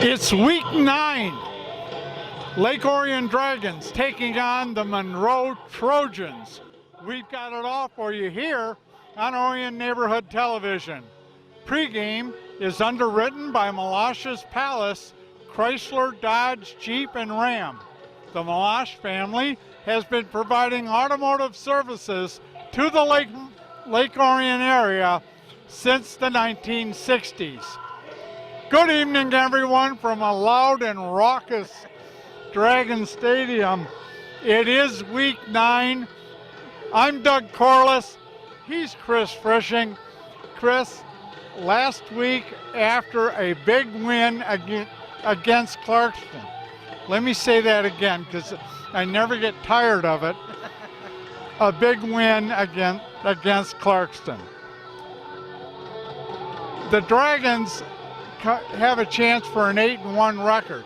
It's week 9. Lake Orion Dragons taking on the Monroe Trojans. We've got it all for you here on Orion Neighborhood Television. Pre-game is underwritten by Malash's Palace, Chrysler, Dodge, Jeep, and Ram. The Malash family has been providing automotive services to the Lake Orion area since the 1960s. Good evening, everyone, from a loud and raucous Dragon Stadium. It is week 9. I'm Doug Corliss. He's Chris Frisching. Chris, last week after a big win against Clarkston. Let me say that again because I never get tired of it. A big win against Clarkston. The Dragons have a chance for an 8-1 record,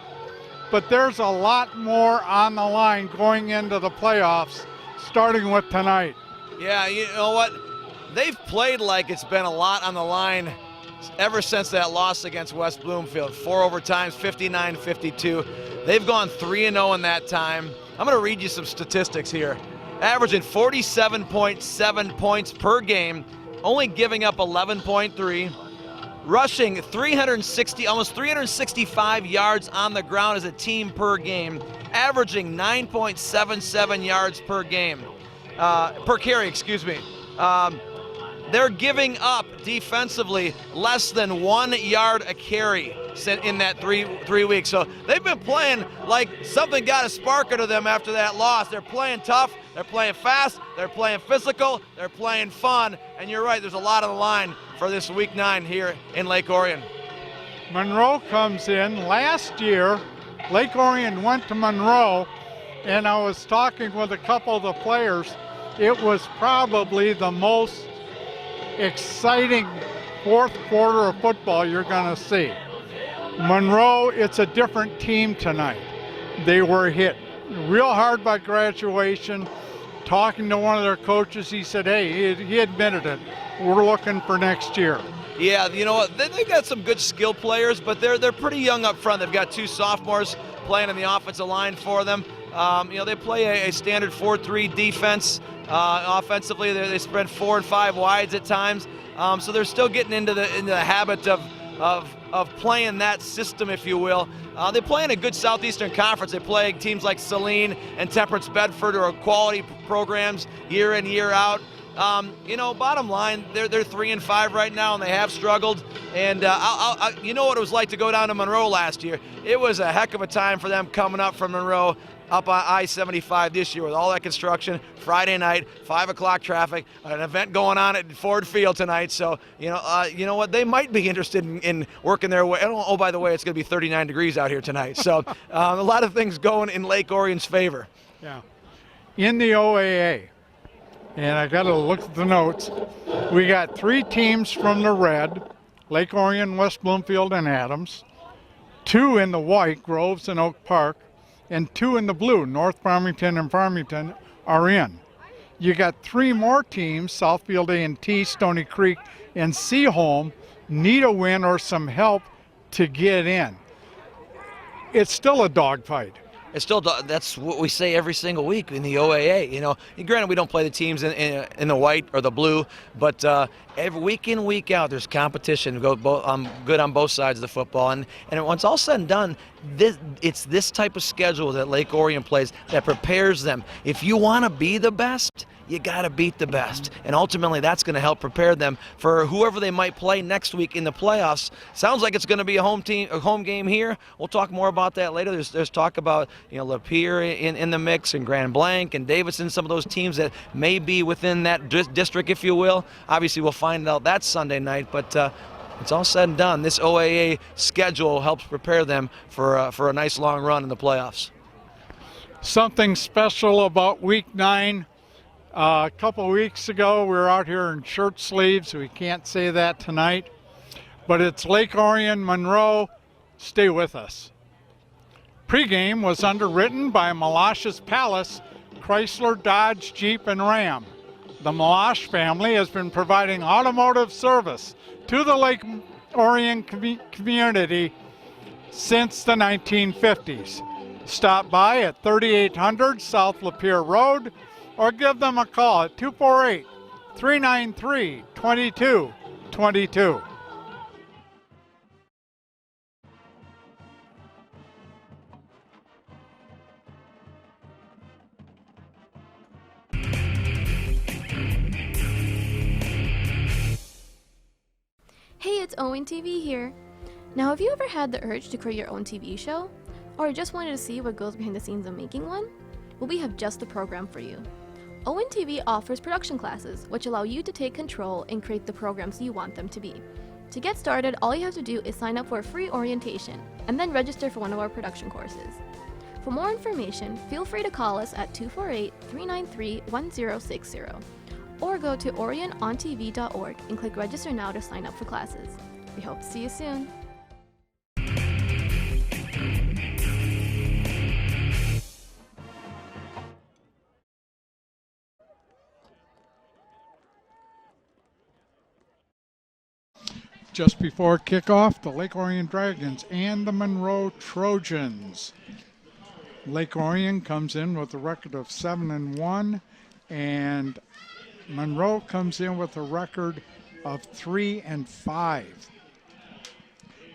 but there's a lot more on the line going into the playoffs, starting with tonight. Yeah, you know what? They've played like it's been a lot on the line ever since that loss against West Bloomfield. 4 overtimes, 59-52. They've gone 3-0 in that time. I'm going to read you some statistics here. Averaging 47.7 points per game, only giving up 11.3. Rushing almost 365 yards on the ground as a team per game, averaging 9.77 yards per game, per carry, excuse me. They're giving up defensively less than 1 yard a carry in that three weeks. So they've been playing like something got a spark into them after that loss. They're playing tough, they're playing fast, they're playing physical, they're playing fun. And you're right, there's a lot on the line for this week 9 here in Lake Orion. Monroe comes in. Last year, Lake Orion went to Monroe, and I was talking with a couple of the players. It was probably the most exciting fourth quarter of football you're going to see. Monroe, it's a different team tonight. They were hit real hard by graduation. Talking to one of their coaches, he said, hey, he admitted it. We're looking for next year. Yeah, you know what? They've got some good skill players, but they're pretty young up front. They've got 2 sophomores playing on the offensive line for them. They play a standard 4-3 defense. Offensively, they spread 4 and 5 wides at times. So they're still getting into the habit of playing that system, if you will. They play in a good Southeastern Conference. They play teams like Saline and Temperance Bedford, who are quality programs year in, year out. Bottom line, they're 3-5 right now, and they have struggled. And you know what it was like to go down to Monroe last year. It was a heck of a time for them coming up from Monroe up on I-75 this year with all that construction. Friday night, 5 o'clock traffic, an event going on at Ford Field tonight. So, you know what? They might be interested in working their way. Oh, by the way, it's going to be 39 degrees out here tonight. So a lot of things going in Lake Orion's favor. Yeah. In the OAA, and I got to look at the notes, we got 3 teams from the red, Lake Orion, West Bloomfield, and Adams, 2 in the white, Groves and Oak Park, and 2 in the blue, North Farmington and Farmington, are in. You got 3 more teams, Southfield A&T, Stony Creek, and Seaholm, need a win or some help to get in. It's still a dogfight. It's still, that's what we say every single week in the OAA. And granted, we don't play the teams in the white or the blue, but every week in, week out, there's competition. Good on both sides of the football. And when it's all said and done, it's this type of schedule that Lake Orion plays that prepares them. If you want to be the best, you got to beat the best. And ultimately, that's going to help prepare them for whoever they might play next week in the playoffs. Sounds like it's going to be a home game here. We'll talk more about that later. There's talk about Lapeer in the mix, and Grand Blanc and Davidson, some of those teams that may be within that district, if you will. Obviously, we'll find out that Sunday night, but it's all said and done. This OAA schedule helps prepare them for a nice long run in the playoffs. Something special about week 9. A couple weeks ago, we were out here in shirt sleeves. We can't say that tonight, but it's Lake Orion, Monroe. Stay with us. Pre-game was underwritten by Malash's Palace, Chrysler, Dodge, Jeep, and Ram. The Malash family has been providing automotive service to the Lake Orion community since the 1950s. Stop by at 3800 South Lapeer Road or give them a call at 248-393-2222. Hey, it's Owen TV here. Now, have you ever had the urge to create your own TV show? Or just wanted to see what goes behind the scenes of making one? Well, we have just the program for you. Owen TV offers production classes, which allow you to take control and create the programs you want them to be. To get started, all you have to do is sign up for a free orientation, and then register for one of our production courses. For more information, feel free to call us at 248-393-1060. Or go to orionontv.org and click register now to sign up for classes. We hope to see you soon. Just before kickoff, the Lake Orion Dragons and the Monroe Trojans. Lake Orion comes in with a record of 7-1, and Monroe comes in with a record of 3-5.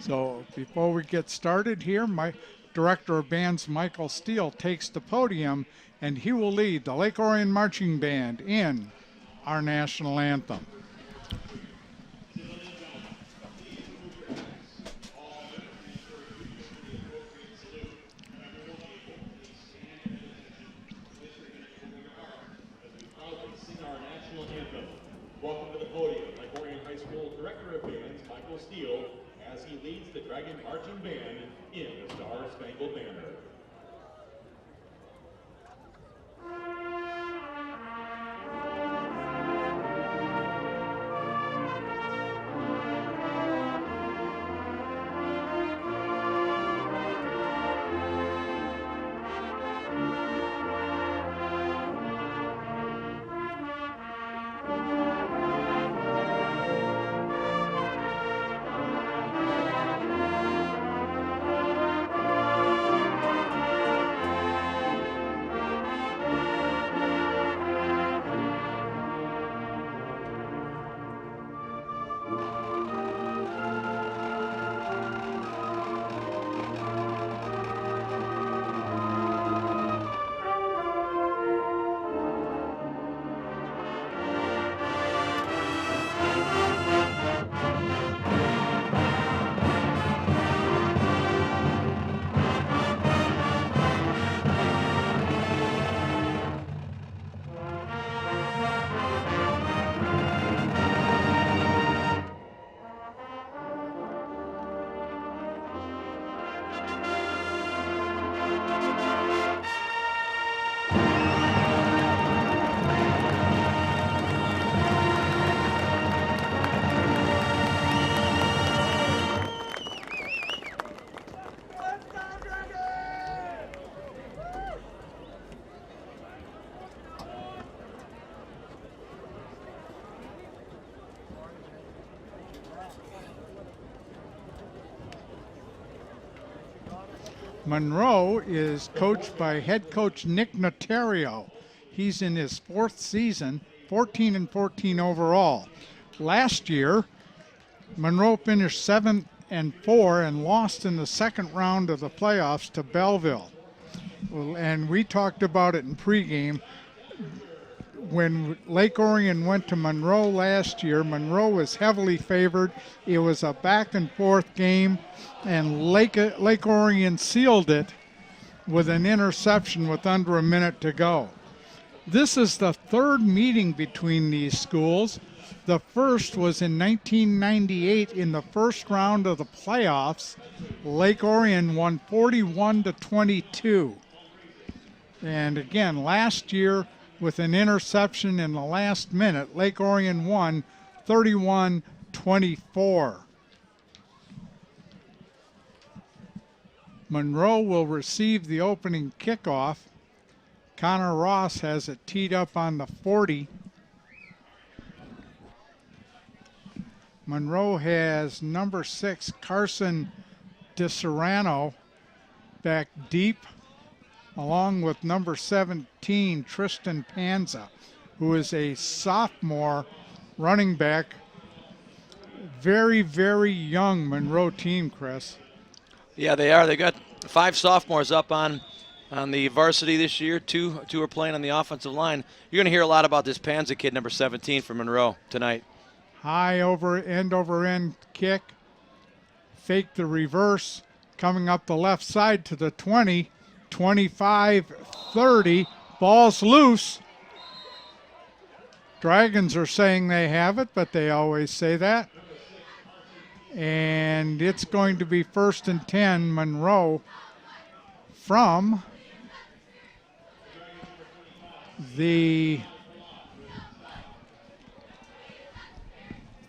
So before we get started here, my director of bands, Michael Steele, takes the podium, and he will lead the Lake Orion Marching Band in our national anthem. Welcome to the podium, Lake Orion High School Director of Bands, Michael Steele, as he leads the Dragon Marching Band in the Star-Spangled Banner. Monroe is coached by head coach Nick Notario. He's in his fourth season, 14-14 overall. Last year, Monroe finished 7-4 and lost in the second round of the playoffs to Belleville. And we talked about it in pregame. When Lake Orion went to Monroe last year, Monroe was heavily favored. It was a back-and-forth game, and Lake Orion sealed it with an interception with under a minute to go. This is the third meeting between these schools. The first was in 1998 in the first round of the playoffs. Lake Orion won 41-22. And again, last year, with an interception in the last minute, Lake Orion won 31-24. Monroe will receive the opening kickoff. Connor Ross has it teed up on the 40. Monroe has number 6, Carson DeSerrano back deep, along with number 17, Tristan Panza, who is a sophomore running back. Very, very young Monroe team, Chris. Yeah, they are. They got 5 sophomores up on the varsity this year. Two are playing on the offensive line. You're going to hear a lot about this Panza kid, number 17 from Monroe tonight. High over end kick. Fake the reverse. Coming up the left side to the 20. 25, 30. Ball's loose. Dragons are saying they have it, but they always say that. And it's going to be 1st and 10, Monroe, from the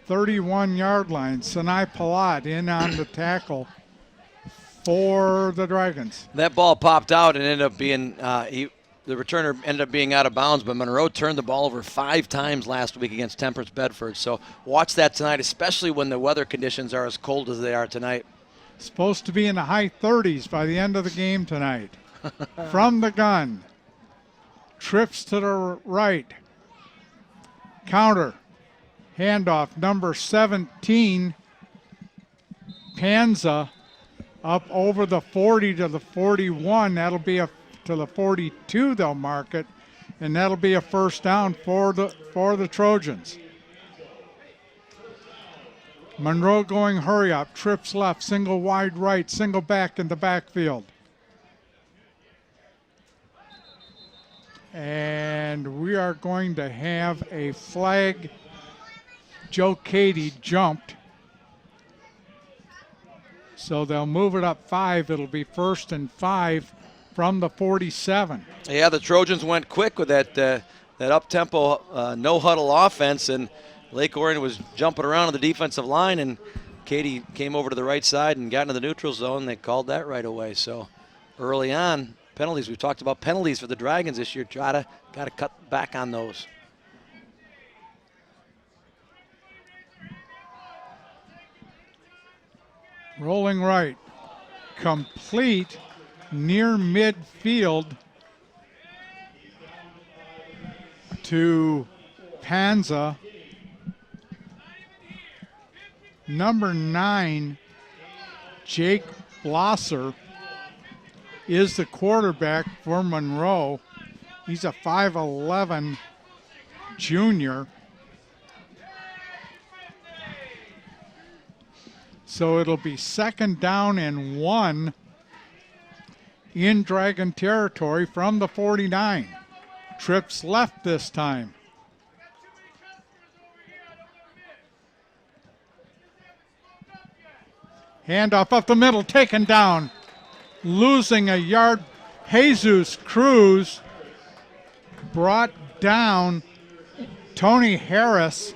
31-yard line. Sinai Palat in on the tackle for the Dragons. That ball popped out and ended up being the returner ended up being out of bounds, but Monroe turned the ball over 5 times last week against Temperance Bedford. So watch that tonight, especially when the weather conditions are as cold as they are tonight. Supposed to be in the high 30s by the end of the game tonight. From the gun. Trips to the right. Counter. Handoff, number 17, Panza, up over the 40 to the 41. That'll be to the 42, they'll mark it, and that'll be a first down for the Trojans. Monroe going hurry up, trips left, single wide right, single back in the backfield. And we are going to have a flag. Joe Cady jumped. So they'll move it up 5. It'll be 1st and 5 from the 47. Yeah, the Trojans went quick with that up-tempo, no-huddle offense, and Lake Orion was jumping around on the defensive line, and Cady came over to the right side and got into the neutral zone. They called that right away. So early on, penalties. We've talked about penalties for the Dragons this year. Got to cut back on those. Rolling right. Complete near midfield to Panza. Number 9, Jake Blosser, is the quarterback for Monroe. He's a 5'11" junior. So it'll be 2nd down and 1 in Dragon territory from the 49. Trips left this time. Handoff up the middle, taken down. Losing a yard. Jesus Cruz brought down Tony Harris.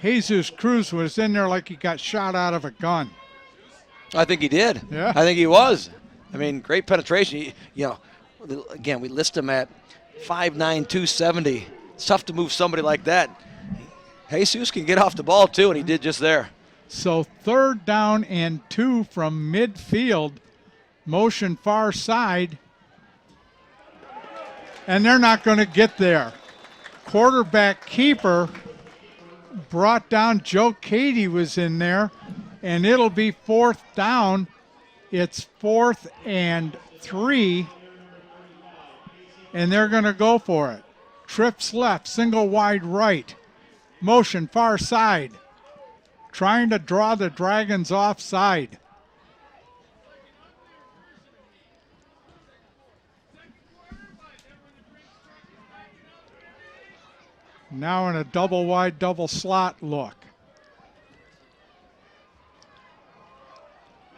Jesus Cruz was in there like he got shot out of a gun. I think he did. Yeah. I think he was. I mean, great penetration. You know, again, we list him at 5'9", 270. It's tough to move somebody like that. Jesus can get off the ball, too, and he did just there. So 3rd down and 2 from midfield. Motion far side. And they're not going to get there. Quarterback keeper brought down. Joe Cady was in there. And it'll be 4th down. It's 4th and 3. And they're going to go for it. Trips left, single wide right. Motion far side. Trying to draw the Dragons offside. Now in a double wide, double slot look.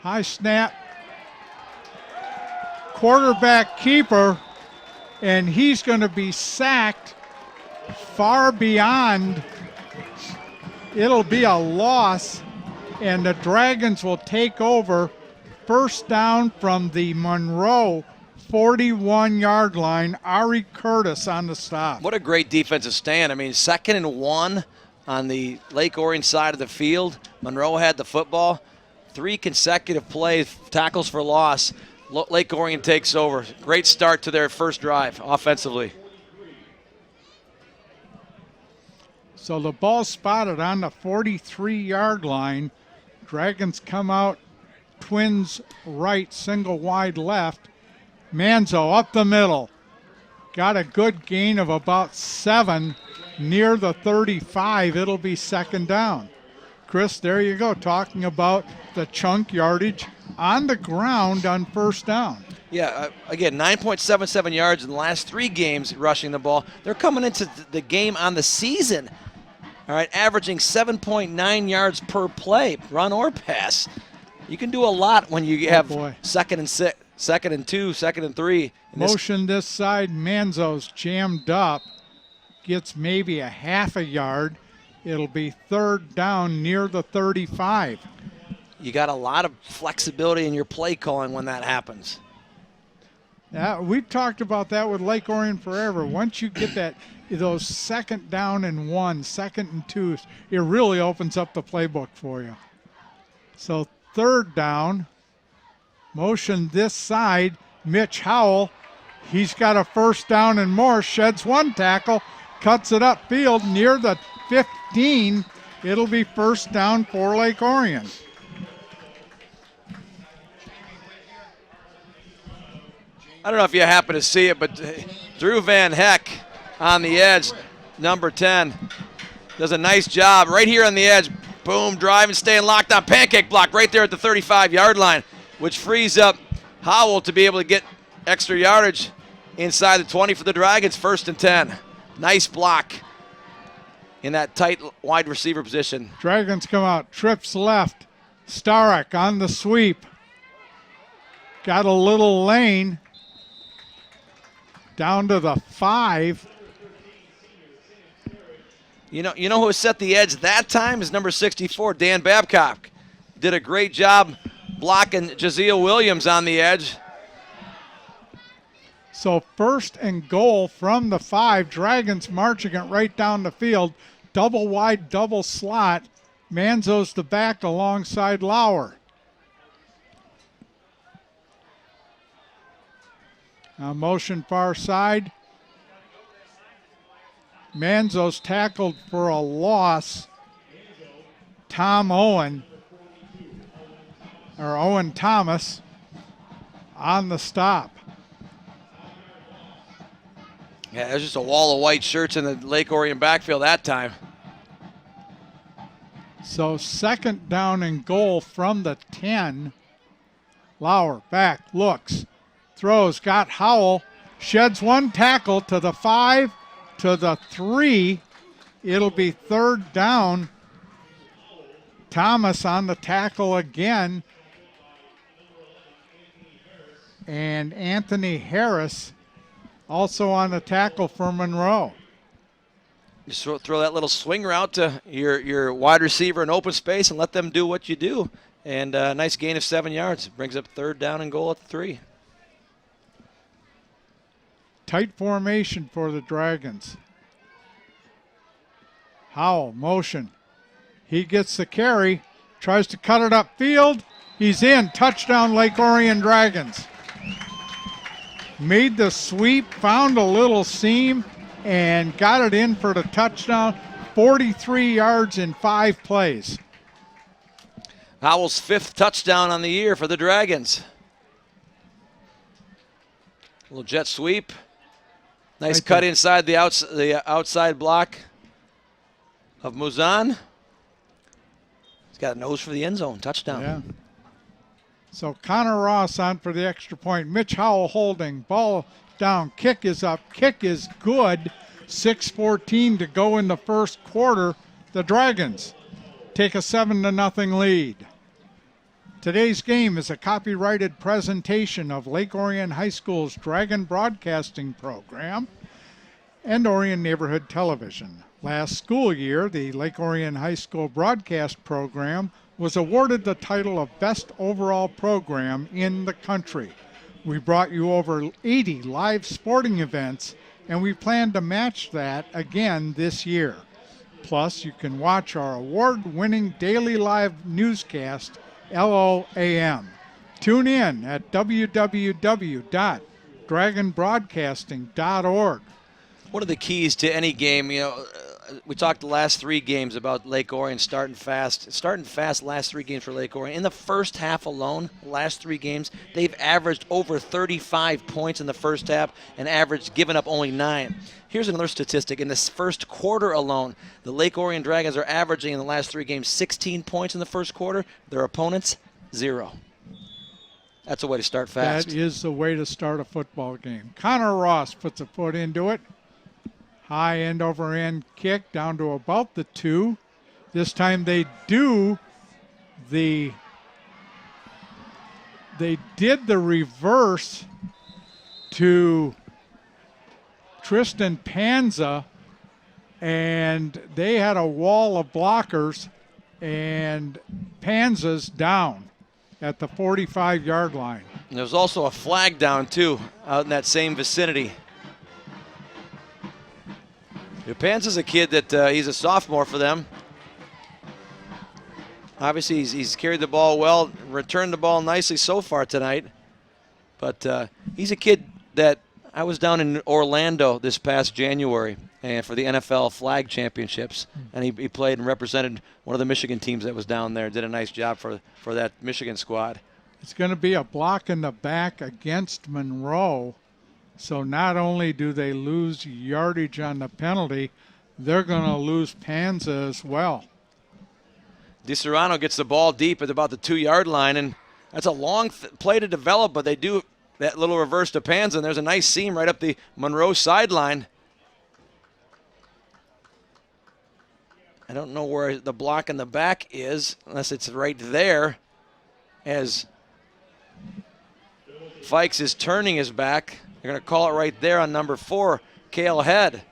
High snap. Quarterback keeper, and he's going to be sacked far beyond. It'll be a loss, and the Dragons will take over. First down from the Monroe 41-yard line. Ari Curtis on the stop. What a great defensive stand. I mean, 2nd and 1 on the Lake Orion side of the field. Monroe had the football. 3 consecutive plays, tackles for loss. Lake Orion takes over. Great start to their first drive offensively. So the ball spotted on the 43-yard line. Dragons come out, twins right, single wide left. Manzo up the middle. Got a good gain of about 7 near the 35. It'll be second down. Chris, there you go, talking about the chunk yardage on the ground on first down. Yeah, again, 9.77 yards in the last 3 games rushing the ball. They're coming into the game on the season, all right, averaging 7.9 yards per play, run or pass. You can do a lot when you have second and 2, second and 3. Motion this side, Manzo's jammed up, gets maybe a half a yard. It'll be third down near the 35. You got a lot of flexibility in your play calling when that happens. We've talked about that with Lake Orion forever. Once you get those second down and 1, second and 2, it really opens up the playbook for you. So third down, motion this side, Mitch Howell. He's got a first down and more, sheds 1 tackle, cuts it upfield near the 15. It'll be first down for Lake Orion. I don't know if you happen to see it, but Drew Van Heck on the edge, number 10, does a nice job right here on the edge. Boom, driving, staying locked on, pancake block right there at the 35-yard line, which frees up Howell to be able to get extra yardage inside the 20 for the Dragons, first and 10. Nice block in that tight wide receiver position. Dragons come out, trips left. Starek on the sweep. Got a little lane down to the 5. You know who set the edge that time is number 64, Dan Babcock. Did a great job blocking Jaziel Williams on the edge. So first and goal from the 5. Dragons marching it right down the field. Double wide, double slot. Manzo's the back alongside Lauer. Now motion far side. Manzo's tackled for a loss. Owen Thomas on the stop. Yeah, there's just a wall of white shirts in the Lake Orion backfield that time. So second down and goal from the 10. Lauer back, looks, throws, got Howell, sheds 1 tackle to the 5, to the 3. It'll be third down. Thomas on the tackle again. And Anthony Harris also on the tackle for Monroe. Just throw that little swing route to your wide receiver in open space and let them do what you do. And a nice gain of 7 yards. Brings up third down and goal at the 3. Tight formation for the Dragons. Howell, motion. He gets the carry, tries to cut it upfield. He's in. Touchdown, Lake Orion Dragons. Made the sweep, found a little seam, and got it in for the touchdown. 43 yards in 5 plays. Howell's 5th touchdown on the year for the Dragons. Little jet sweep. Nice cut inside the outside block of Muzan. He's got a nose for the end zone. Touchdown. Yeah. So Connor Ross on for the extra point. Mitch Howell holding. Ball down. Kick is up. Kick is good. 6:14 to go in the first quarter. The Dragons take a 7-0 lead. Today's game is a copyrighted presentation of Lake Orion High School's Dragon Broadcasting Program and Orion Neighborhood Television. Last school year, the Lake Orion High School Broadcast Program was awarded the title of Best Overall Program in the country. We brought you over 80 live sporting events, and we plan to match that again this year. Plus, you can watch our award-winning daily live newscast LOAM. Tune in at www.dragonbroadcasting.org. One of the keys to any game, we talked the last 3 games about Lake Orion starting fast. Starting fast last 3 games for Lake Orion. In the first half alone, last 3 games, they've averaged over 35 points in the first half and averaged giving up only 9. Here's another statistic. In this first quarter alone, the Lake Orion Dragons are averaging in the last 3 games 16 points in the first quarter. Their opponents, 0. That's a way to start fast. That is the way to start a football game. Connor Ross puts a foot into it. High end over end kick down to about the 2. This time they did the reverse to Tristan Panza, and they had a wall of blockers, and Panza's down at the 45-yard line. And there's also a flag down, too, out in that same vicinity. Panza's a kid that he's a sophomore for them. Obviously, he's carried the ball well, returned the ball nicely so far tonight. But he's a kid that I was down in Orlando this past January and for the NFL Flag Championships, and he played and represented one of the Michigan teams that was down there. Did a nice job for that Michigan squad. It's going to be a block in the back against Monroe. So not only do they lose yardage on the penalty, they're going to lose Panza as well. DiSerrano gets the ball deep at about the 2-yard line, and that's a long play to develop, but they do that little reverse to Panza, and there's a nice seam right up the Monroe sideline. I don't know where the block in the back is, unless it's right there, as Fikes is turning his back. They're going to call it right there on number 4, Cale Head.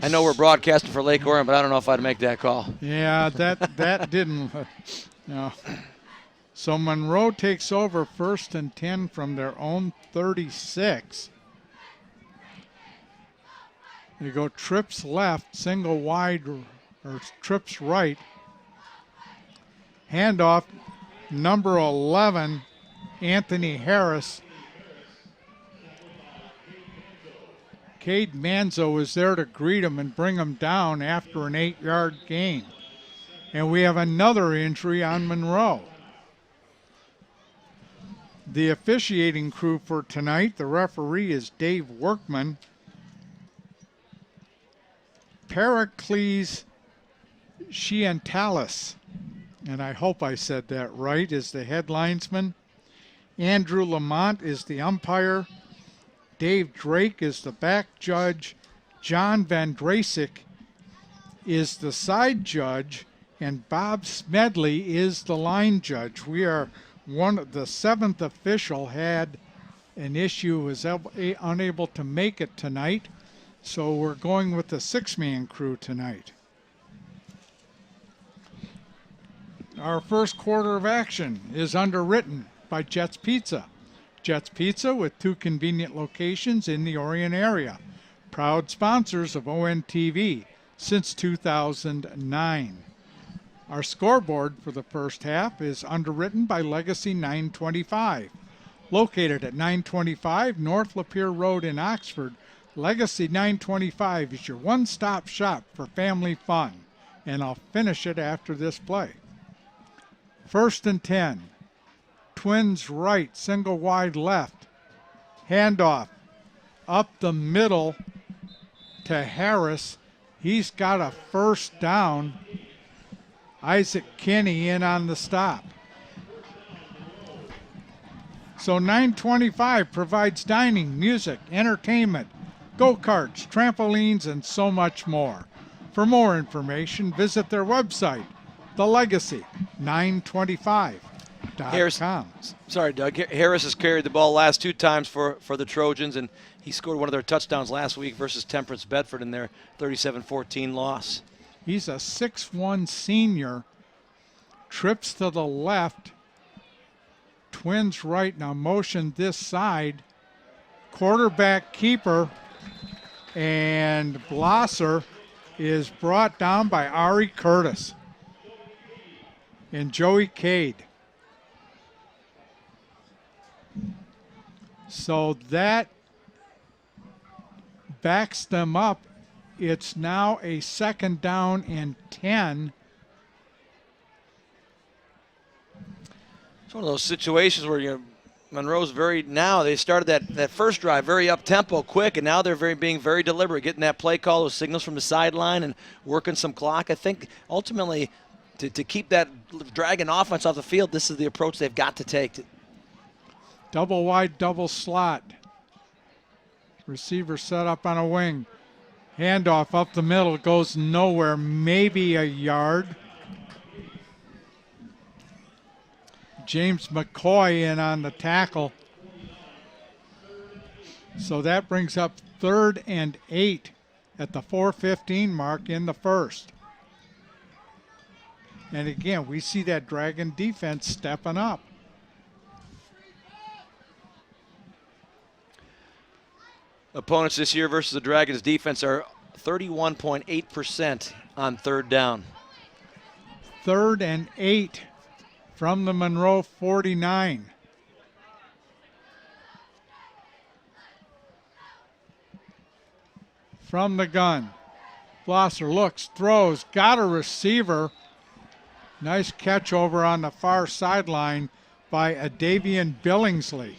I know we're broadcasting for Lake Orion, but I don't know if I'd make that call. Yeah, that didn't. No. So Monroe takes over 1st and 10 from their own 36. They go trips left, single wide, or trips right. Handoff, number 11, Anthony Harris. Cade Manzo is there to greet him and bring him down after an 8-yard gain. And we have another injury on Monroe. The officiating crew for tonight, the referee is Dave Workman. Pericles Chiantalis, and I hope I said that right, is the head linesman. Andrew Lamont is the umpire. Dave Drake is the back judge. John Van Drasik is the side judge. And Bob Smedley is the line judge. We are the 7th official had an issue, was unable to make it tonight. So we're going with the 6-man crew tonight. Our first quarter of action is underwritten by Jets Pizza. Jets Pizza with 2 convenient locations in the Orion area. Proud sponsors of ONTV since 2009. Our scoreboard for the first half is underwritten by Legacy 925. Located at 925 North Lapeer Road in Oxford, Legacy 925 is your one-stop shop for family fun. And I'll finish it after this play. 1st and 10. Twins right, single wide left. Handoff up the middle to Harris. He's got a first down. Isaac Kinney in on the stop. So 925 provides dining, music, entertainment, go-karts, trampolines, and so much more. For more information, visit their website, thelegacy925.com. Sorry, Doug. Harris has carried the ball last 2 times for the Trojans, and he scored one of their touchdowns last week versus Temperance Bedford in their 37-14 loss. He's a 6'1 senior, trips to the left, Twins right, now motion this side, quarterback keeper, and Blosser is brought down by Ari Curtis. and Joey Cade. So that backs them up. It's now a 2nd down and 10. It's one of those situations where Monroe's they started that first drive very up-tempo, quick, and now they're being very deliberate, getting that play call, those signals from the sideline and working some clock. I think ultimately to keep that Dragon offense off the field, this is the approach they've got to take. Double wide, double slot. Receiver set up on a wing. Handoff up the middle, goes nowhere, maybe a yard. James McCoy in on the tackle. So that brings up 3rd and 8 at the 4:15 mark in the first. And again, we see that Dragon defense stepping up. Opponents this year versus the Dragons defense are 31.8% on 3rd down. 3rd and 8 from the Monroe 49. From the gun. Blosser looks, throws, got a receiver. Nice catch over on the far sideline by Adavian Billingsley.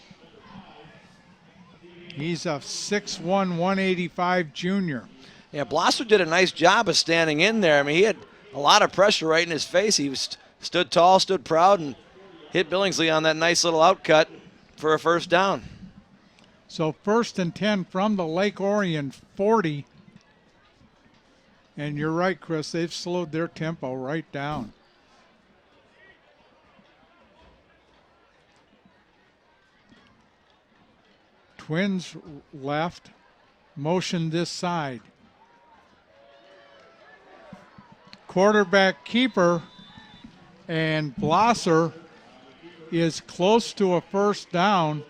He's a 6'1", 185 junior. Yeah, Blosser did a nice job of standing in there. I mean, he had a lot of pressure right in his face. He stood tall, stood proud, and hit Billingsley on that nice little outcut for a 1st down. So 1st and 10 from the Lake Orion 40. And you're right, Chris, they've slowed their tempo right down. Twins left, motion this side. Quarterback keeper, and Blosser is close to a 1st down.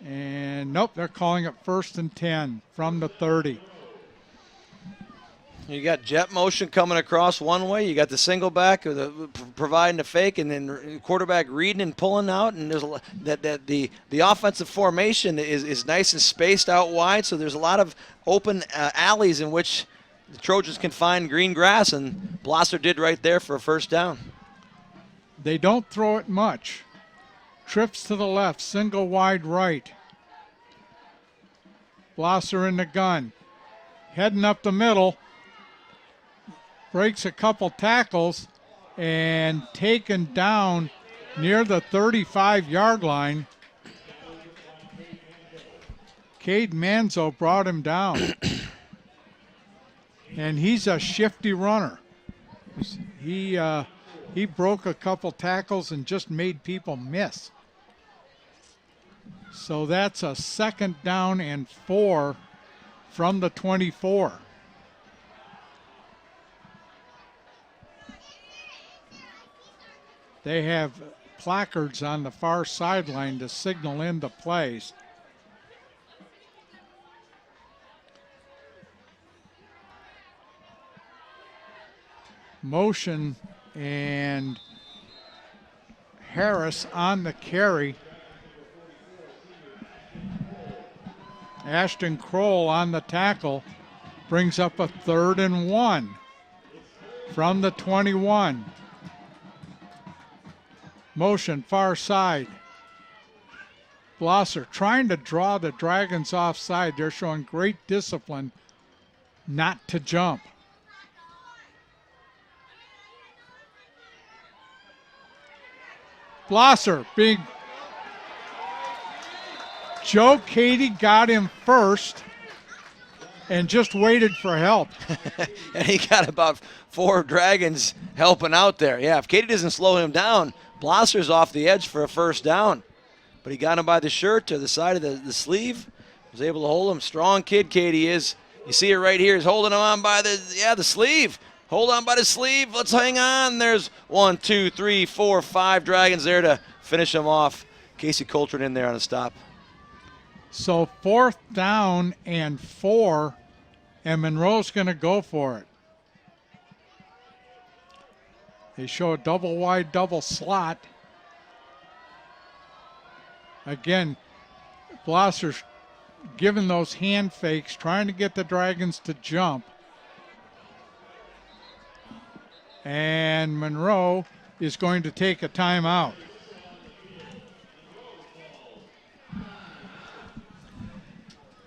And nope, they're calling it 1st and 10 from the 30. You got jet motion coming across one way. You got the single back providing the fake, and then quarterback reading and pulling out. And there's the offensive formation is nice and spaced out wide. So there's a lot of open alleys in which the Trojans can find green grass, and Blosser did right there for a 1st down. They don't throw it much. Trips to the left, single wide right. Blosser in the gun, heading up the middle. Breaks a couple tackles and taken down near the 35-yard line. Cade Manzo brought him down. And he's a shifty runner. He broke a couple tackles and just made people miss. So that's a 2nd down and 4 from the 24. They have placards on the far sideline to signal in the plays. Motion and Harris on the carry. Ashton Kroll on the tackle. Brings up a 3rd and 1 from the 21. Motion far side. Blosser trying to draw the Dragons offside. They're showing great discipline not to jump. Blosser being Joe Cady got him first and just waited for help. And he got about 4 Dragons helping out there. Yeah, if Cady doesn't slow him down, Blosser's off the edge for a 1st down. But he got him by the shirt to the side of the sleeve. Was able to hold him. Strong kid, Cady is. You see it right here. He's holding him on by the sleeve. Hold on by the sleeve. Let's hang on. There's 1, 2, 3, 4, 5 Dragons there to finish him off. Casey Coltrane in there on the stop. So 4th down and 4, and Monroe's going to go for it. They show a double wide, double slot. Again, Blosser's giving those hand fakes, trying to get the Dragons to jump. And Monroe is going to take a timeout.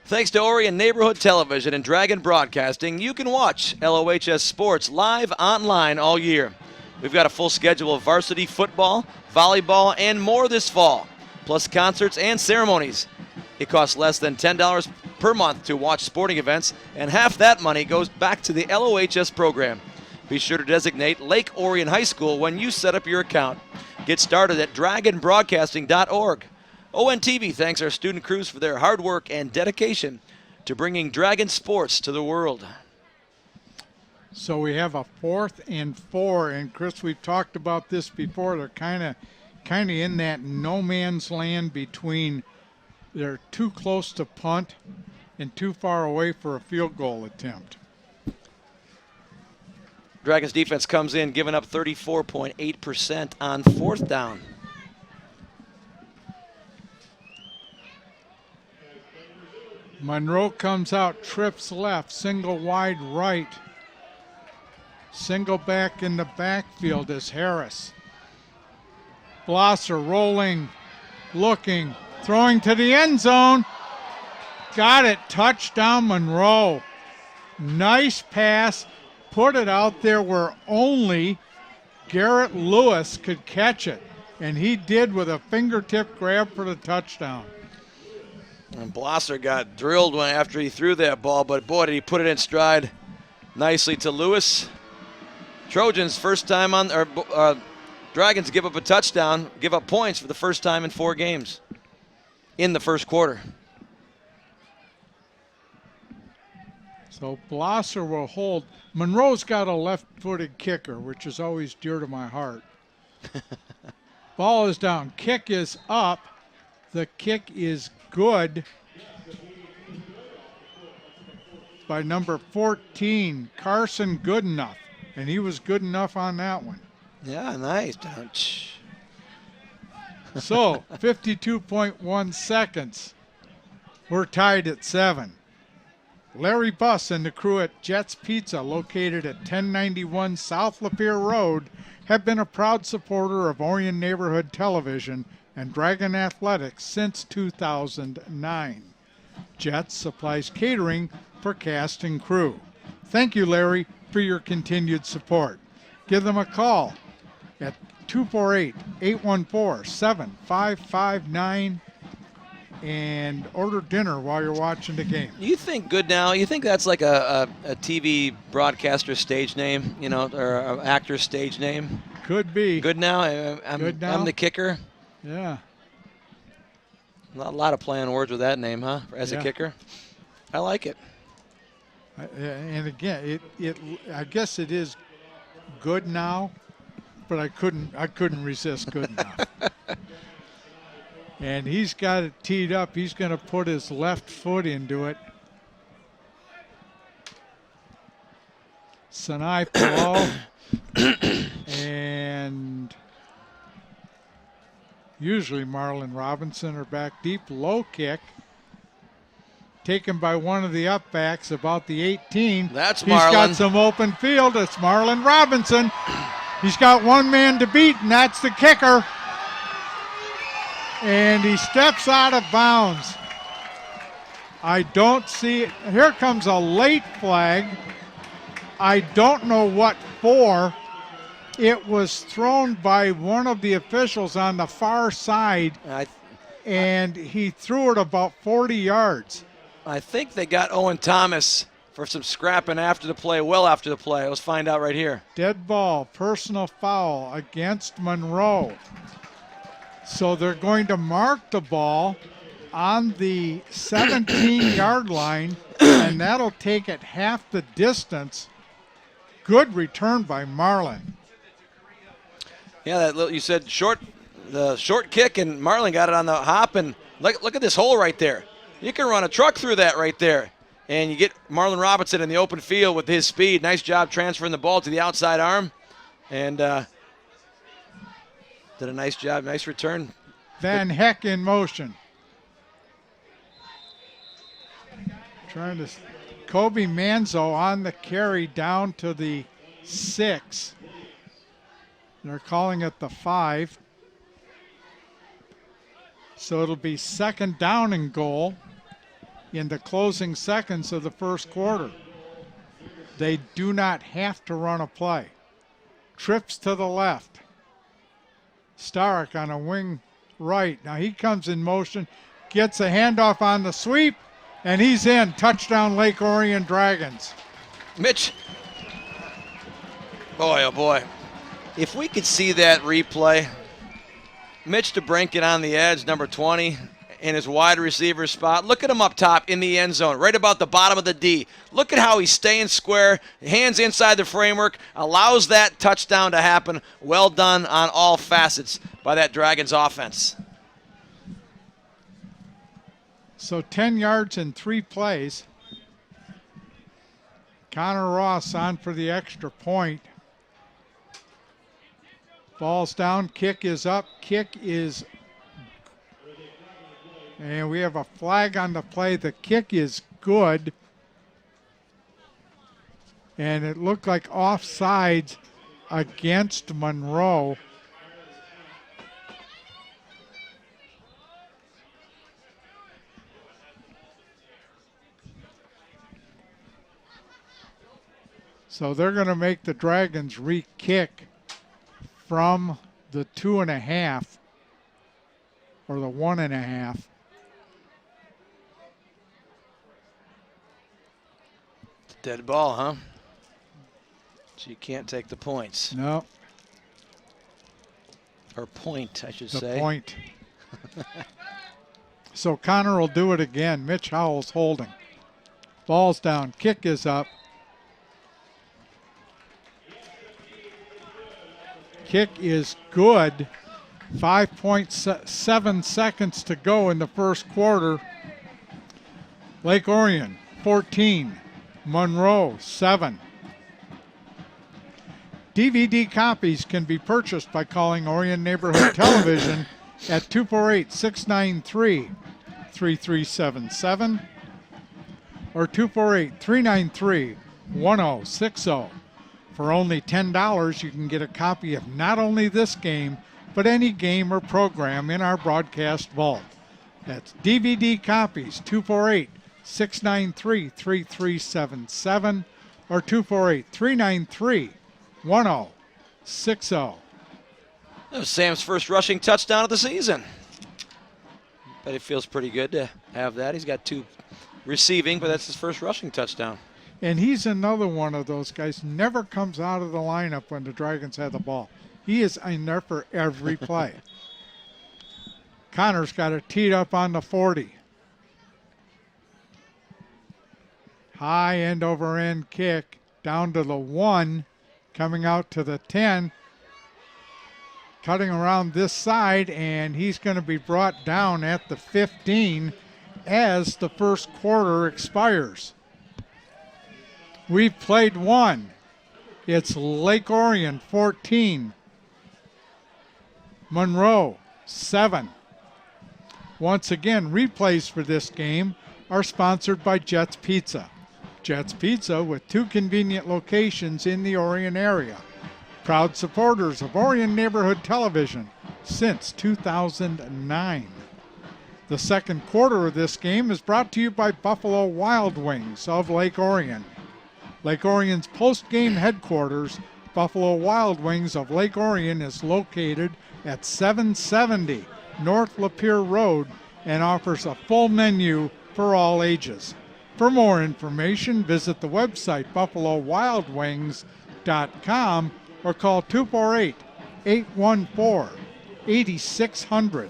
Thanks to Orion Neighborhood Television and Dragon Broadcasting, you can watch LOHS Sports live online all year. We've got a full schedule of varsity football, volleyball, and more this fall, plus concerts and ceremonies. It costs less than $10 per month to watch sporting events, and half that money goes back to the LOHS program. Be sure to designate Lake Orion High School when you set up your account. Get started at dragonbroadcasting.org. ONTV thanks our student crews for their hard work and dedication to bringing Dragon sports to the world. So we have a 4th and 4, and Chris, we've talked about this before. They're kind of in that no man's land between they're too close to punt and too far away for a field goal attempt. Dragons defense comes in giving up 34.8% on 4th down. Monroe comes out, trips left, single wide right. Single back in the backfield is Harris. Blosser rolling, looking, throwing to the end zone. Got it, touchdown Monroe. Nice pass, put it out there where only Garrett Lewis could catch it. And he did with a fingertip grab for the touchdown. And Blosser got drilled after he threw that ball, but boy, did he put it in stride nicely to Lewis. Trojans first time on, or Dragons give up a touchdown, give up points for the first time in 4 games in the first quarter. So Blosser will hold. Monroe's got a left-footed kicker, which is always dear to my heart. Ball is down. Kick is up. The kick is good by number 14, Carson Goodenough. And he was good enough on that one. Yeah, nice. So, 52.1 seconds. We're tied at 7. Larry Buss and the crew at Jets Pizza, located at 1091 South Lapeer Road, have been a proud supporter of Orion Neighborhood Television and Dragon Athletics since 2009. Jets supplies catering for cast and crew. Thank you, Larry, for your continued support. Give them a call at 248-814-7559 and order dinner while you're watching the game. You think Good Now, you think that's like a TV broadcaster stage name, you know, or an actor stage name? Could be. Good Now? Good Now. I'm the kicker. Yeah. A lot of play on words with that name, huh? As a kicker. I like it. And again, I guess it is Good Now, but I couldn't resist Good Now. And he's got it teed up. He's going to put his left foot into it. Sinai Pillow. And usually Marlon Robinson are back deep. Low kick. Taken by one of the upbacks about the 18. That's Marlon. He's got some open field. It's Marlon Robinson. He's got one man to beat, and that's the kicker. And he steps out of bounds. I don't see it. Here comes a late flag. I don't know what for. It was thrown by one of the officials on the far side, and he threw it about 40 yards. I think they got Owen Thomas for some scrapping after the play, well after the play. Let's find out right here. Dead ball, personal foul against Monroe. So they're going to mark the ball on the 17-yard line, and that'll take it half the distance. Good return by Marlon. Yeah, that little, you said the short kick, and Marlon got it on the hop, and look at this hole right there. You can run a truck through that right there. And you get Marlon Robinson in the open field with his speed. Nice job transferring the ball to the outside arm. And Did a nice job, nice return. Van Heck in motion. Trying to, Kobe Manzo on the carry down to the 6. They're calling it the 5. So it'll be second down and goal in the closing seconds of the first quarter. They do not have to run a play. Trips to the left. Stark on a wing right. Now he comes in motion, gets a handoff on the sweep, and he's in. Touchdown, Lake Orion Dragons. Mitch. Boy, oh boy. If we could see that replay, Mitch DeBrinket on the edge, number 20, in his wide receiver spot. Look at him up top in the end zone, right about the bottom of the D. Look at how he's staying square, hands inside the framework, allows that touchdown to happen. Well done on all facets by that Dragons offense. So 10 yards in 3 plays. Connor Ross on for the extra point. Ball's down, kick is up, and we have a flag on the play. The kick is good. And it looked like offsides against Monroe. So they're going to make the Dragons re-kick from the 2.5 or the 1.5. Dead ball, huh? So you can't take the points. No. Or point, I should The say. point. So Connor will do it again. Mitch Howell's holding. Ball's down. Kick is up. Kick is good. 5.7 seconds to go in the first quarter. Lake Orion, 14. Monroe, 7. DVD copies can be purchased by calling Orion Neighborhood Television at 248-693-3377 or 248-393-1060. For only $10, you can get a copy of not only this game, but any game or program in our broadcast vault. That's DVD copies, 248-693-3377 or 248-393-1060. That was Sam's first rushing touchdown of the season. But it feels pretty good to have that. He's got 2 receiving, but that's his first rushing touchdown. And he's another one of those guys, never comes out of the lineup when the Dragons have the ball. He is in there for every play. Connor's got it teed up on the 40. High end over end kick down to the 1, coming out to the 10, cutting around this side, and he's going to be brought down at the 15 as the first quarter expires. We've played 1. It's Lake Orion 14. Monroe 7. Once again, replays for this game are sponsored by Jets Pizza. Jets Pizza with 2 convenient locations in the Orion area. Proud supporters of Orion Neighborhood Television since 2009. The second quarter of this game is brought to you by Buffalo Wild Wings of Lake Orion. Lake Orion's post-game headquarters, Buffalo Wild Wings of Lake Orion, is located at 770 North Lapeer Road and offers a full menu for all ages. For more information, visit the website buffalowildwings.com or call 248-814-8600.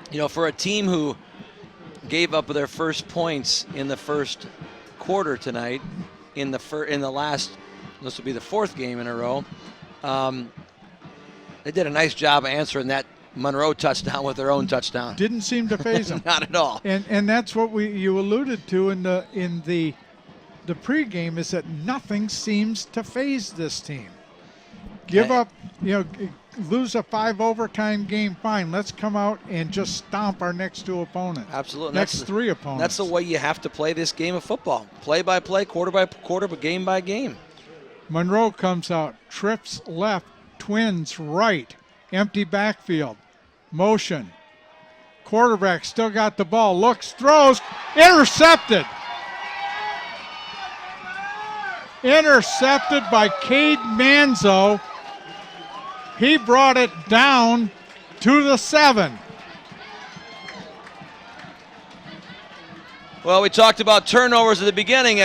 You know, for a team who gave up their first points in the first quarter tonight, in the last, this will be the 4th game in a row, they did a nice job of answering that Monroe touchdown with their own touchdown. Didn't seem to faze them. Not at all. And that's what you alluded to in the pregame, is that nothing seems to faze this team. Give up, lose a 5 overtime game, fine. Let's come out and just stomp our next 2 opponents. Absolutely. Next 3 opponents. That's the way you have to play this game of football. Play by play, quarter by quarter, but game by game. Monroe comes out, trips left, twins right, empty backfield, motion. Quarterback still got the ball, looks, throws, intercepted. Intercepted by Cade Manzo. He brought it down to the 7. Well, we talked about turnovers at the beginning.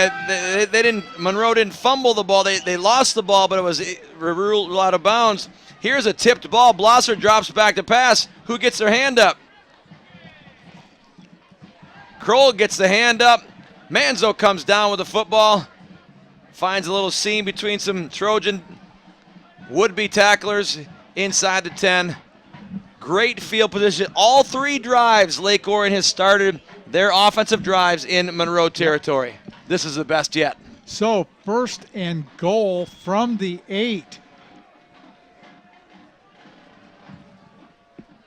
Monroe didn't fumble the ball. They lost the ball, but it was ruled out of bounds. Here's a tipped ball. Blosser drops back to pass. Who gets their hand up? Kroll gets the hand up. Manzo comes down with the football. Finds a little seam between some Trojan would-be tacklers inside the 10. Great field position. All 3 drives Lake Orion has started their offensive drives in Monroe territory. This is the best yet. So 1st and goal from the 8.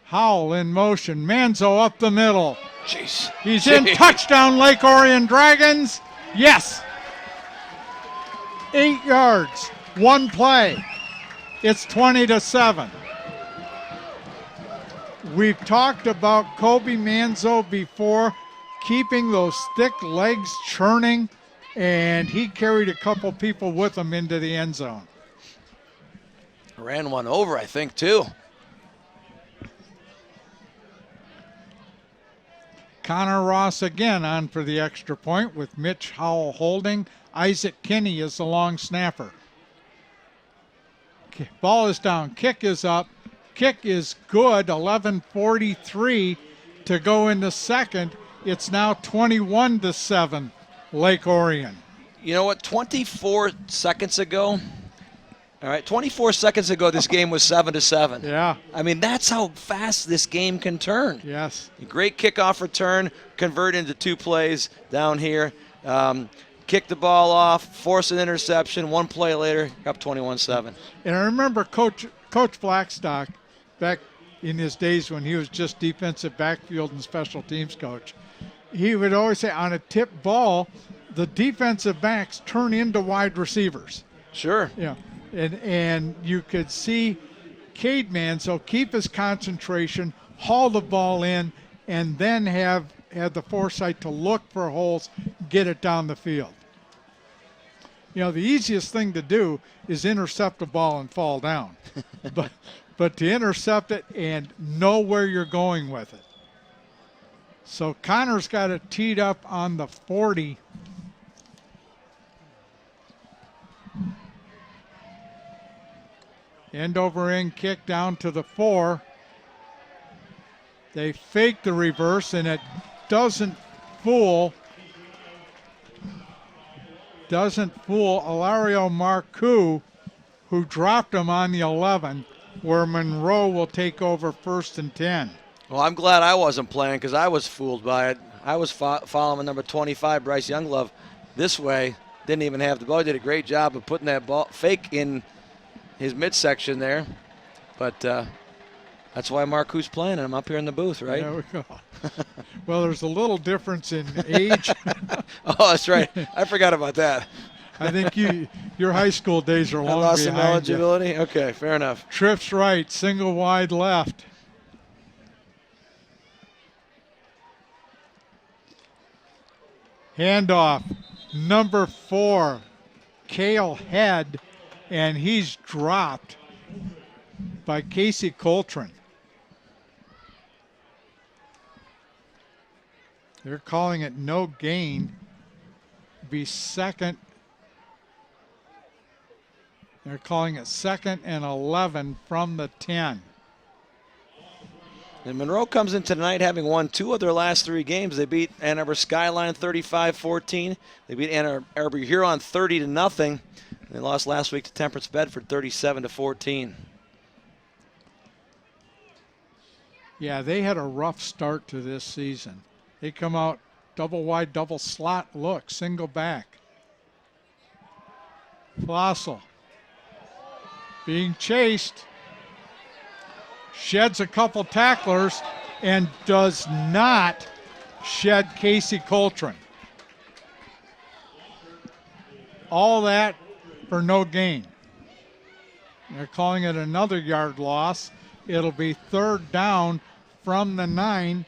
Howell in motion. Manzo up the middle. Jeez. He's in. Touchdown, Lake Orion Dragons. Yes. 8 yards. 1 play. It's 20-7. We've talked about Kobe Manzo before, keeping those thick legs churning, and he carried a couple people with him into the end zone. Ran one over, I think, too. Connor Ross again on for the extra point with Mitch Howell holding. Isaac Kinney is the long snapper. Ball is down. Kick is up. Kick is good. 11:43 to go in the second. It's now 21-7, Lake Orion. You know what? 24 seconds ago, this game was 7-7. Yeah. I mean, that's how fast this game can turn. Yes. Great kickoff return, convert into 2 plays down here. Kick the ball off, force an interception. 1 play later, up 21-7. And I remember Coach Blackstock, back in his days when he was just defensive backfield and special teams coach, he would always say on a tip ball, the defensive backs turn into wide receivers. Sure. Yeah. And you could see Cade Manzo keep his concentration, haul the ball in, and then have the foresight to look for holes, get it down the field. The easiest thing to do is intercept a ball and fall down. but to intercept it and know where you're going with it. So Connor's got it teed up on the 40. End over end kick down to the 4. They fake the reverse and it doesn't fool Ilario Marcoux, who dropped him on the 11, where Monroe will take over 1st and 10. Well, I'm glad I wasn't playing because I was fooled by it. I was following number 25, Bryce Younglove, this way. Didn't even have the ball. He did a great job of putting that ball fake in his midsection there. But that's why Marcoux's playing, and I'm up here in the booth, right? There we go. Well, there's a little difference in age. Oh, that's right. I forgot about that. I think your high school days are long behind you. I lost some eligibility? Okay, fair enough. Trips right, single wide left. Handoff, number 4, Cale Head, and he's dropped by Casey Coltrane. They're calling it no gain. Be second. They're calling it 2nd and 11 from the 10. And Monroe comes in tonight having won 2 of their last 3 games. They beat Ann Arbor Skyline 35-14. They beat Ann Arbor Huron 30-0. They lost last week to Temperance Bedford 37-14. Yeah, they had a rough start to this season. They come out double wide, double slot look, single back. Flossel. being chased. Sheds a couple tacklers and does not shed Casey Coltrane. All that for no gain. They're calling it another yard loss. It'll be third down from the 9.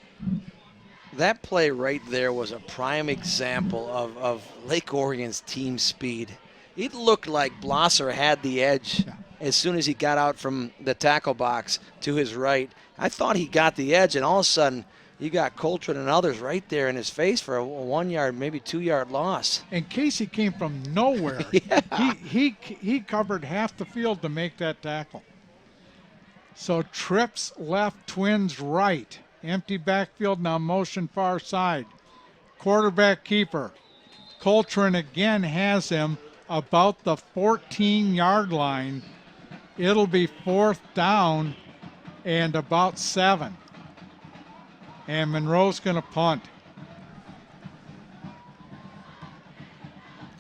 That play right there was a prime example of Lake Orion's team speed. It looked like Blosser had the edge as soon as he got out from the tackle box to his right. I thought he got the edge, and all of a sudden you got Coltrane and others right there in his face for a 1 yard, maybe 2 yard loss. And Casey came from nowhere. Yeah. He covered half the field to make that tackle. So trips left, Twins right. Empty backfield, now motion far side. Quarterback keeper. Coltrane again has him about the 14-yard line. It'll be fourth down and about 7. And Monroe's going to punt.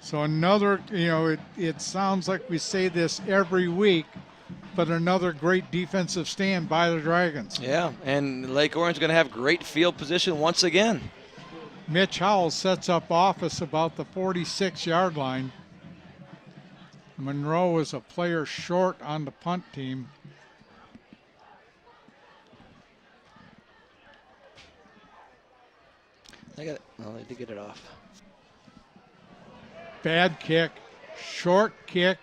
So another, it sounds like we say this every week, but another great defensive stand by the Dragons. Yeah, and Lake Orion's going to have great field position once again. Mitch Howell sets up office about the 46-yard line. Monroe is a player short on the punt team. They did get it off. Bad kick, short kick,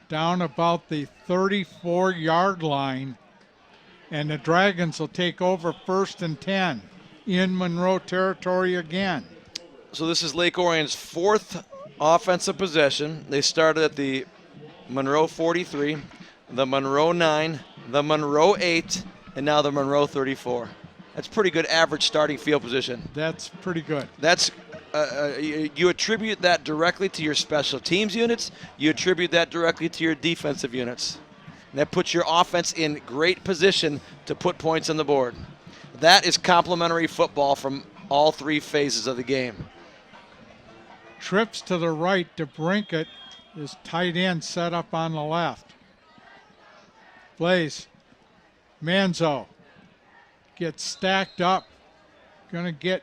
down about the 34-yard line. And the Dragons will take over 1st and 10 in Monroe territory again. So this is Lake Orion's 4th offensive possession. They started at the Monroe 43, the Monroe 9, the Monroe 8, and now the Monroe 34. That's pretty good average starting field position. That's pretty good. That's you attribute that directly to your special teams units. You attribute that directly to your defensive units. And that puts your offense in great position to put points on the board. That is complementary football from all 3 phases of the game. Trips to the right to Brinkett. His tight end set up on the left. Plays. Manzo gets stacked up. Going to get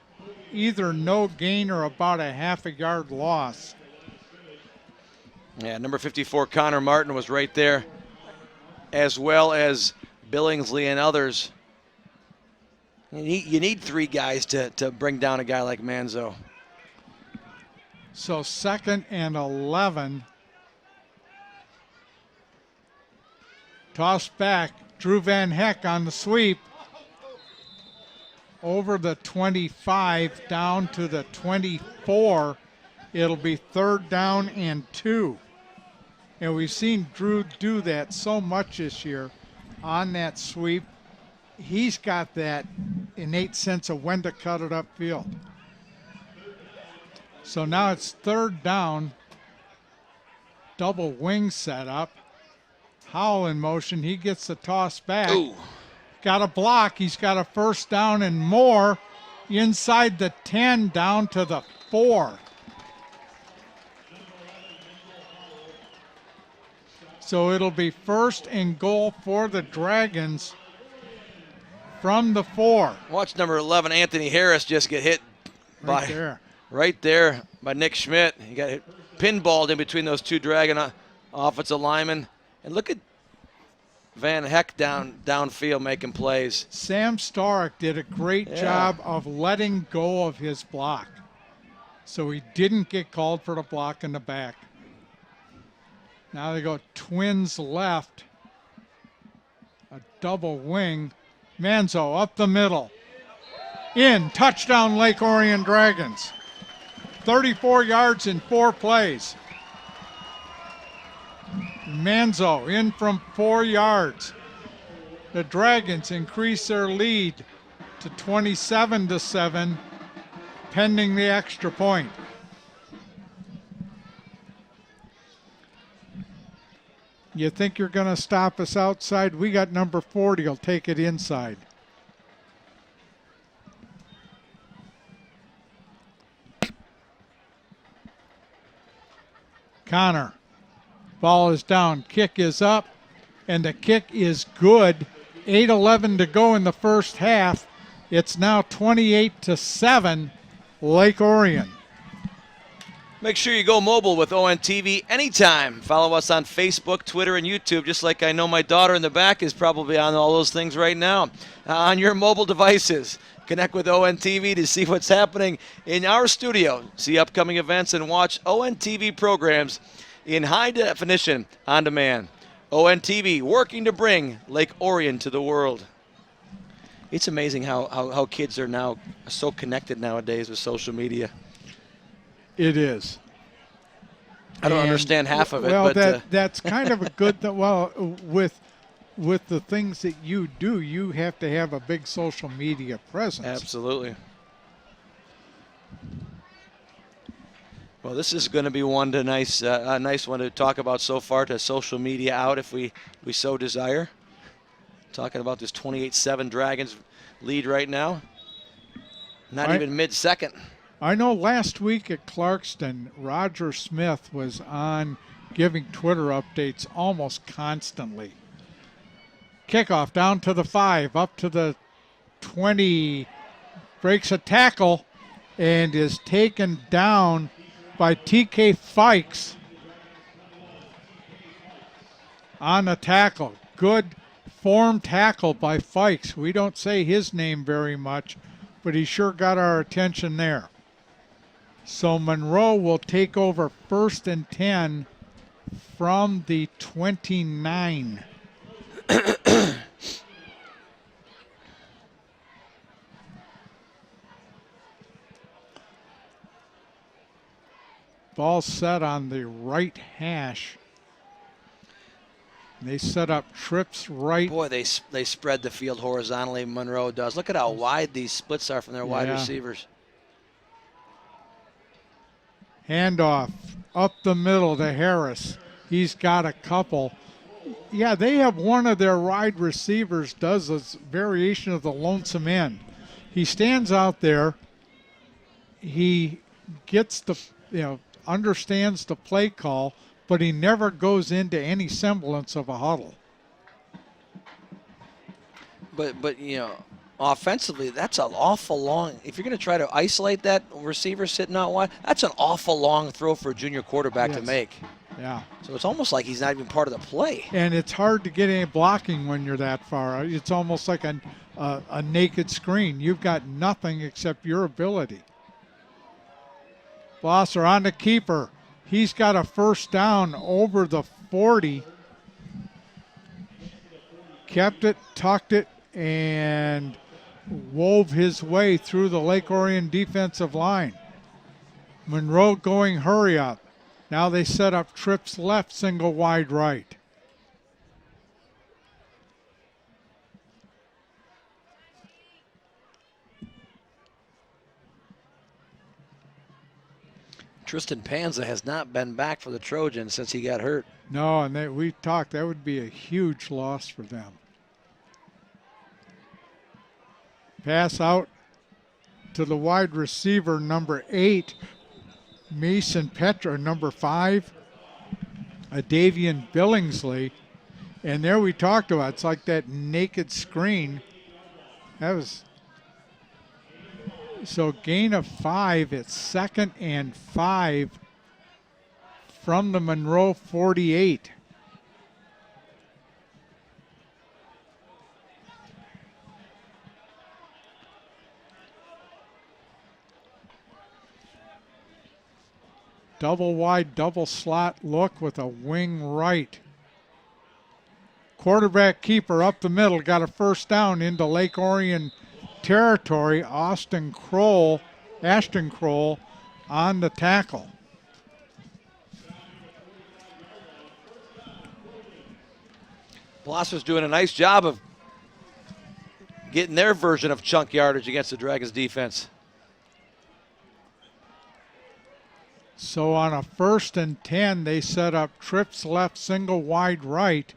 either no gain or about a half a yard loss. Yeah, number 54, Connor Martin, was right there, as well as Billingsley and others. You need 3 guys to bring down a guy like Manzo. So 2nd and 11. Toss back. Drew Van Heck on the sweep. Over the 25 down to the 24. It'll be 3rd down and 2. And we've seen Drew do that so much this year on that sweep. He's got that innate sense of when to cut it upfield. So now it's 3rd down. Double wing set up. Howell in motion. He gets the toss back. Ooh. Got a block. He's got a 1st down and more. Inside the 10 down to the 4. So it'll be 1st and goal for the Dragons from the 4. Watch number 11, Anthony Harris, just get hit right there by Nick Schmidt. He got pinballed in between those 2 Dragon offensive linemen. And look at Van Heck downfield making plays. Sam Stark did a great job of letting go of his block. So he didn't get called for the block in the back. Now they go Twins left. A double wing. Manzo up the middle. In. Touchdown Lake Orion Dragons. 34 yards in 4 plays. Manzo in from 4 yards. The Dragons increase their lead to 27-7, pending the extra point. You think you're going to stop us outside? We got number 40. He'll take it inside. Connor. Ball is down. Kick is up. and the kick is good. 8:11 to go in the first half. It's now 28-7, Lake Orion. Make sure you go mobile with ONTV anytime. Follow us on Facebook, Twitter, and YouTube, just like I know my daughter in the back is probably on all those things right now. On your mobile devices, connect with ONTV to see what's happening in our studio, see upcoming events, and watch ONTV programs in high definition on demand. ONTV, working to bring Lake Orion to the world. It's amazing how kids are now so connected nowadays with social media. It is. I don't understand half of it. Well, but that's kind of a good thing. Well, with the things that you do, you have to have a big social media presence. Absolutely. Well, this is going to be a nice one to talk about so far, to social media out if we so desire. Talking about this 28-7 Dragons lead right now. Not even mid-second. I know last week at Clarkston, Roger Smith was on giving Twitter updates almost constantly. Kickoff down to the 5, up to the 20, breaks a tackle and is taken down by TK Fikes on a tackle. Good form tackle by Fikes. We don't say his name very much, but he sure got our attention there. So Monroe will take over 1st and 10 from the 29. Ball set on the right hash. They set up trips right. Boy, they spread the field horizontally, Monroe does. Look at how wide these splits are from their wide receivers. Handoff up the middle to Harris. He's got a couple. Yeah, they have one of their wide receivers does a variation of the lonesome end. He stands out there. He gets understands the play call, but he never goes into any semblance of a huddle. But offensively, that's an awful long. If you're going to try to isolate that receiver sitting out wide, that's an awful long throw for a junior quarterback to make. Yeah. So it's almost like he's not even part of the play. And it's hard to get any blocking when you're that far out. It's almost like a naked screen. You've got nothing except your ability. Blosser on the keeper. He's got a first down over the 40. Kept it, tucked it, and wove his way through the Lake Orion defensive line. Monroe going hurry up. Now they set up trips left, single wide right. Tristan Panza has not been back for the Trojans since he got hurt. No, and we talked that would be a huge loss for them. Pass out to the wide receiver, number 8, Mason Petra, number 5, Davian Billingsley. And there we talked about, it's like that naked screen. That was, so gain of 5, it's 2nd and 5 from the Monroe 48. Double wide, double slot look with a wing right. Quarterback keeper up the middle, got a first down into Lake Orion territory. Ashton Kroll on the tackle. Blosser's doing a nice job of getting their version of chunk yardage against the Dragons defense. So on a 1st and 10, they set up trips left, single wide right.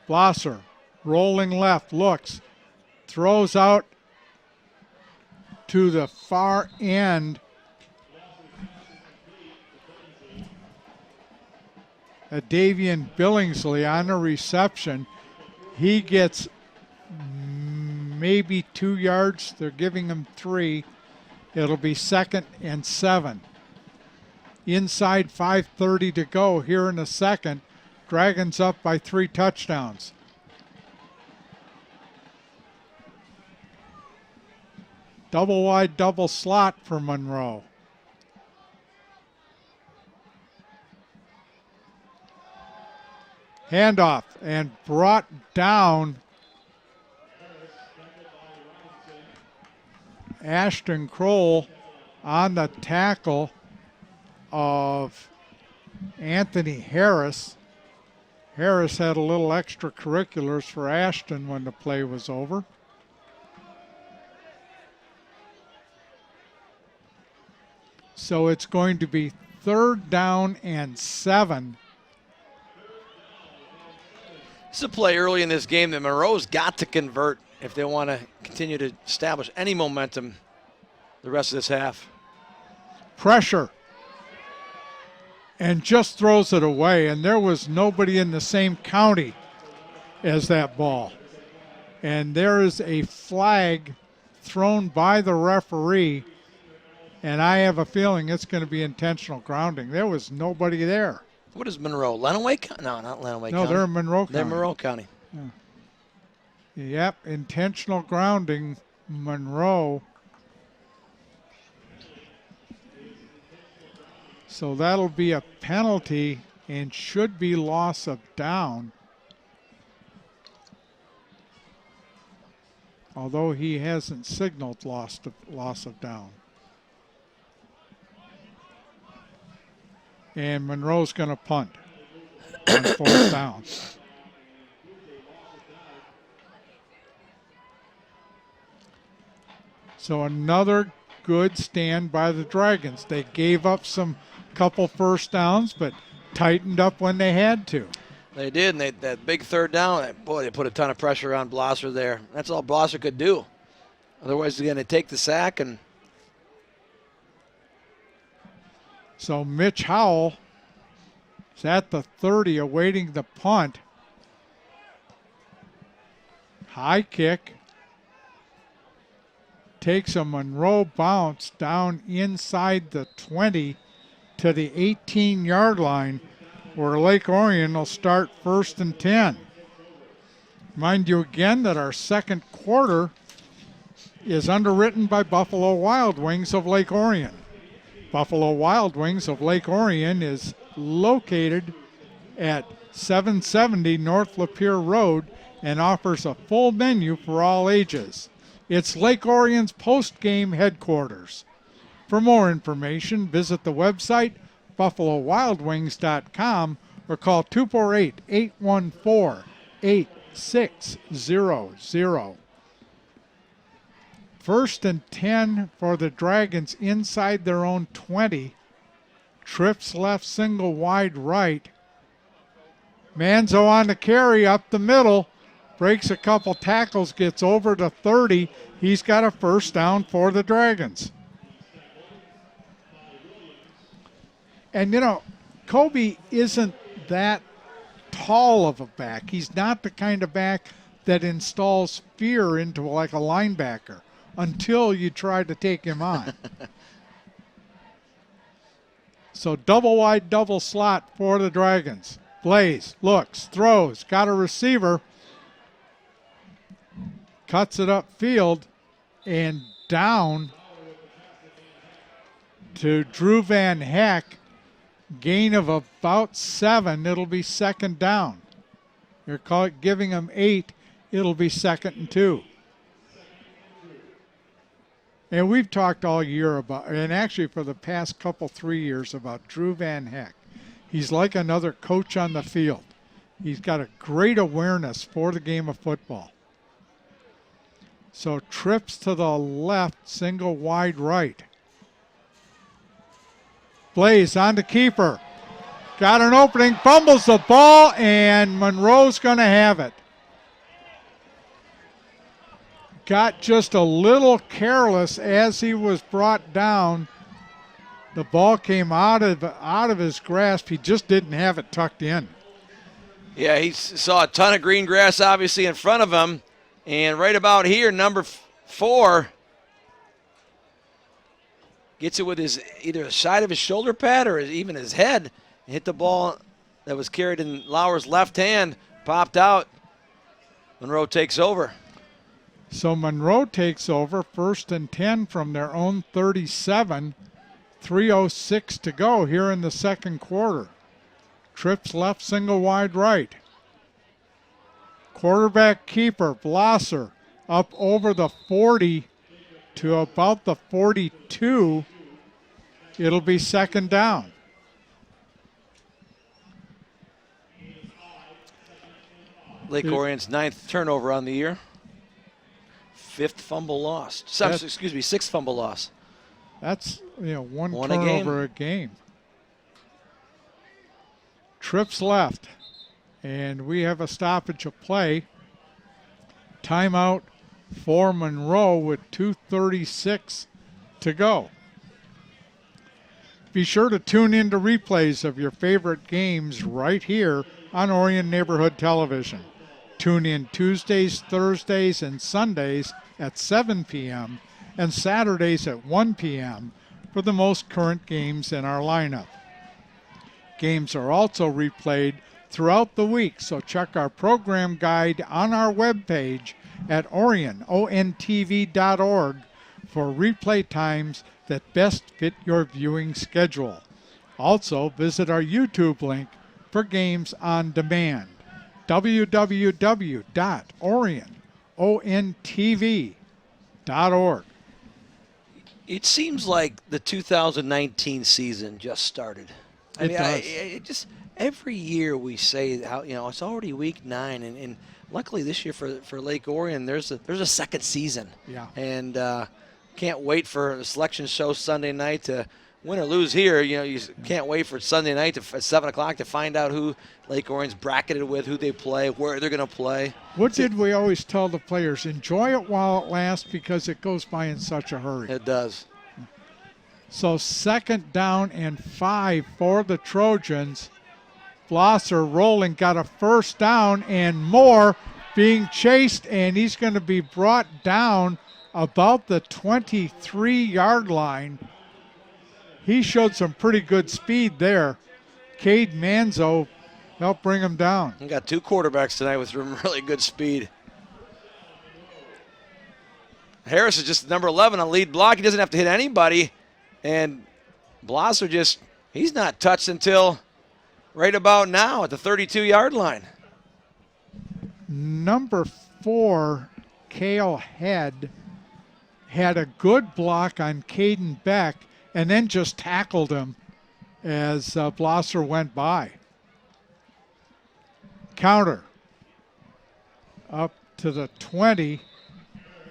Blosser rolling left, looks, throws out to the far end. Davian Billingsley on the reception. He gets maybe 2 yards. They're giving him 3. It'll be 2nd and 7. Inside 5:30 to go here in the second. Dragons up by 3 touchdowns. Double wide, double slot for Monroe. Handoff and brought down Ashton Kroll on the tackle of Anthony Harris. Harris had a little extracurriculars for Ashton when the play was over. So it's going to be 3rd down and 7. This is a play early in this game that Monroe's got to convert if they want to continue to establish any momentum the rest of this half. Pressure. And just throws it away. And there was nobody in the same county as that ball. And there is a flag thrown by the referee. And I have a feeling it's going to be intentional grounding. There was nobody there. What is Monroe? Lenawee? No, not Lenawee County. No, they're in Monroe County. They're Monroe County. Yeah. Yep, intentional grounding, Monroe. So that'll be a penalty and should be loss of down. Although he hasn't signaled loss of down. And Monroe's going to punt on 4th down. So another good stand by the Dragons. They gave up some couple first downs, but tightened up when they had to. They did, and that big 3rd down, boy, they put a ton of pressure on Blosser there. That's all Blosser could do. Otherwise, they're going to take the sack. And so Mitch Howell is at the 30 awaiting the punt. High kick. Takes a Monroe bounce down inside the 20 to the 18-yard line, where Lake Orion will start 1st and 10. Mind you again that our second quarter is underwritten by Buffalo Wild Wings of Lake Orion. Buffalo Wild Wings of Lake Orion is located at 770 North Lapeer Road and offers a full menu for all ages. It's Lake Orion's post-game headquarters. For more information, visit the website buffalowildwings.com or call 248-814-8600. 1st and 10 for the Dragons inside their own 20. Trips left, single wide right. Manzo on the carry up the middle. Breaks a couple tackles, gets over to 30. He's got a 1st down for the Dragons. And, you know, Kobe isn't that tall of a back. He's not the kind of back that installs fear into like a linebacker until you try to take him on. So double wide, double slot for the Dragons. Blaze looks, throws, got a receiver. Cuts it upfield and down to Drew Van Heck. Gain of about 7. It'll be 2nd down. They're giving him 8. It'll be 2nd and 2. And we've talked all year about, and actually for the past 3 years, about Drew Van Heck. He's like another coach on the field. He's got a great awareness for the game of football. So trips to the left, single wide right. Blaze on the keeper. Got an opening, fumbles the ball, and Monroe's going to have it. Got just a little careless as he was brought down. The ball came out of his grasp. He just didn't have it tucked in. Yeah, he saw a ton of green grass obviously in front of him. And right about here, number 4 gets it with his either the side of his shoulder pad or even his head. Hit the ball that was carried in Lauer's left hand, popped out. Monroe takes over. So Monroe takes over, 1st and 10 from their own 37. 3:06 to go here in the second quarter. Trips left, single wide right. Quarterback keeper, Blosser, up over the 40 to about the 42. It'll be second down. Lake Orion's 9th turnover on the year. 5th fumble lost. 6th fumble loss. That's one One turnover a game. Trips left, and we have a stoppage of play. Timeout for Monroe with 2:36 to go. Be sure to tune in to replays of your favorite games right here on Orion Neighborhood Television. Tune in Tuesdays, Thursdays, and Sundays at 7 p.m. and Saturdays at 1 p.m. for the most current games in our lineup. Games are also replayed throughout the week, so check our program guide on our webpage at Orion, ONTV.org for replay times that best fit your viewing schedule. Also, visit our YouTube link for games on demand, www.oriontv.org. It seems like the 2019 season just started. It does. Every year we say how it's already week 9, and luckily this year for Lake Orion there's a second season. Yeah. And can't wait for the selection show Sunday night to win or lose here. You can't wait for Sunday night at 7 o'clock to find out who Lake Orion's bracketed with, who they play, where they're going to play. What did we always tell the players? Enjoy it while it lasts because it goes by in such a hurry. It does. So 2nd down and 5 for the Trojans. Blosser rolling, got a 1st down and more, being chased, and he's going to be brought down about the 23-yard line. He showed some pretty good speed there. Cade Manzo helped bring him down. We got 2 quarterbacks tonight with really good speed. Harris is just number 11 on lead block. He doesn't have to hit anybody. And Blosser he's not touched until right about now at the 32-yard line. Number 4, Cale Head, had a good block on Caden Beck and then just tackled him as Blosser went by. Counter up to the 20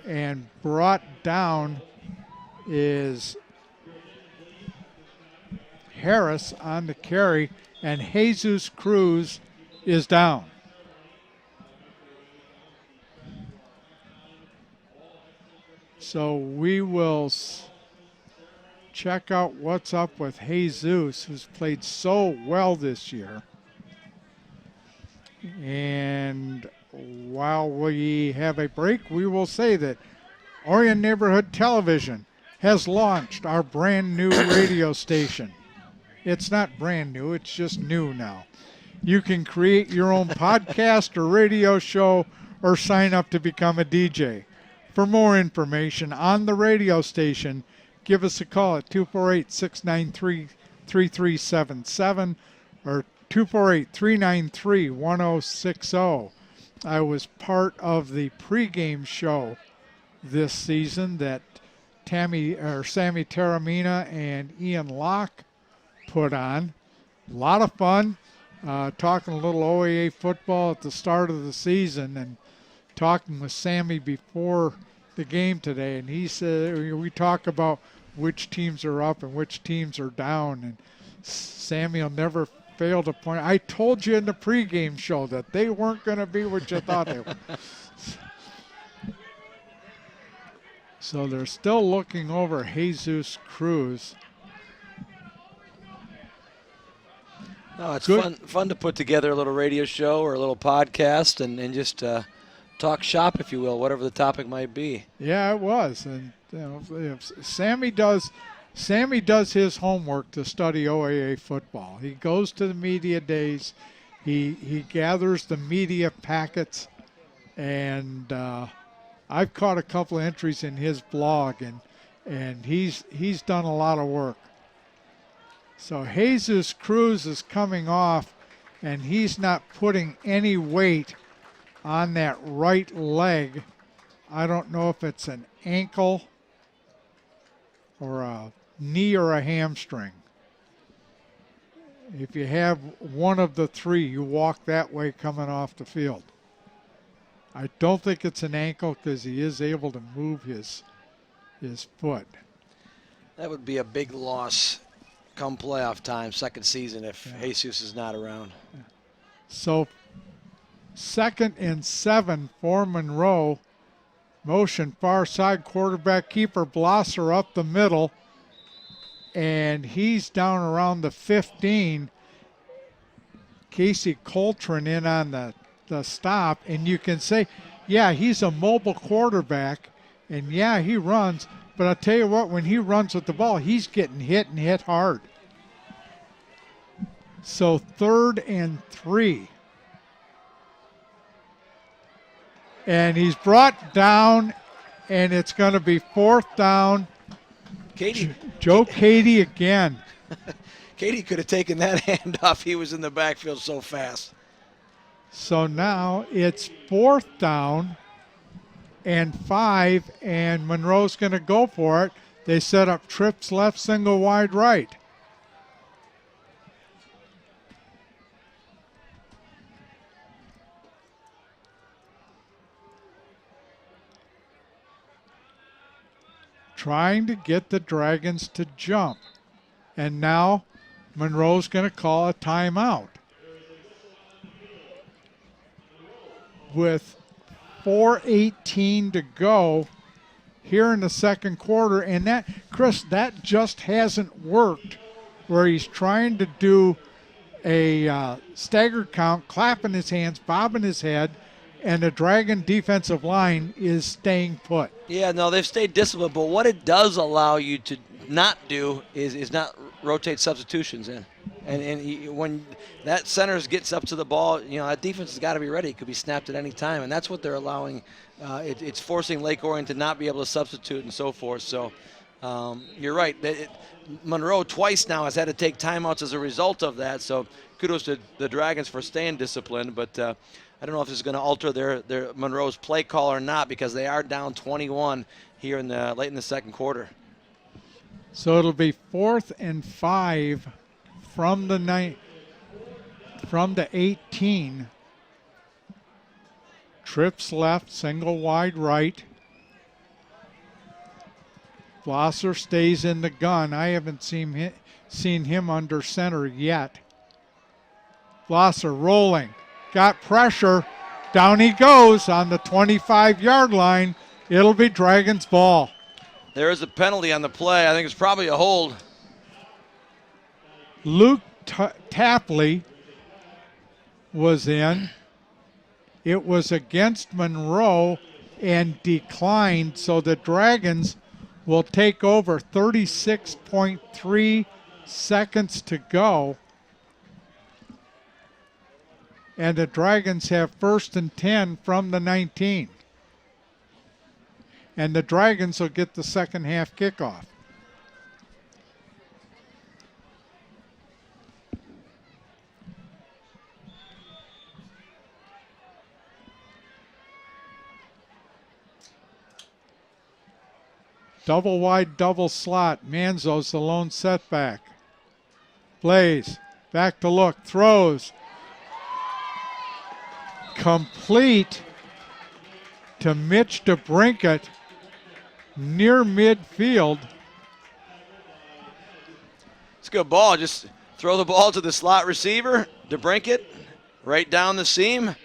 and brought down is Harris on the carry, and Jesus Cruz is down. So we will check out what's up with Jesus, who's played so well this year. And while we have a break, we will say that Orion Neighborhood Television has launched our brand new radio station. It's not brand new, it's just new now. You can create your own podcast or radio show or sign up to become a DJ. For more information on the radio station, give us a call at 248-693-3377 or 248-393-1060. I was part of the pregame show this season that Sammy Taramina and Ian Locke put on. A lot of fun, talking a little OAA football at the start of the season and talking with Sammy before the game today. And he said, we talk about which teams are up and which teams are down. And Sammy will never fail to point. I told you in the pregame show that they weren't going to be what you thought they were. So they're still looking over Jesus Cruz. No, it's Good. fun to put together a little radio show or a little podcast and just talk shop, if you will, whatever the topic might be. Yeah, it was. And Sammy does his homework to study OAA football. He goes to the media days. He gathers the media packets, and I've caught a couple of entries in his blog, and he's done a lot of work. So Jesus Cruz is coming off, and he's not putting any weight on that right leg. I don't know if it's an ankle or a knee or a hamstring. If you have one of the three, you walk that way coming off the field. I don't think it's an ankle because he is able to move his foot. That would be a big loss come playoff time, second season, if Jesus is not around. So 2nd and 7 for Monroe. Motion far side, quarterback keeper Blosser up the middle, and he's down around the 15. Casey Coltrane in on the stop, and you can say, yeah, he's a mobile quarterback, and yeah, he runs, but I'll tell you what, when he runs with the ball, he's getting hit and hit hard. So 3rd and 3. And he's brought down, and it's going to be 4th down. Katie. Joe Cady again. Katie could have taken that handoff. He was in the backfield so fast. So now it's 4th down and 5, and Monroe's going to go for it. They set up trips left, single wide right. Trying to get the Dragons to jump. And now Monroe's going to call a timeout. With 4:18 to go here in the second quarter. And that, Chris, that just hasn't worked, where he's trying to do a staggered count, clapping his hands, bobbing his head, and the Dragon defensive line is staying put. Yeah, no, they've stayed disciplined, but what it does allow you to not do is not rotate substitutions in. And when that center gets up to the ball, that defense has got to be ready. It could be snapped at any time, and that's what they're allowing. It's forcing Lake Orion to not be able to substitute and so forth. So you're right. Monroe twice now has had to take timeouts as a result of that. So kudos to the Dragons for staying disciplined, but I don't know if this is going to alter their Monroe's play call or not, because they are down 21 here late in the second quarter. So it'll be 4th and 5 from the 18. Trips left, single wide right. Blosser stays in the gun. I haven't seen him under center yet. Blosser rolling. Got pressure. Down he goes on the 25-yard line. It'll be Dragons ball. There is a penalty on the play. I think it's probably a hold. Luke Tapley was in. It was against Monroe and declined, so the Dragons will take over. 36.3 seconds to go. And the Dragons have 1st and 10 from the 19. And the Dragons will get the second half kickoff. Double wide, double slot. Manzo's the lone setback. Blaze, back to look, throws. Complete to Mitch DeBrinket near midfield. It's a good ball. Just throw the ball to the slot receiver, DeBrinket, right down the seam.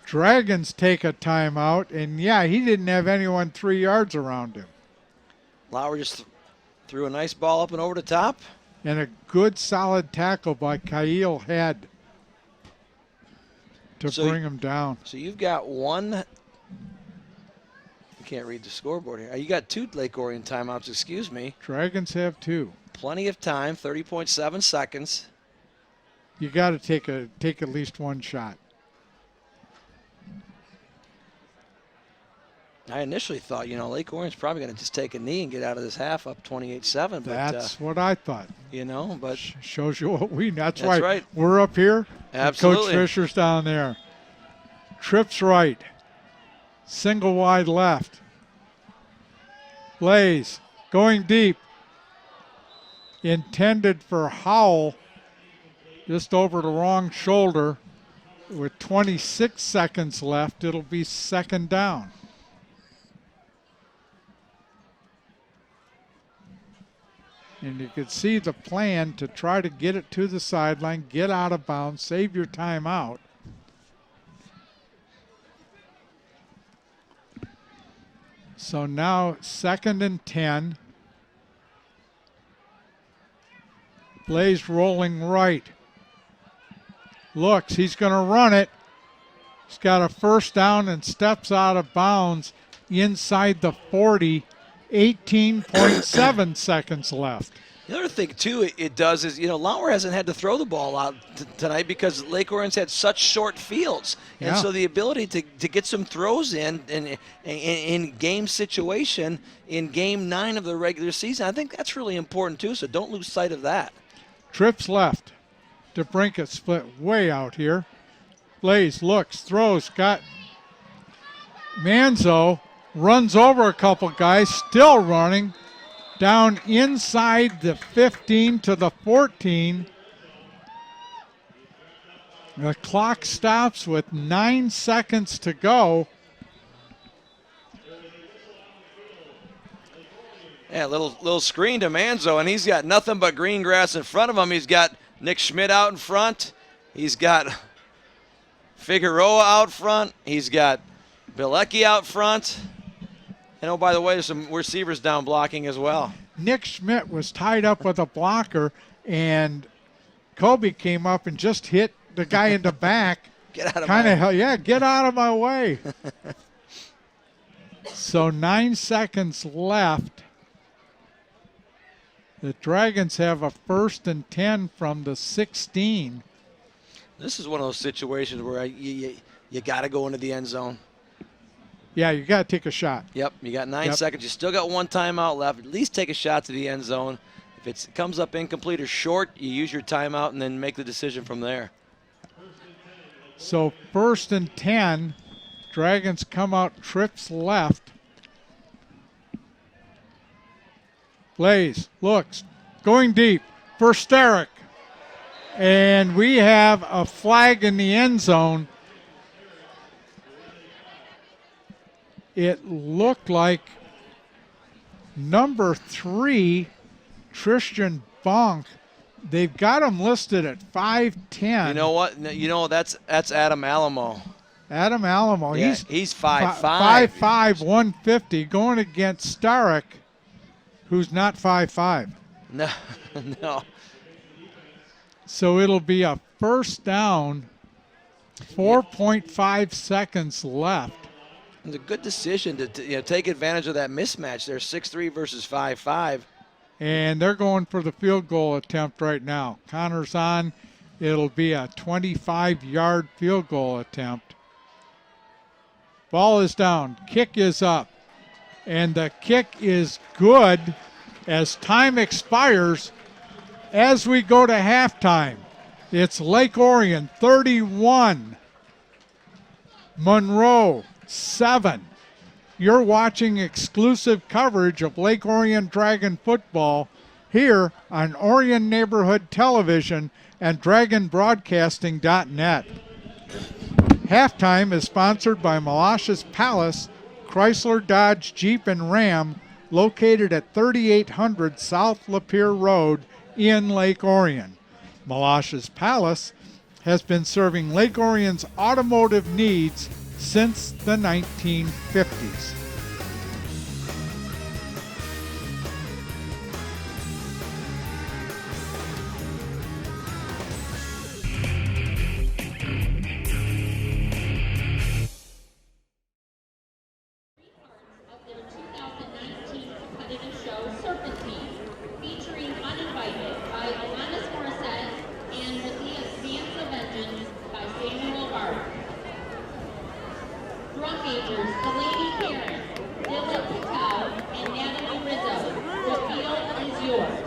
Dragons take a timeout, and yeah, he didn't have anyone 3 yards around him. Lauer just threw a nice ball up and over the top. And a good solid tackle by Kyle Head to bring him down. So you've got one. I can't read the scoreboard here. You got 2 Lake Orion timeouts, excuse me. Dragons have 2. Plenty of time, 30.7 seconds. You got to take at least one shot. I initially thought, Lake Orion's probably going to just take a knee and get out of this half up 28-7. That's what I thought. But shows you what we. That's why right. We're up here. Absolutely. Coach Fisher's down there. Trips right. Single wide left. Blaze going deep. Intended for Howell. Just over the wrong shoulder. With 26 seconds left, it'll be second down. And you could see the plan to try to get it to the sideline, get out of bounds, save your timeout. So now 2nd and 10. Blaze rolling right. Looks, he's going to run it. He's got a first down and steps out of bounds inside the 40. 18.7 seconds left. The other thing, too, it does is, Lauer hasn't had to throw the ball out tonight because Lake Orion's had such short fields. And so the ability to get some throws in game situation in game 9 of the regular season, I think that's really important, too, so don't lose sight of that. Trips left. DeBrincat split way out here. Blaze looks, throws, got Manzo. Runs over a couple guys, still running, down inside the 15 to the 14. The clock stops with 9 seconds to go. Yeah, little screen to Manzo, and he's got nothing but green grass in front of him. He's got Nick Schmidt out in front. He's got Figueroa out front. He's got Bilecki out front. And oh, by the way, there's some receivers down blocking as well. Nick Schmidt was tied up with a blocker, and Kobe came up and just hit the guy in the back. Get out of my way. Get out of my way. So 9 seconds left. The Dragons have a 1st and 10 from the 16. This is one of those situations where you got to go into the end zone. Yeah, you got to take a shot. Yep, you got 9 seconds. You still got one timeout left. At least take a shot to the end zone. If it comes up incomplete or short, you use your timeout and then make the decision from there. So 1st and 10. Dragons come out, trips left. Blaze looks, going deep for Starrick. And we have a flag in the end zone. It looked like number 3, Tristan Bonk. They've got him listed at 5'10". You know what? That's Adam Alamo. Adam Alamo. Yeah, he's 5'5". 5'5", 150, going against Starrick, who's not 5'5". No. So it'll be a first down, 4.5 seconds left. It's a good decision to take advantage of that mismatch. They're 6'3" versus 5'5". And they're going for the field goal attempt right now. Connor's on. It'll be a 25-yard field goal attempt. Ball is down. Kick is up. And the kick is good as time expires as we go to halftime. It's Lake Orion 31, Monroe 7. You're watching exclusive coverage of Lake Orion Dragon football here on Orion Neighborhood Television and DragonBroadcasting.net. Halftime is sponsored by Malash's Palace, Chrysler, Dodge, Jeep, and Ram, located at 3800 South Lapeer Road in Lake Orion. Malash's Palace has been serving Lake Orion's automotive needs since the 1950s. teenagers, Delaney Karen, Dylan Patel, and Natalie Rizzo. The field is yours.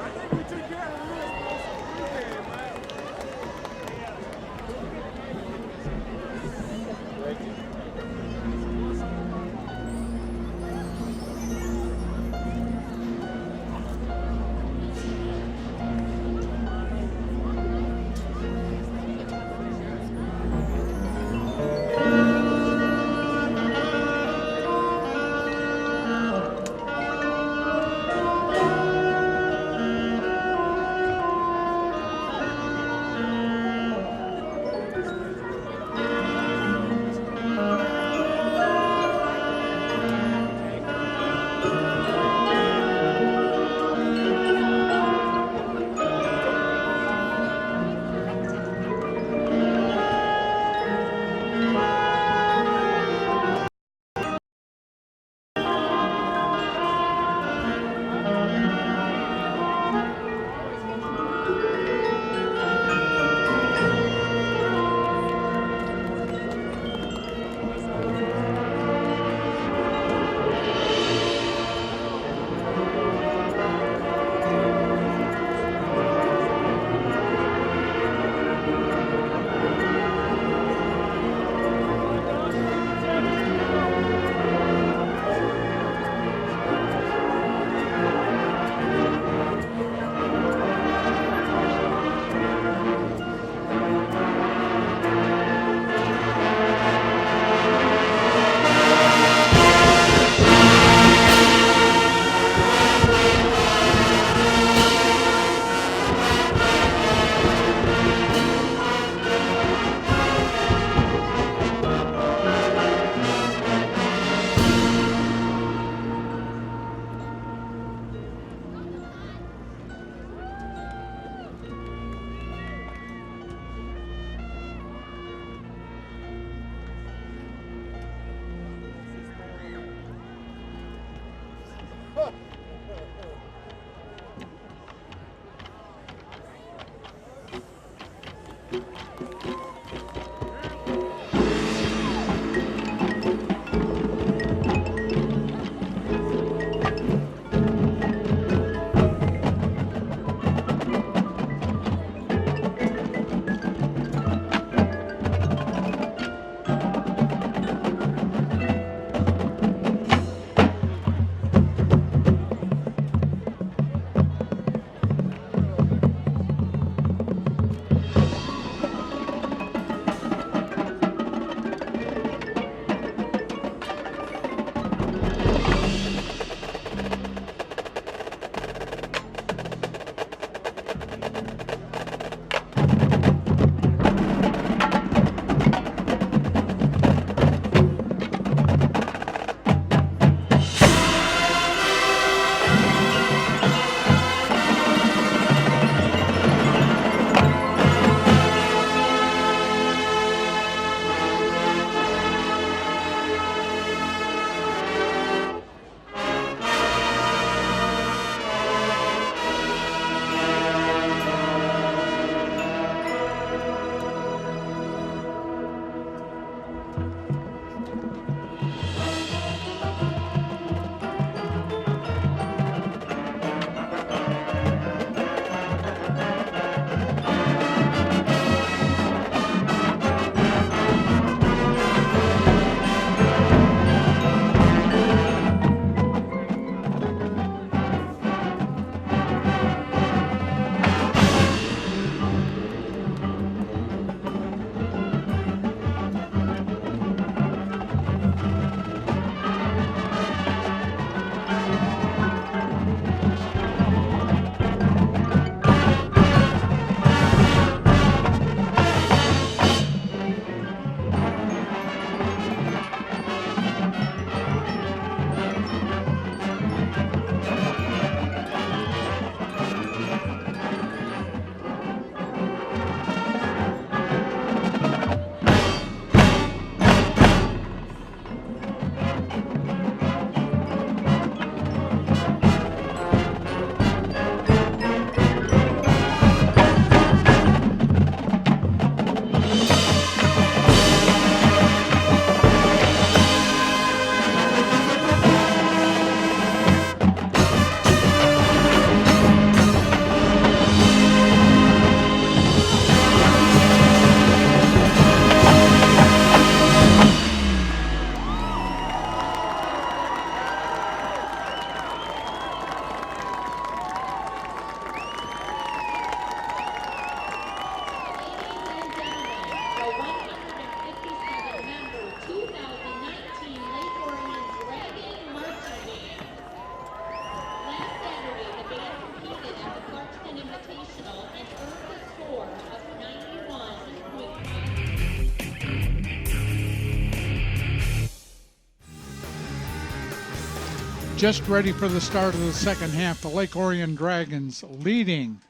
Just ready for the start of the second half. The Lake Orion Dragons leading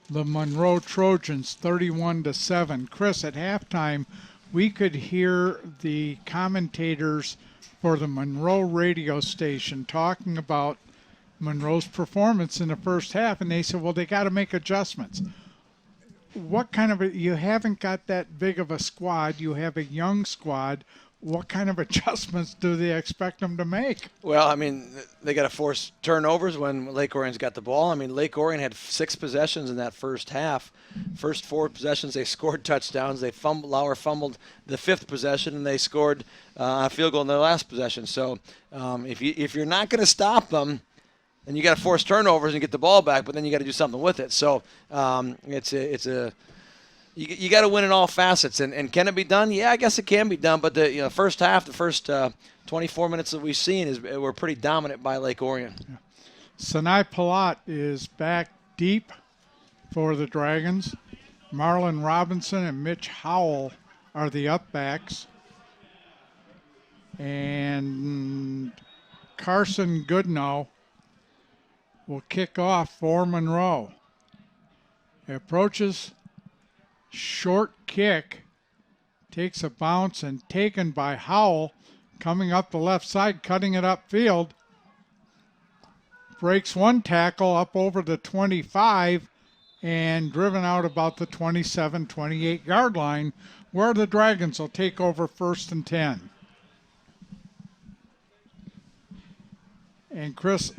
the Monroe Trojans 31-7. Chris, at halftime, we could hear the commentators for the Monroe radio station talking about Monroe's performance in the first half, and they said, well, they got to make adjustments. What kind of you haven't got that big of a squad. You have a young squad. What kind of adjustments do they expect them to make? Well, I mean, they got to force turnovers when Lake Orion's got the ball. I mean, Lake Orion had 6 possessions in that first half. First 4 possessions, they scored touchdowns. Lauer fumbled the 5th possession, and they scored a field goal in their last possession. So if you're not going to stop them, then you got to force turnovers and get the ball back, but then you got to do something with it. So you got to win in all facets, and can it be done? Yeah, I guess it can be done. But the first half, the first 24 minutes that we've seen were pretty dominant by Lake Orion. Yeah. Sinai Palat is back deep for the Dragons. Marlon Robinson and Mitch Howell are the upbacks, and Carson Goodnow will kick off for Monroe. He approaches. Short kick, takes a bounce and taken by Howell, coming up the left side, cutting it upfield. Breaks one tackle up over the 25 and driven out about the 27, 28-yard line, where the Dragons will take over 1st and 10. And Chris,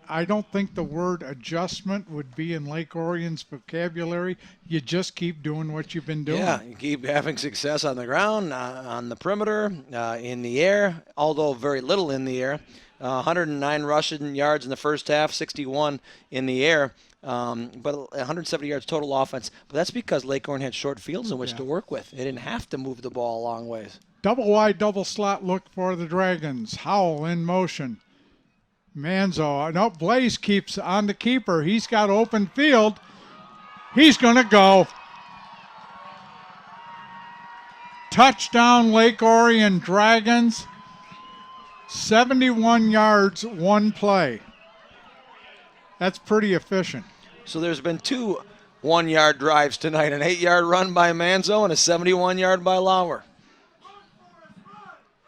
I don't think the word adjustment would be in Lake Orion's vocabulary. You just keep doing what you've been doing. Yeah, you keep having success on the ground, on the perimeter, in the air, although very little in the air. 109 rushing yards in the first half, 61 in the air, but 170 yards total offense. But that's because Lake Orion had short fields in which to work with. They didn't have to move the ball a long ways. Double wide, double slot look for the Dragons. Howell in motion. Manzo, no, Blaze keeps on the keeper. He's got open field. He's going to go. Touchdown, Lake Orion Dragons. 71 yards, 1 play. That's pretty efficient. So there's been 2 one-yard drives tonight, an 8-yard run by Manzo and a 71-yard by Lauer.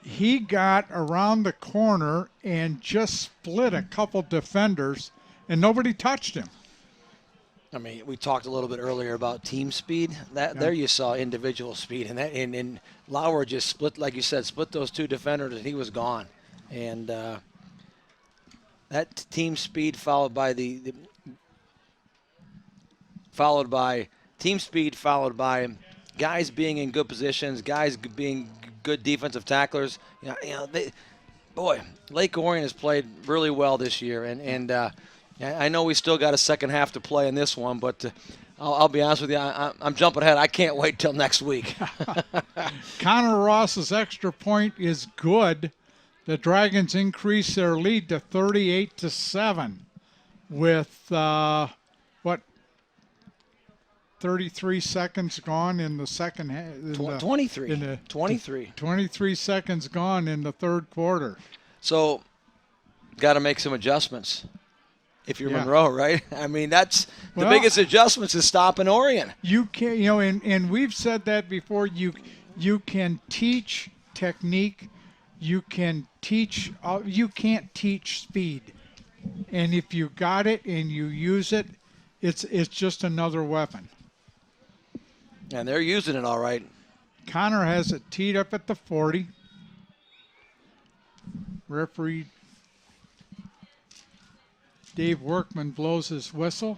He got around the corner and just split a couple defenders, and nobody touched him. I mean, we talked a little bit earlier about team speed. There you saw individual speed, and Lauer just split, like you said, split those 2 defenders, and he was gone. And that team speed followed by team speed followed by guys being in good positions, guys being good defensive tacklers. Lake Orion has played really well this year, and I know we still got a second half to play in this one, but I'll be honest with you, I'm jumping ahead. I can't wait till next week. Connor Ross's extra point is good. The Dragons increase their lead to 38-7 with 33 seconds gone in the second half. 23. 23 seconds gone in the third quarter. So, got to make some adjustments if you're Monroe, right? I mean, that's the biggest adjustments is stopping Orion. You can, and we've said that before. You can teach technique. You can teach. You can't teach speed. And if you got it and you use it, it's just another weapon. And they're using it all right. Connor has it teed up at the 40. Referee Dave Workman blows his whistle.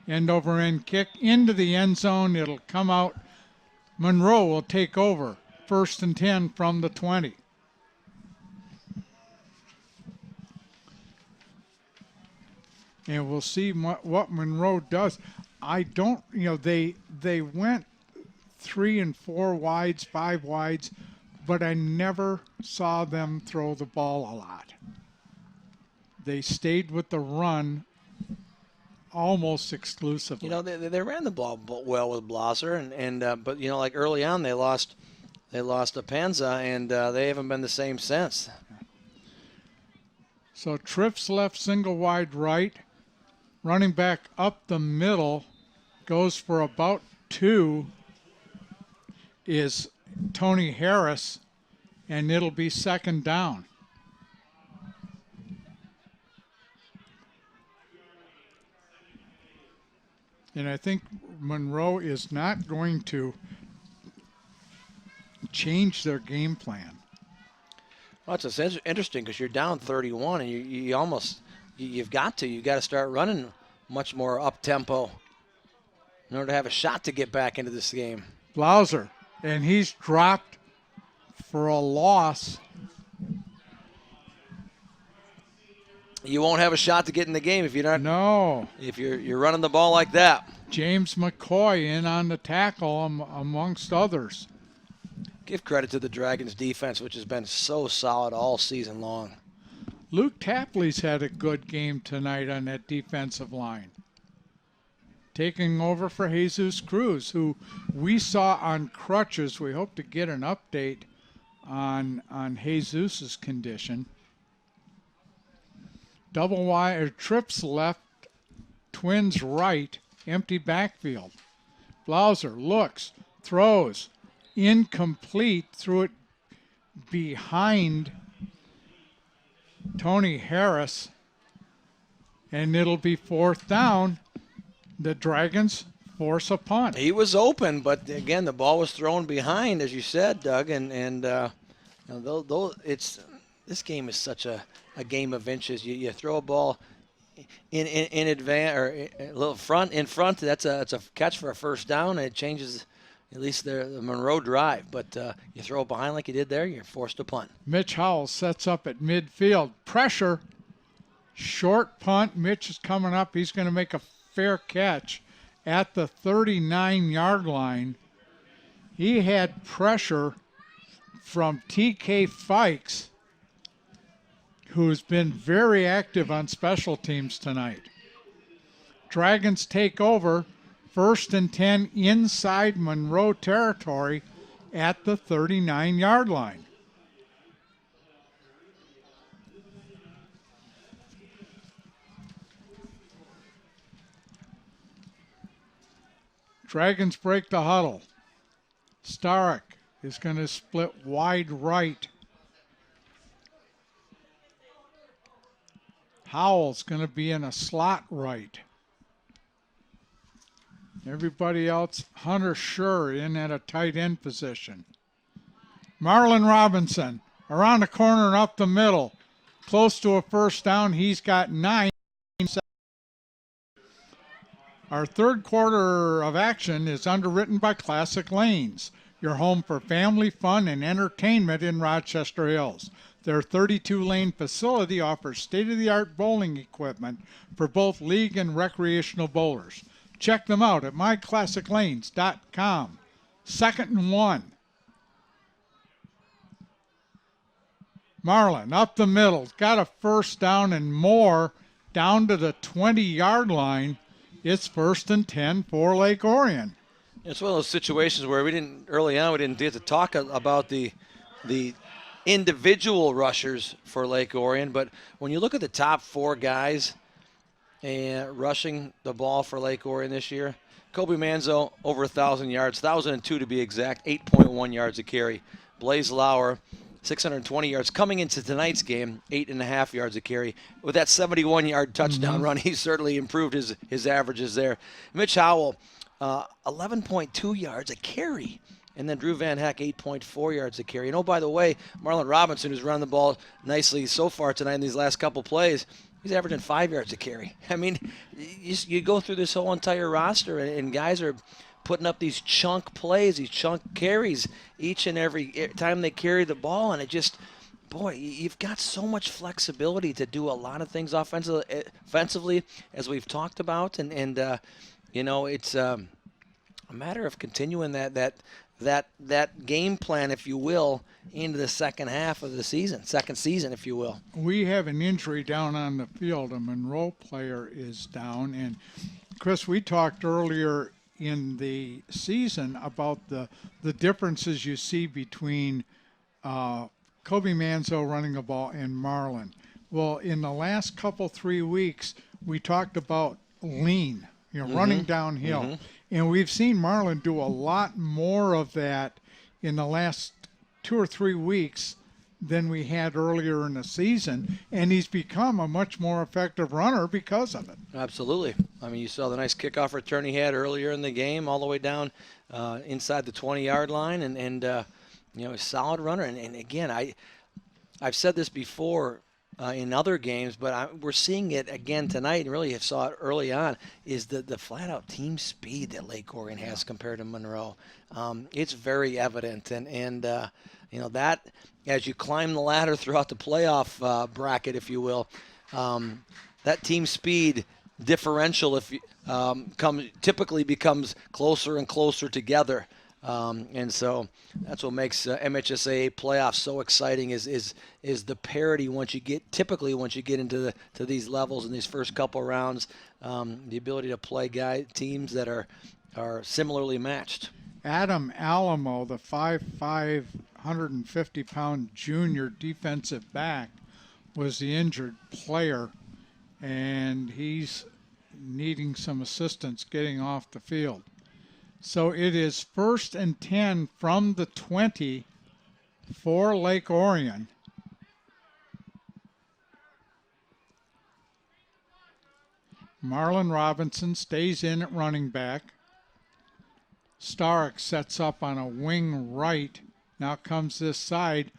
End over end kick into the end zone. It'll come out. Monroe will take over. 1st and 10 from the 20. And we'll see what Monroe does. I don't, they went 3 and 4 wides, 5 wides, but I never saw them throw the ball a lot. They stayed with the run almost exclusively. They ran the ball well with Blosser, but like early on they lost to Penza, and they haven't been the same since. So trips left, single wide right. Running back up the middle, goes for about 2, is Tony Harris, and it'll be second down. And I think Monroe is not going to change their game plan. Well, it's interesting because you're down 31, and you've got to start running much more up tempo in order to have a shot to get back into this game. Blauser, and he's dropped for a loss. You won't have a shot to get in the game if you're not. No. If you're running the ball like that. James McCoy in on the tackle amongst others. Give credit to the Dragons defense, which has been so solid all season long. Luke Tapley's had a good game tonight on that defensive line. Taking over for Jesus Cruz, who we saw on crutches. We hope to get an update on Jesus's condition. Double wide, or trips left, twins right, empty backfield. Blauser looks, throws, incomplete, threw it behind Tony Harris, and it'll be fourth down. The Dragons force a punt. He was open, but again, the ball was thrown behind, as you said, Doug, this game is such a game of inches. You throw a ball in advance or a little in front. That's a catch for a first down, and it changes at least the Monroe drive. But you throw it behind like you did there, you're forced to punt. Mitch Howell sets up at midfield. Pressure, short punt. Mitch is coming up. He's going to make a fair catch at the 39-yard line. He had pressure from TK Fikes, who's been very active on special teams tonight. Dragons take over, 1st and 10 inside Monroe territory at the 39-yard line. Dragons break the huddle. Starek is going to split wide right. Howell's going to be in a slot right. Everybody else, Hunter Schur in at a tight end position. Marlon Robinson around the corner and up the middle. Close to a first down. He's got 9. Our third quarter of action is underwritten by Classic Lanes, your home for family fun and entertainment in Rochester Hills. Their 32-lane facility offers state-of-the-art bowling equipment for both league and recreational bowlers. Check them out at myclassiclanes.com. 2nd and 1. Marlin up the middle. Got a first down and more down to the 20-yard line. It's 1st and 10 for Lake Orion. It's one of those situations where we didn't get to talk about the individual rushers for Lake Orion, but when you look at the top 4 guys rushing the ball for Lake Orion this year, Kobe Manzo over 1,000 yards, 1,002 to be exact, 8.1 yards a carry. Blaze Lauer, 620 yards. Coming into tonight's game, 8.5 yards a carry. With that 71-yard touchdown run, he certainly improved his averages there. Mitch Howell, 11.2 yards a carry. And then Drew Van Heck, 8.4 yards a carry. And oh, by the way, Marlon Robinson, who's run the ball nicely so far tonight in these last couple plays, he's averaging 5 yards a carry. I mean, you go through this whole entire roster, and guys are putting up these chunk plays, these chunk carries each and every time they carry the ball. And it just, boy, you've got so much flexibility to do a lot of things offensively, as we've talked about. And it's a matter of continuing that game plan, if you will, into the second season, if you will. We have an injury down on the field. A Monroe player is down. And, Chris, we talked earlier in the season about the differences you see between Kobe Manzo running the ball and Marlin. Well, in the last couple 3 weeks, we talked about lean, running downhill. And we've seen Marlon do a lot more of that in the last 2 or 3 weeks than we had earlier in the season. And he's become a much more effective runner because of it. Absolutely. I mean, you saw the nice kickoff return he had earlier in the game, all the way down inside the 20-yard line, and a solid runner. And again, I've said this before in other games, but we're seeing it again tonight, and really have saw it early on, is the flat-out team speed that Lake Orion has compared to Monroe. It's very evident, and that as you climb the ladder throughout the playoff bracket, if you will, that team speed differential typically becomes closer and closer together. And so that's what makes MHSAA playoffs so exciting is the parity once you get into these levels in these first couple rounds, the ability to play teams that are similarly matched. Adam Alamo, the 5'5", 150-pound junior defensive back, was the injured player, and he's needing some assistance getting off the field. So it is 1st and 10 from the 20 for Lake Orion. Marlon Robinson stays in at running back. Starrick sets up on a wing right. Now comes this side.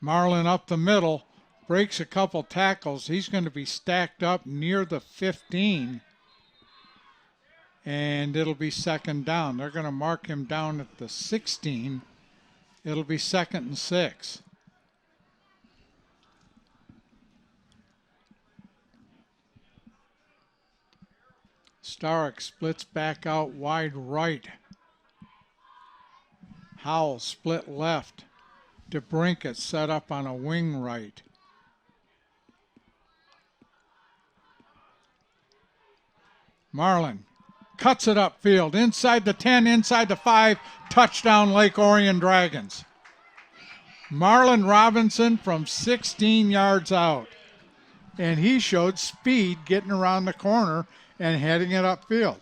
Marlon up the middle, breaks a couple tackles. He's going to be stacked up near the 15. And it'll be 2nd down. They're going to mark him down at the 16. It'll be 2nd and 6. Starrick splits back out wide right. Howell split left. DeBrinket set up on a wing right. Marlin cuts it upfield, inside the 10, inside the 5, touchdown Lake Orion Dragons. Marlon Robinson from 16 yards out. And he showed speed getting around the corner and heading it upfield.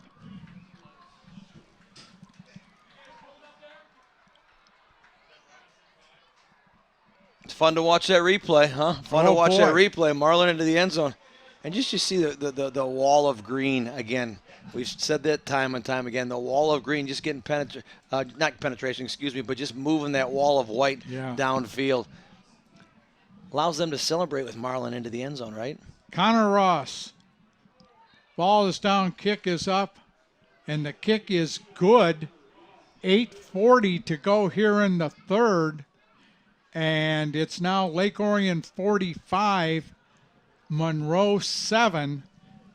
It's fun to watch that replay, huh? Fun to watch that replay. Marlon into the end zone. And just you see the wall of green again. We've said that time and time again. The wall of green just getting not penetration, but just moving that wall of white downfield. Allows them to celebrate with Marlon into the end zone, right? Connor Ross. Ball is down, kick is up, and the kick is good. 8:40 to go here in the third. And it's now Lake Orion 45, Monroe 7,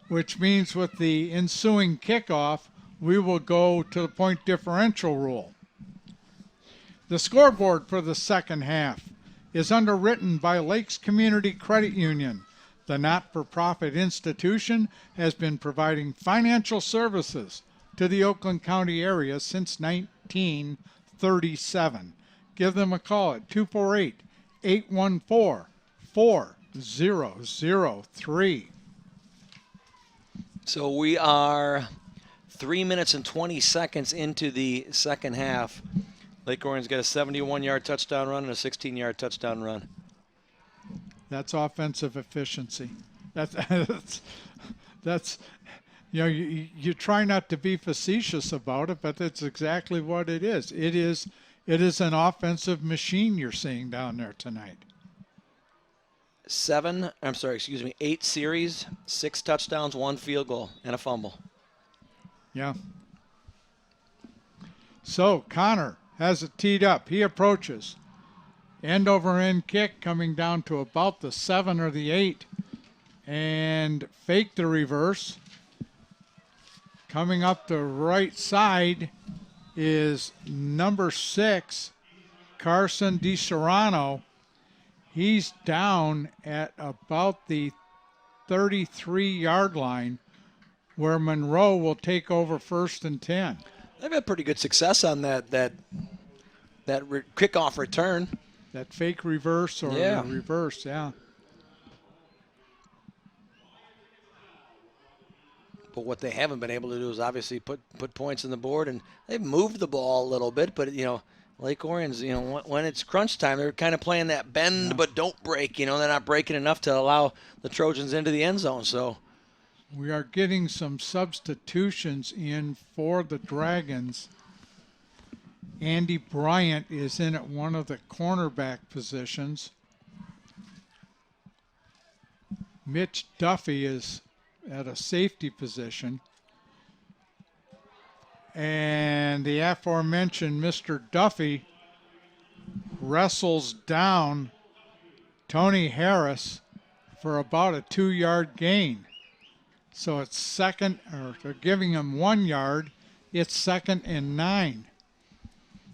which means with the ensuing kickoff, we will go to the point differential rule. The scoreboard for the second half is underwritten by Lakes Community Credit Union. The not-for-profit institution has been providing financial services to the Oakland County area since 1937. Give them a call at 248-814-4003. So we are 3 minutes and 20 seconds into the second half. Lake Orion's got a 71-yard touchdown run and a 16-yard touchdown run. That's offensive efficiency. That's you try not to be facetious about it, but that's exactly what it is. It is an offensive machine you're seeing down there tonight. 8 series, 6 touchdowns, 1 field goal, and a fumble. Yeah. So Connor has it teed up. He approaches. End over end kick coming down to about the 7 or the 8. And fake the reverse. Coming up the right side is number 6, Carson DiSerrano. He's down at about the 33-yard line where Monroe will take over 1st and 10. They've had pretty good success on that kickoff return. That fake reverse or the reverse, yeah. But what they haven't been able to do is obviously put points on the board, and they've moved the ball a little bit. But Lake Orion's, when it's crunch time, they're kind of playing that bend but don't break. They're not breaking enough to allow the Trojans into the end zone. So we are getting some substitutions in for the Dragons. Andy Bryant is in at one of the cornerback positions. Mitch Duffy is at a safety position. And the aforementioned Mr. Duffy wrestles down Tony Harris for about a 2-yard gain. So it's second, or they're giving him 1 yard. It's 2nd and 9.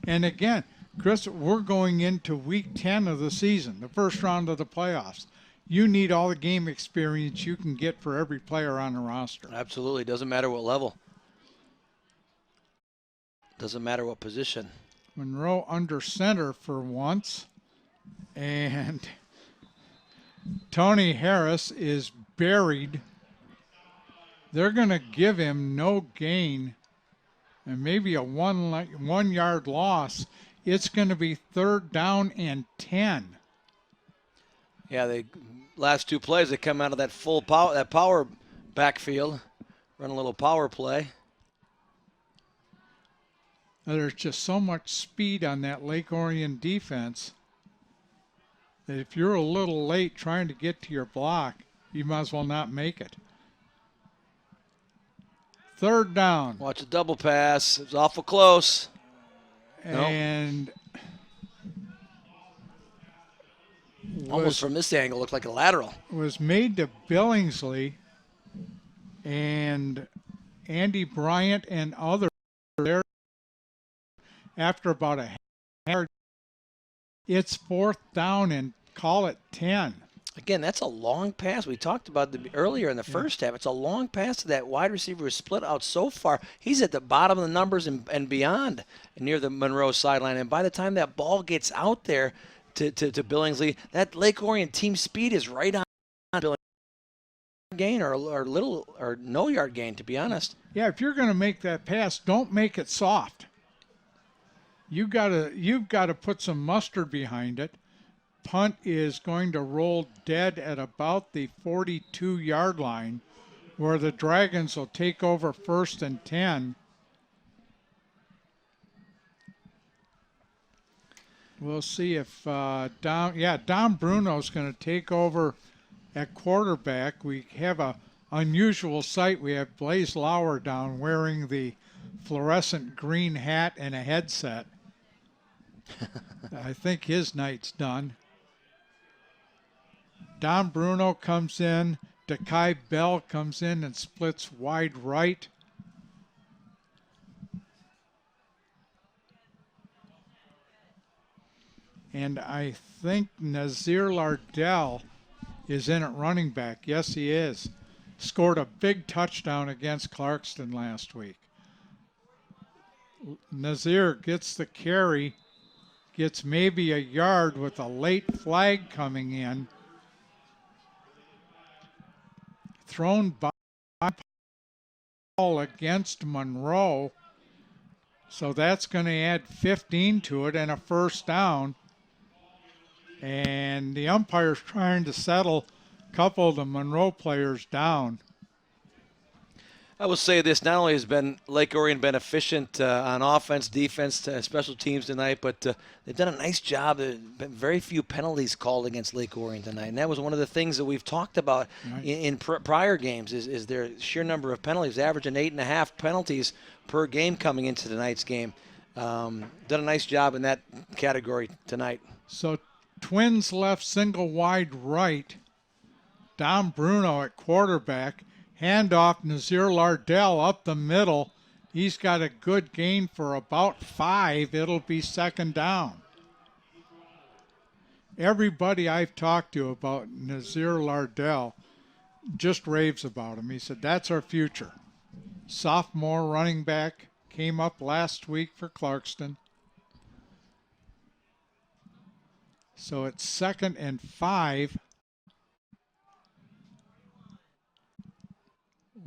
And again, Chris, we're going into week 10 of the season, the first round of the playoffs. You need all the game experience you can get for every player on the roster. absolutely, doesn't matter what level. Doesn't matter what position. Monroe under center for once. And Tony Harris is buried. They're going to give him no gain and maybe a 1 yard loss. It's going to be 3rd down and 10. Yeah, they last 2 plays, they come out of that full power backfield, run a little power play. There's just so much speed on that Lake Orion defense that if you're a little late trying to get to your block, you might as well not make it. 3rd down. Watch a double pass. It was awful close. And Almost from this angle, looked like a lateral. was made to Billingsley, and Andy Bryant and others there after about a yard. It's 4th down and call it 10. Again, that's a long pass. We talked about earlier in the first half. It's a long pass to that wide receiver who's split out so far. He's at the bottom of the numbers and beyond near the Monroe sideline. And by the time that ball gets out there to Billingsley, that Lake Orion team speed is right on Billingsley. Gain or little or no yard gain, to be honest. Yeah, if you're going to make that pass, don't make it soft. You've got to put some mustard behind it. Punt is going to roll dead at about the 42-yard line, where the Dragons will take over 1st and 10. We'll see if Don Bruno's going to take over at quarterback. We have a unusual sight. We have Blaze Lauer down wearing the fluorescent green hat and a headset. I think his night's done. Don Bruno comes in. Dekai Bell comes in and splits wide right. And I think Nazir Lardell is in at running back. Yes, he is. Scored a big touchdown against Clarkston last week. Nazir gets the carry, gets maybe a yard with a late flag coming in. Thrown by Paul against Monroe. So that's going to add 15 to it and a 1st down. And the umpire's trying to settle a couple of the Monroe players down. I will say this, not only has Lake Orion been efficient on offense, defense, special teams tonight, but they've done a nice job. There have been very few penalties called against Lake Orion tonight, and that was one of the things that we've talked about in prior games is their sheer number of penalties, averaging 8.5 penalties per game coming into tonight's game. Done a nice job in that category tonight. So Twins left single wide right. Don Bruno at quarterback. Handoff, Nazir Lardell up the middle. He's got a good gain for about 5. It'll be 2nd down. Everybody I've talked to about Nazir Lardell just raves about him. He said, that's our future. Sophomore running back, came up last week for Clarkston. So it's 2nd and 5.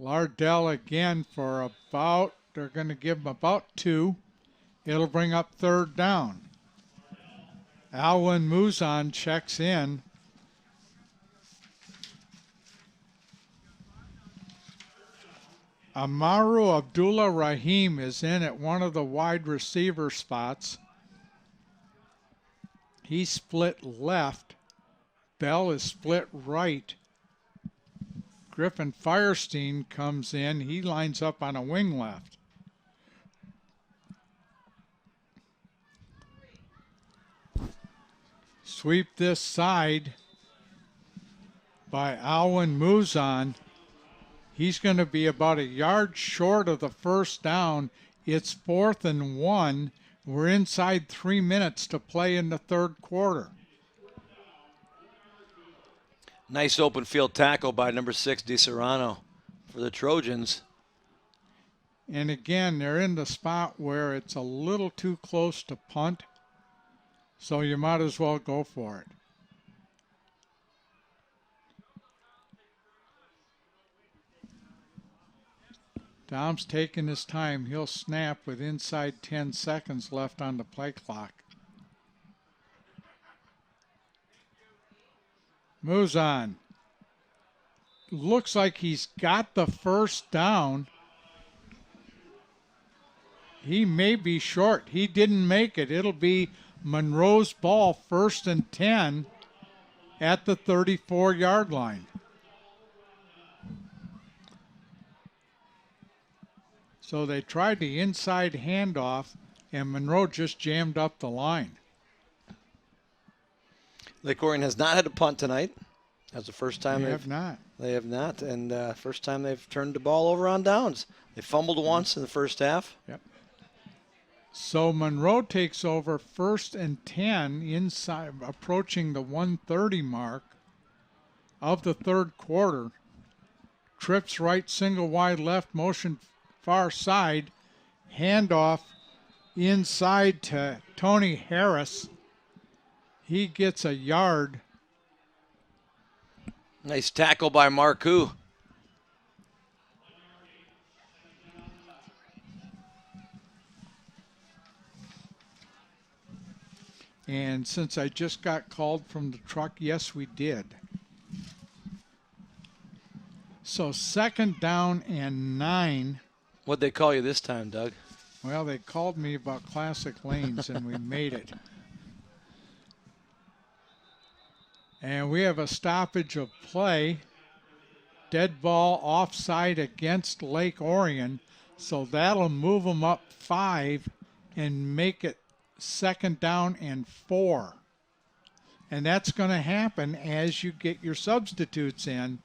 Lardell again for about, they're going to give him about 2. It'll bring up 3rd down. Alwyn Muzan checks in. Amaru Abdullah Rahim is in at one of the wide receiver spots. He's split left. Bell is split right. Griffin Firestein comes in. He lines up on a wing left. Sweep this side by Alwyn Muzan. He's going to be about a yard short of the 1st down. It's 4th and 1. We're inside 3 minutes to play in the 3rd quarter. Nice open field tackle by number 6, DiSerrano, for the Trojans. And again, they're in the spot where it's a little too close to punt, so you might as well go for it. Dom's taking his time. He'll snap with inside 10 seconds left on the play clock. Muzan. Looks like he's got the 1st down. He may be short. He didn't make it. It'll be Monroe's ball, 1st and 10 at the 34-yard line. So they tried the inside handoff, and Monroe just jammed up the line. Lake Orion has not had a punt tonight. That's the first time They have not. They have not, and first time they've turned the ball over on downs. They fumbled once in the first half. Yep. So Monroe takes over 1st and 10 inside, approaching the 130 mark of the 3rd quarter. Trips right, single wide left, motion far side, handoff inside to Tony Harris. He gets a yard. Nice tackle by Marcoux. And since I just got called from the truck, yes, we did. So 2nd down and 9. What'd they call you this time, Doug? Well, they called me about classic lanes, and we made it. And we have a stoppage of play. Dead ball offside against Lake Orion. So that'll move them up 5 and make it 2nd down and 4. And that's going to happen as you get your substitutes in.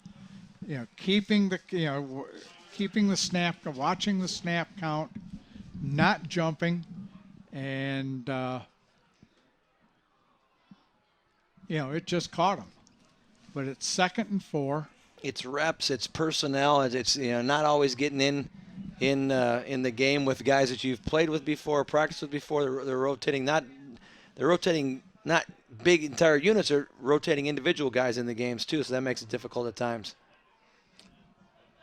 You know, keeping the snap, watching the snap count, not jumping, and it just caught him. But it's 2nd and 4. It's reps, it's personnel, it's not always getting in the game with guys that you've played with before, practiced with before. They're rotating not big entire units, they're rotating individual guys in the games too, so that makes it difficult at times.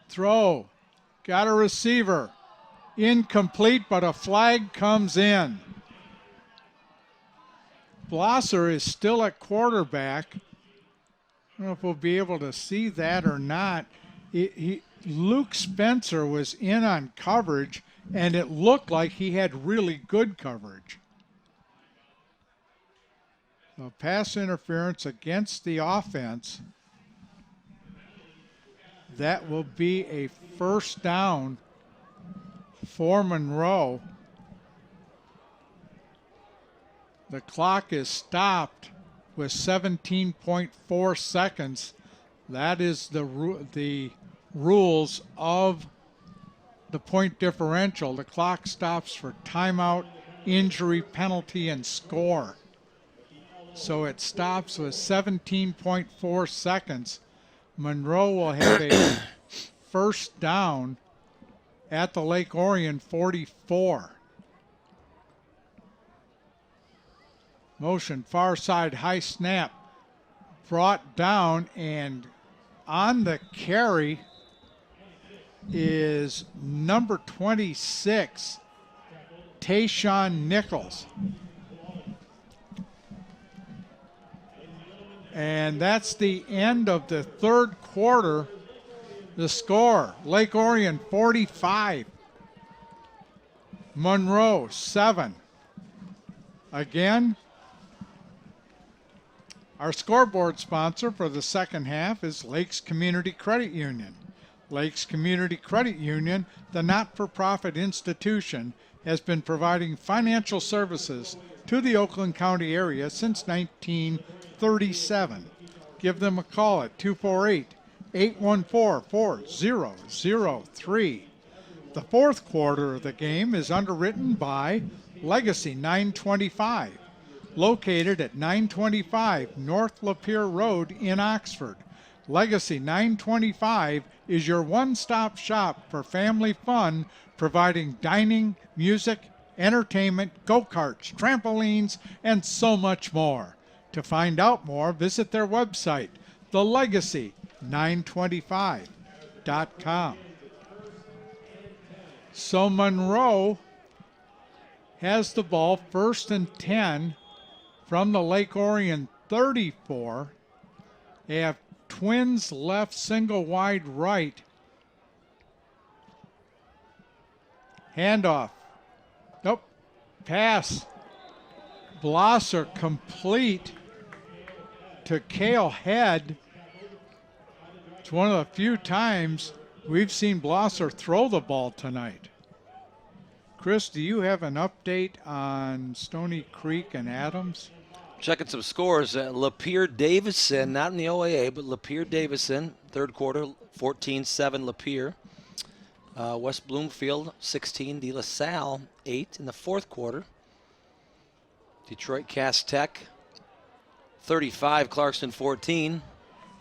Throw. Got a receiver. Incomplete, but a flag comes in. Blosser is still at quarterback. I don't know if we'll be able to see that or not. Luke Spencer was in on coverage, and it looked like he had really good coverage. So pass interference against the offense. That will be a 1st down for Monroe. The clock is stopped with 17.4 seconds. That is the rules of the point differential. The clock stops for timeout, injury, penalty, and score. So it stops with 17.4 seconds. Monroe will have a 1st down at the Lake Orion 44. Motion far side, high snap, brought down, and on the carry is number 26, Tayshaun Nichols. And that's the end of the third quarter. The score, Lake Orion 45, Monroe 7. Again, our scoreboard sponsor for the second half is Lakes Community Credit Union. Lakes Community Credit Union, the not-for-profit institution, has been providing financial services to the Oakland County area since 1937. Give them a call at 248-814-4003. The fourth quarter of the game is underwritten by Legacy 925, located at 925 North Lapeer Road in Oxford. Legacy 925 is your one-stop shop for family fun, providing dining, music, entertainment, go-karts, trampolines, and so much more. To find out more, visit their website, thelegacy925.com. So Monroe has the ball, 1st and 10 from the Lake Orion 34. They have twins left, single wide right. Handoff. Nope. Pass. Blosser complete to Cale Head. It's one of the few times we've seen Blosser throw the ball tonight. Chris, do you have an update on Stony Creek and Adams? Checking some scores. Lapeer Davison, not in the OAA, but Lapeer Davison, third quarter, 14-7 Lapeer. West Bloomfield, 16. De La Salle, 8 in the fourth quarter. Detroit Cass Tech, 35. Clarkston, 14.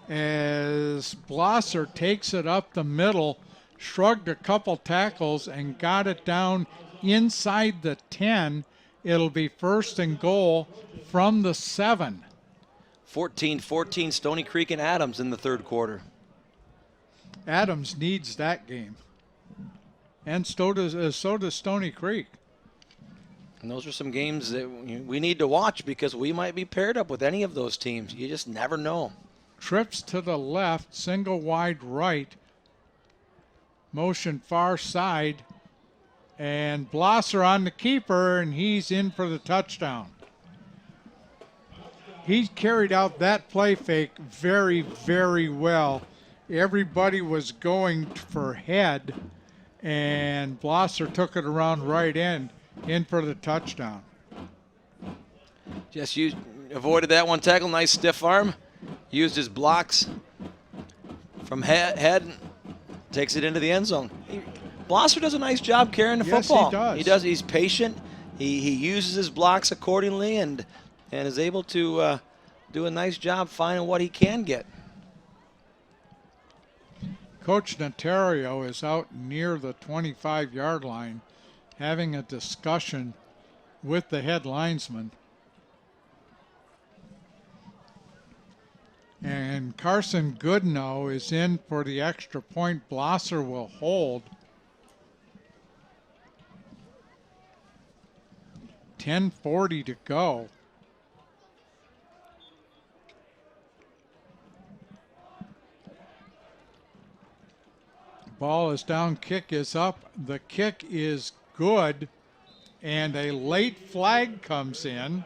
As Blosser takes it up the middle, shrugged a couple tackles and got it down inside the 10. It'll be 1st and goal from the 7. 14-14 Stony Creek and Adams in the third quarter. Adams needs that game. And so does Stony Creek. And those are some games that we need to watch because we might be paired up with any of those teams. You just never know. Trips to the left, single wide right. Motion far side. And Blosser on the keeper, and he's in for the touchdown. He carried out that play fake very, very well. Everybody was going for head, and Blosser took it around right end, in for the touchdown. Just avoided that one tackle. Nice stiff arm. Used his blocks from head, takes it into the end zone. Blosser does a nice job carrying the football. Yes, he does. He's patient. He uses his blocks accordingly and is able to do a nice job finding what he can get. Coach Notario is out near the 25-yard line having a discussion with the head linesman. And Carson Goodnow is in for the extra point. Blosser will hold. 10:40 to go. Ball is down, kick is up. The kick is good, and a late flag comes in.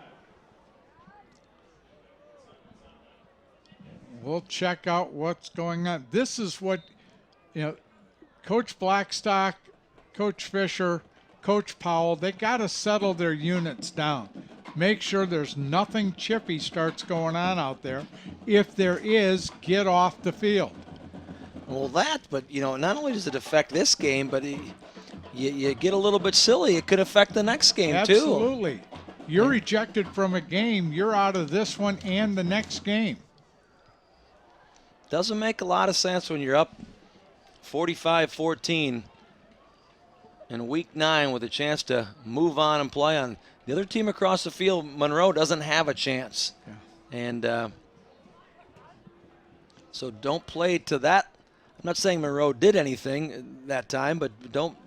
We'll check out what's going on. This is what, Coach Blackstock, Coach Fisher, Coach Powell, they got to settle their units down. Make sure there's nothing chippy starts going on out there. If there is, get off the field. Well, but not only does it affect this game, but you get a little bit silly. It could affect the next game, too. Absolutely. You're ejected from a game. You're out of this one and the next game. Doesn't make a lot of sense when you're up 45-14 in week 9 with a chance to move on and play on. The other team across the field, Monroe, doesn't have a chance. Yeah. And so don't play to that I'm not saying Monroe did anything that time, but don't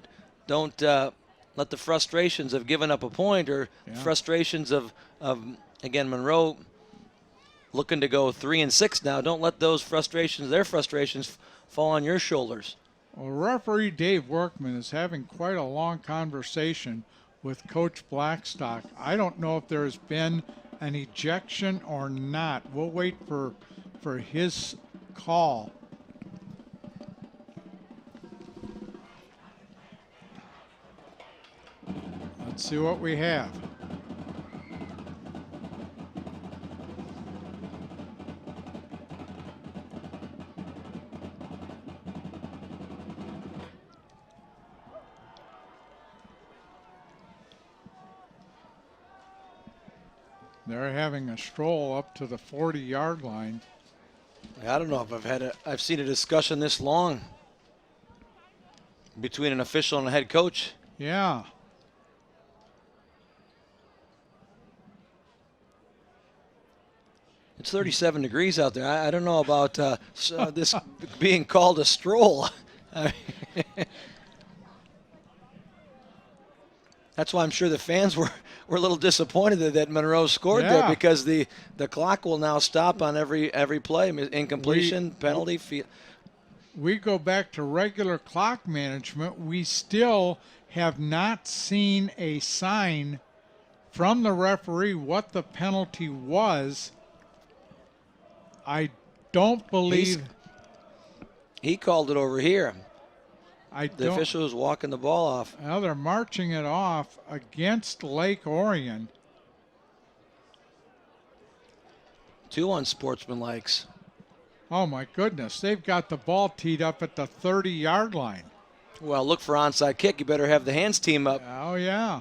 let the frustrations of giving up a point or frustrations of again, Monroe looking to go 3-6 now. Don't let those frustrations, their frustrations, fall on your shoulders. Well, referee Dave Workman is having quite a long conversation with Coach Blackstock. I don't know if there's been an ejection or not. We'll wait for his call. Let's see what we have. They're having a stroll up to the 40-yard line. I don't know if I've seen a discussion this long between an official and a head coach. Yeah. It's 37 degrees out there. I don't know about this being called a stroll. That's why I'm sure the fans were a little disappointed that Monroe scored there, because the clock will now stop on every play. Incompletion, penalty. We go back to regular clock management. We still have not seen a sign from the referee what the penalty was. I don't believe he called it over here. The official was walking the ball off. Well, they're marching it off against Lake Orion. 2 unsportsmanlikes. Oh, my goodness. They've got the ball teed up at the 30-yard line. Well, look for onside kick. You better have the hands team up. Oh, yeah.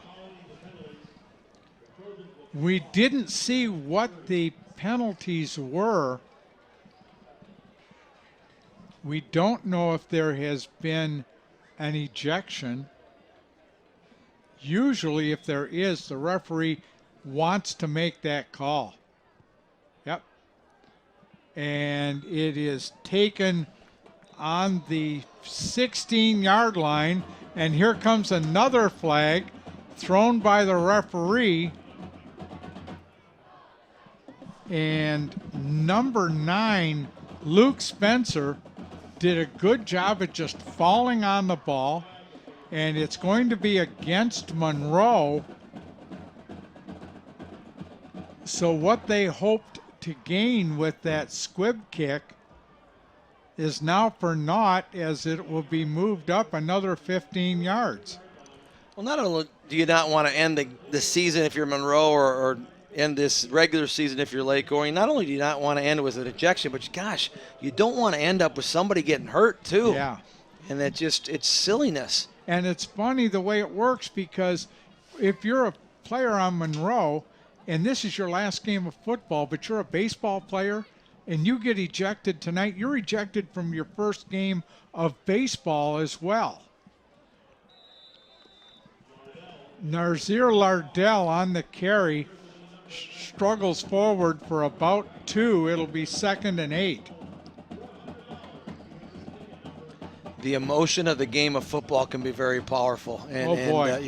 We didn't see what the penalties were. We don't know if there has been an ejection. Usually, if there is, the referee wants to make that call. Yep. And it is taken on the 16-yard line, and here comes another flag thrown by the referee. And number 9, Luke Spencer, did a good job at just falling on the ball, and it's going to be against Monroe. So what they hoped to gain with that squib kick is now for naught, as it will be moved up another 15 yards. Well, not only do you not want to end the season if you're Monroe, or end this regular season if you're Lake Orion, not only do you not want to end with an ejection, but gosh, you don't want to end up with somebody getting hurt too. Yeah. And it's silliness. And it's funny the way it works, because if you're a player on Monroe and this is your last game of football, but you're a baseball player and you get ejected tonight, you're ejected from your first game of baseball as well. Nazir Lardell on the carry, struggles forward for about 2. It'll be 2nd and 8. The emotion of the game of football can be very powerful. And, oh, boy.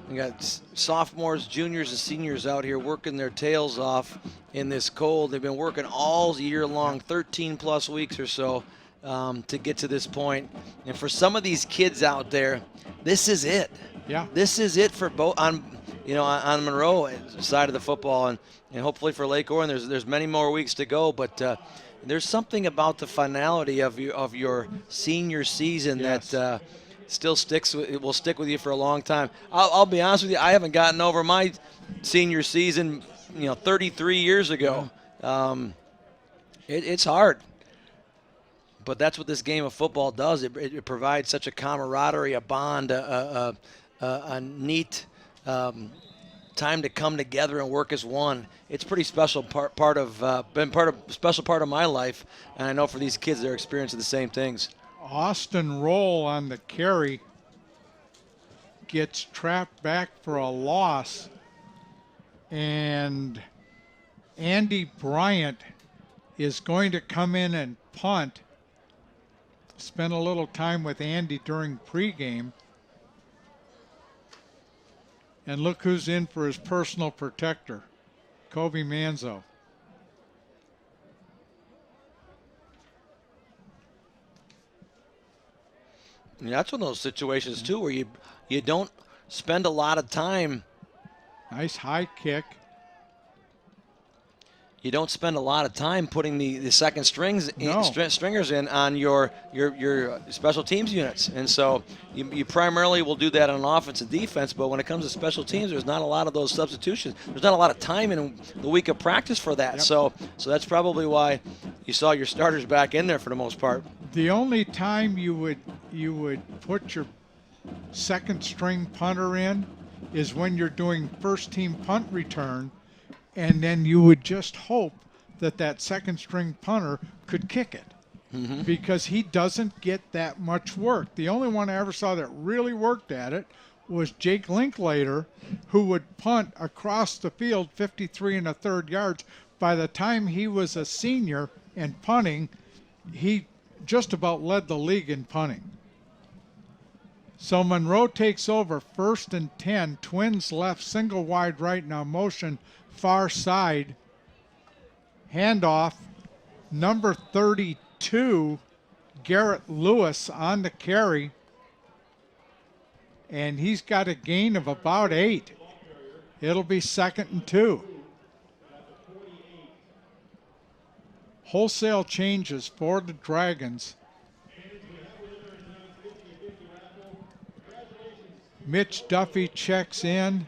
We got sophomores, juniors, and seniors out here working their tails off in this cold. They've been working all year long, 13-plus weeks or so, to get to this point. And for some of these kids out there, this is it. Yeah. This is it for both on Monroe side of the football, and hopefully for Lake Orion, there's many more weeks to go. But there's something about the finality of your senior season that still will stick with you for a long time. I'll be honest with you, I haven't gotten over my senior season, 33 years ago. It's hard. But that's what this game of football does. It provides such a camaraderie, a bond, a neat time to come together and work as one. It's pretty special special part of my life, and I know for these kids they're experiencing the same things. Austin Roll on the carry gets trapped back for a loss, and Andy Bryant is going to come in and punt. Spent a little time with Andy during pregame. And look who's in for his personal protector, Kobe Manzo. And that's one of those situations, too, where you don't spend a lot of time. Nice high kick. You don't spend a lot of time putting the second stringers in on your special teams units. And so you primarily will do that on offense and defense, but when it comes to special teams, there's not a lot of those substitutions. There's not a lot of time in the week of practice for that. Yep. So that's probably why you saw your starters back in there for the most part. The only time you would put your second string punter in is when you're doing first team punt return, and then you would just hope that second string punter could kick it, because he doesn't get that much work. The only one I ever saw that really worked at it was Jake Linklater, who would punt across the field 53 1/3 yards. By the time he was a senior and punting, he just about led the league in punting. So Monroe takes over 1st and 10. Twins left, single wide right, now motion far side. Handoff, number 32, Garrett Lewis on the carry. And he's got a gain of about 8. It'll be 2nd and 2. Wholesale changes for the Dragons. Mitch Duffy checks in.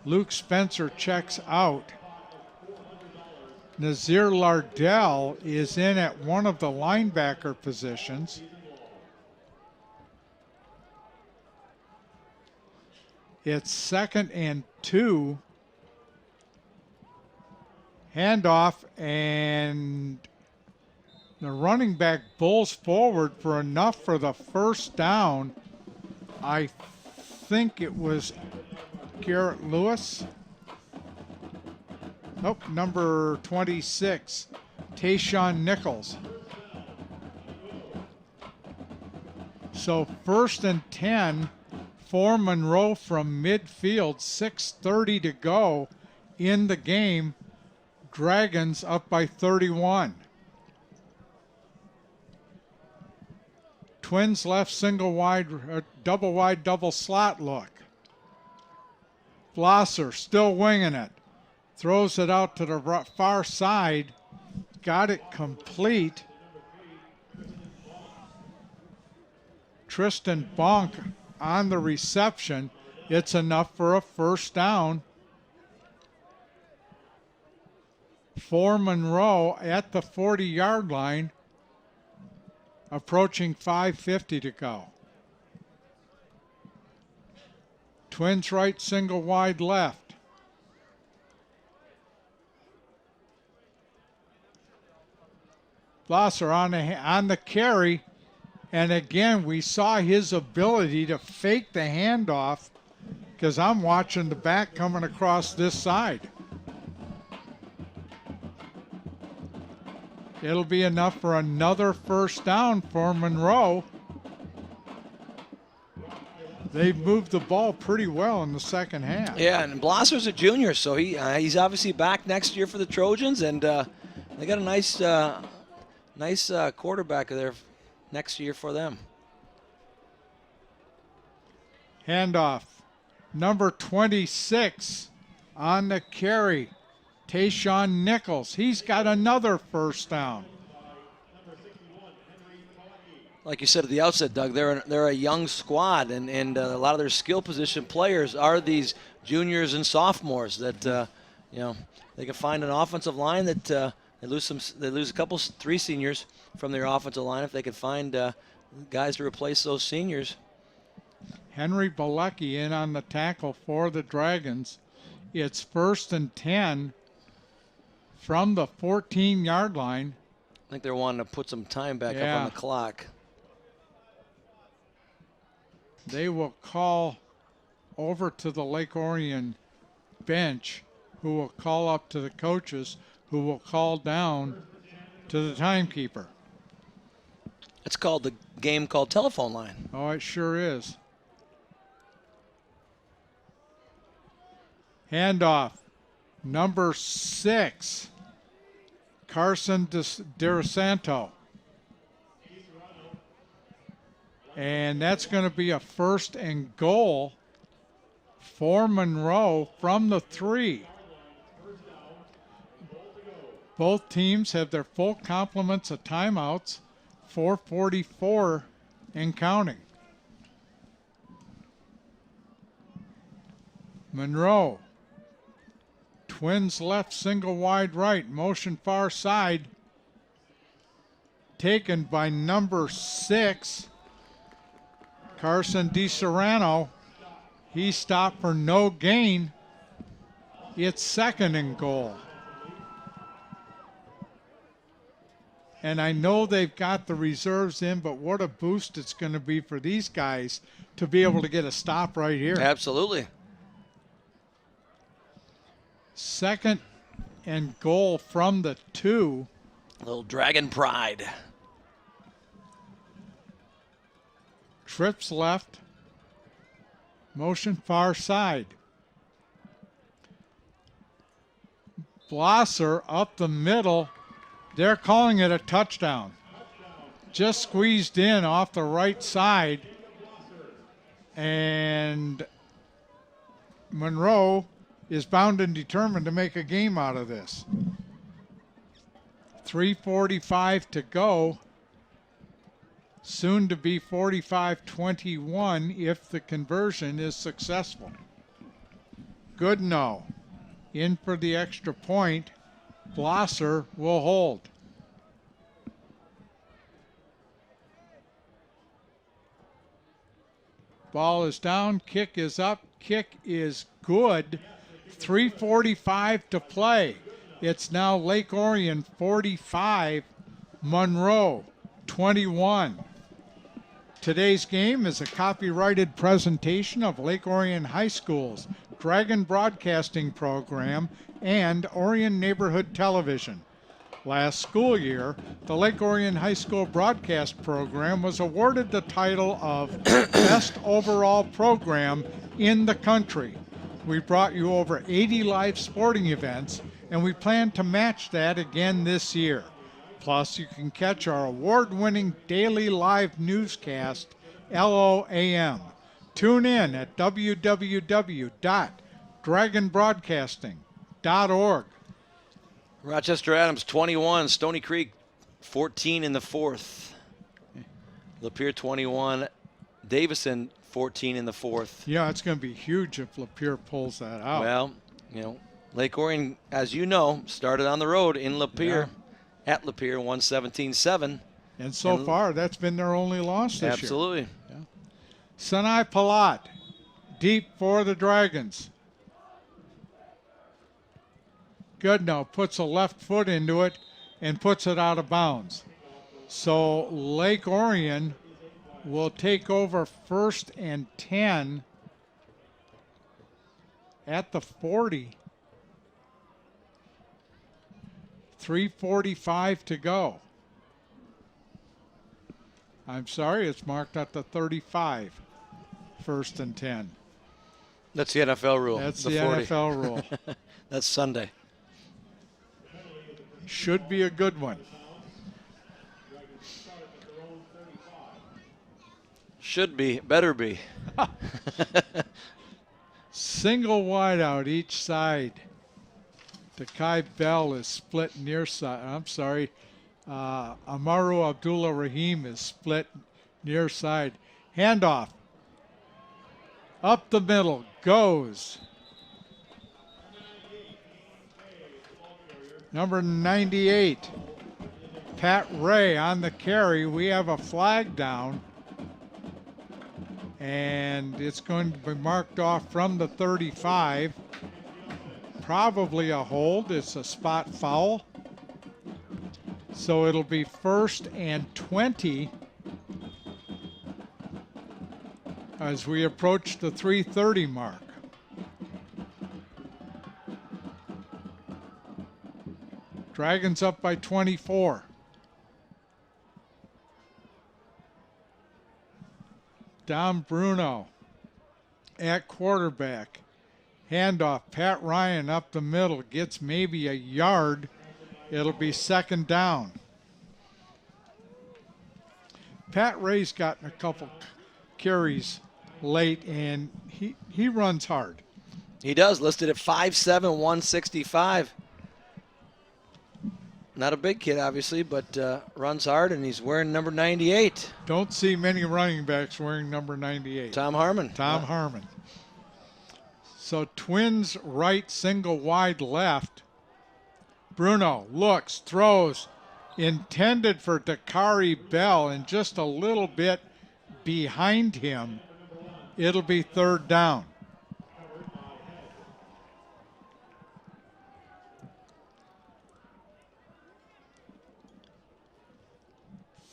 Luke Spencer checks out. Nazir Lardell is in at one of the linebacker positions. It's 2nd and 2. Handoff, and the running back bulls forward for enough for the first down. I think it was Garrett Lewis. Nope, number 26, Tayshaun Nichols. So 1st and 10 for Monroe from midfield, 6:30 to go in the game. Dragons up by 31. Twins left single wide, double wide, double slot look. Blosser still winging it. Throws it out to the far side. Got it complete. Tristan Bonk on the reception. It's enough for a first down. For Monroe at the 40-yard line, approaching 5:50 to go. Twins right, single wide left. Blosser on the carry, and again we saw his ability to fake the handoff, because I'm watching the back coming across this side. It'll be enough for another first down for Monroe. They've moved the ball pretty well in the second half. Yeah, and Blosser's a junior, so he's obviously back next year for the Trojans, and they got a nice quarterback there next year for them. Handoff, number 26 on the carry. Tayshaun Nichols, he's got another first down. Like you said at the outset, Doug, they're a young squad, and a lot of their skill position players are these juniors and sophomores that they can find an offensive line that they lose a couple, 3 seniors from their offensive line if they can find guys to replace those seniors. Henry Balecki in on the tackle for the Dragons. It's 1st and 10 from the 14-yard line. I think they're wanting to put some time back up on the clock. They will call over to the Lake Orion bench, who will call up to the coaches, who will call down to the timekeeper. It's called the game called telephone line. Oh, it sure is. Handoff. Number 6, Carson DeRosanto. And that's going to be a 1st and goal for Monroe from the 3. Both teams have their full complements of timeouts, 4:44 and counting. Monroe, twins left, single wide right, motion far side, taken by number 6, Carson DeSerrano. He stopped for no gain. It's 2nd and goal. And I know they've got the reserves in, but what a boost it's going to be for these guys to be able to get a stop right here. Absolutely. 2nd and goal from the 2. Little Dragon pride. Trips left. Motion far side. Blosser up the middle. They're calling it a touchdown. Just squeezed in off the right side. And Monroe is bound and determined to make a game out of this. 3:45 to go. Soon to be 45-21 if the conversion is successful. Goodnow in for the extra point. Blosser will hold. Ball is down, kick is up, kick is good. 3:45 to play. It's now Lake Orion 45, Monroe 21. Today's game is a copyrighted presentation of Lake Orion High School's Dragon Broadcasting Program and Orion Neighborhood Television. Last school year, the Lake Orion High School Broadcast Program was awarded the title of Best Overall Program in the country. We brought you over 80 live sporting events, and we plan to match that again this year. Plus, you can catch our award-winning daily live newscast, LOAM. Tune in at www.dragonbroadcasting.org. Rochester Adams 21, Stony Creek 14 in the 4th. Lapeer 21, Davison 14 in the 4th. Yeah, it's going to be huge if Lapeer pulls that out. Well, Lake Orion, as you know, started on the road in Lapeer, at Lapeer 117-7. And so far, that's been their only loss this year. Absolutely. Yeah. Sinai Palat, deep for the Dragons. Goodnow puts a left foot into it and puts it out of bounds. So Lake Orion will take over 1st and 10 at the 40. 3:45 to go. I'm sorry, it's marked at the 35. 1st and 10. That's the NFL rule. That's the 40. NFL rule. That's Sunday. Should be a good one. Should be, better be. Single wide out each side. Takai Bell is split near side. I'm sorry. Amaru Abdullah Rahim is split near side. Handoff. Up the middle. Goes. Number 98. Pat Ray on the carry. We have a flag down. And it's going to be marked off from the 35. Probably a hold. It's a spot foul. So it'll be 1st and 20 as we approach the 3:30 mark. Dragons up by 24. Don Bruno at quarterback. Handoff, Pat Ryan up the middle, gets maybe a yard. It'll be second down. Pat Ray's gotten a couple carries late, and he runs hard. He does, listed at 5'7", 165. Not a big kid, obviously, but runs hard, and he's wearing number 98. Don't see many running backs wearing number 98. Tom Harmon. Tom Harmon. So Twins right, single wide left. Bruno looks, throws, intended for Dakari Bell, and just a little bit behind him. It'll be third down.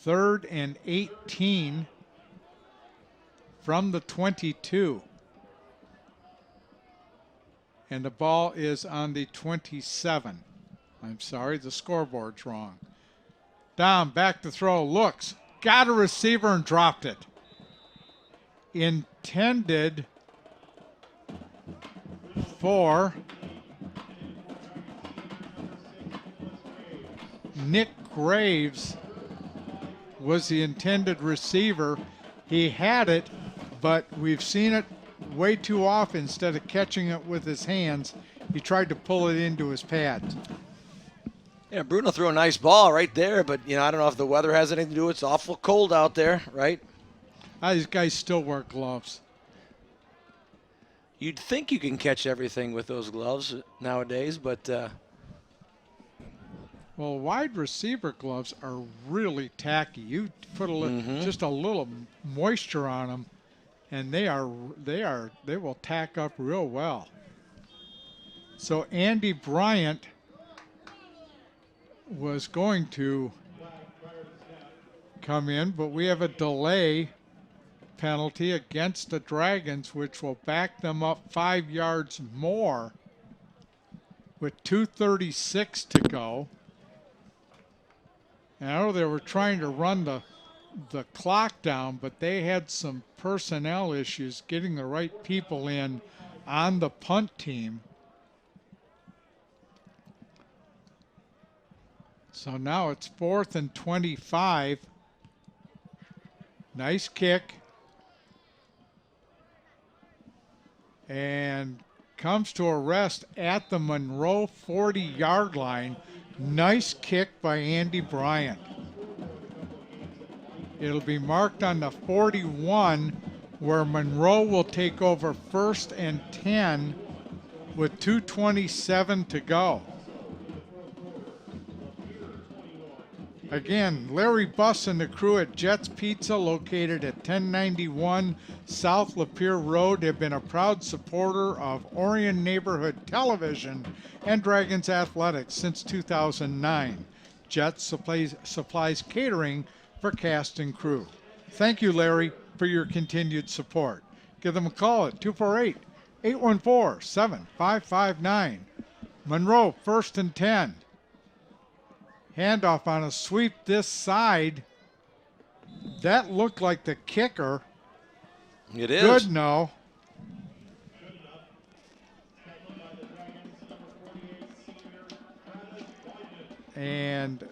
Third and 18 from the 22. And the ball is on the 27. I'm sorry, the scoreboard's wrong. Down, back to throw, looks, got a receiver and dropped it. Intended for Nick Graves was the intended receiver. He had it, but we've seen it way too often. Instead of catching it with his hands, he tried to pull it into his pads. Yeah, Bruno threw a nice ball right there, but I don't know if the weather has anything to do with it. It's awful cold out there, right? These guys still wear gloves. You'd think you can catch everything with those gloves nowadays, but well, wide receiver gloves are really tacky. You put just a little moisture on them, and they will tack up real well. So Andy Bryant was going to come in, but we have a delay penalty against the Dragons, which will back them up 5 yards more with 2:36 to go. And I know they were trying to run the clock down, but they had some personnel issues getting the right people in on the punt team. So now it's 4th and 25. Nice kick. And comes to a rest at the Monroe 40-yard line. Nice kick by Andy Bryant. It'll be marked on the 41, where Monroe will take over 1st and 10 with 2:27 to go. Again, Larry Buss and the crew at Jets Pizza, located at 1091 South Lapeer Road, have been a proud supporter of Orion Neighborhood Television and Dragons Athletics since 2009. Jets supplies catering for cast and crew. Thank you, Larry, for your continued support. Give them a call at 248-814-7559. Monroe, 1st and 10. Handoff on a sweep this side. That looked like the kicker. it is. Good no. And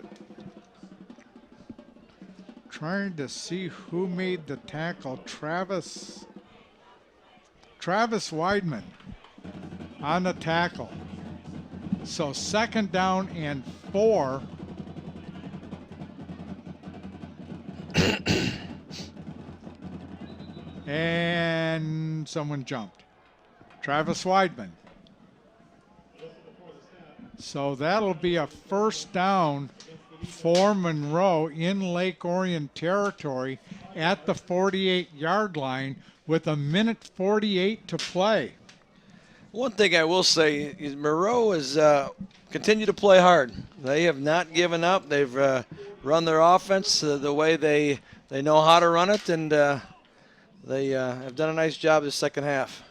trying to see who made the tackle. Travis Weidman on the tackle. So 2nd down and 4. And someone jumped. Travis Weidman. So that'll be a 1st down for Monroe in Lake Orion territory at the 48-yard line with 1:48 to play. One thing I will say is Monroe has continued to play hard. They have not given up. They've run their offense the way they know how to run it, and they have done a nice job this second half.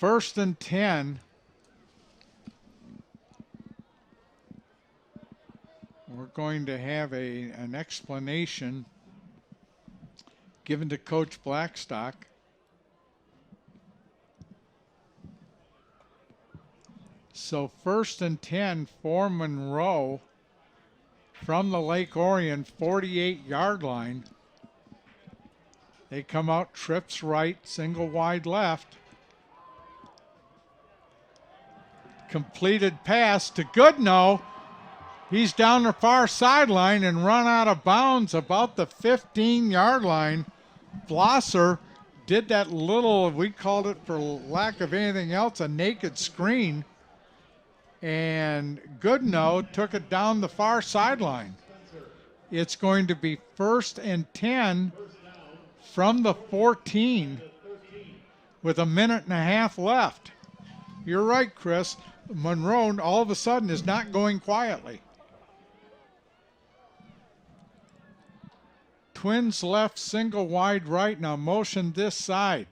1st and 10. We're going to have an explanation given to Coach Blackstock. So 1st and 10 for Monroe from the Lake Orion 48-yard line. They come out, trips right, single wide left. Completed pass to Goodnow. He's down the far sideline and run out of bounds about the 15-yard line. Blosser did that little, we called it for lack of anything else, a naked screen. And Goodnow took it down the far sideline. It's going to be 1st and 10 from the 14 with a minute and a half left. You're right, Chris. Monroe all of a sudden is not going quietly. Twins left, single wide right. Now motion this side.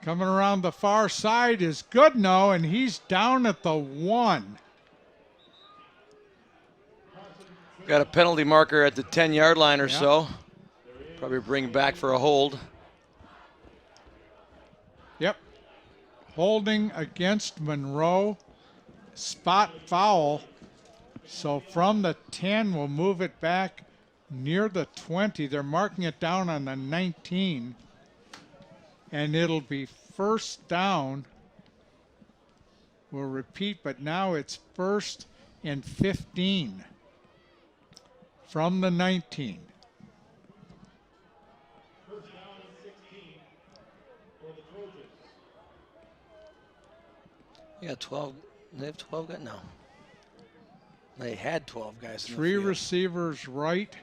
Coming around the far side is Goodnow, and he's down at the 1. Got a penalty marker at the 10-yard line or so. Probably bring back for a hold. Yep. Holding against Monroe. Spot foul. So from the 10, we'll move it back near the 20. They're marking it down on the 19. And it'll be 1st down. We'll repeat, but now it's 1st and 15 from the 19. First down and 16 for the Trojans. You got 12. They have 12 guys? No. They had 12 guys. In the 3 field. receivers right.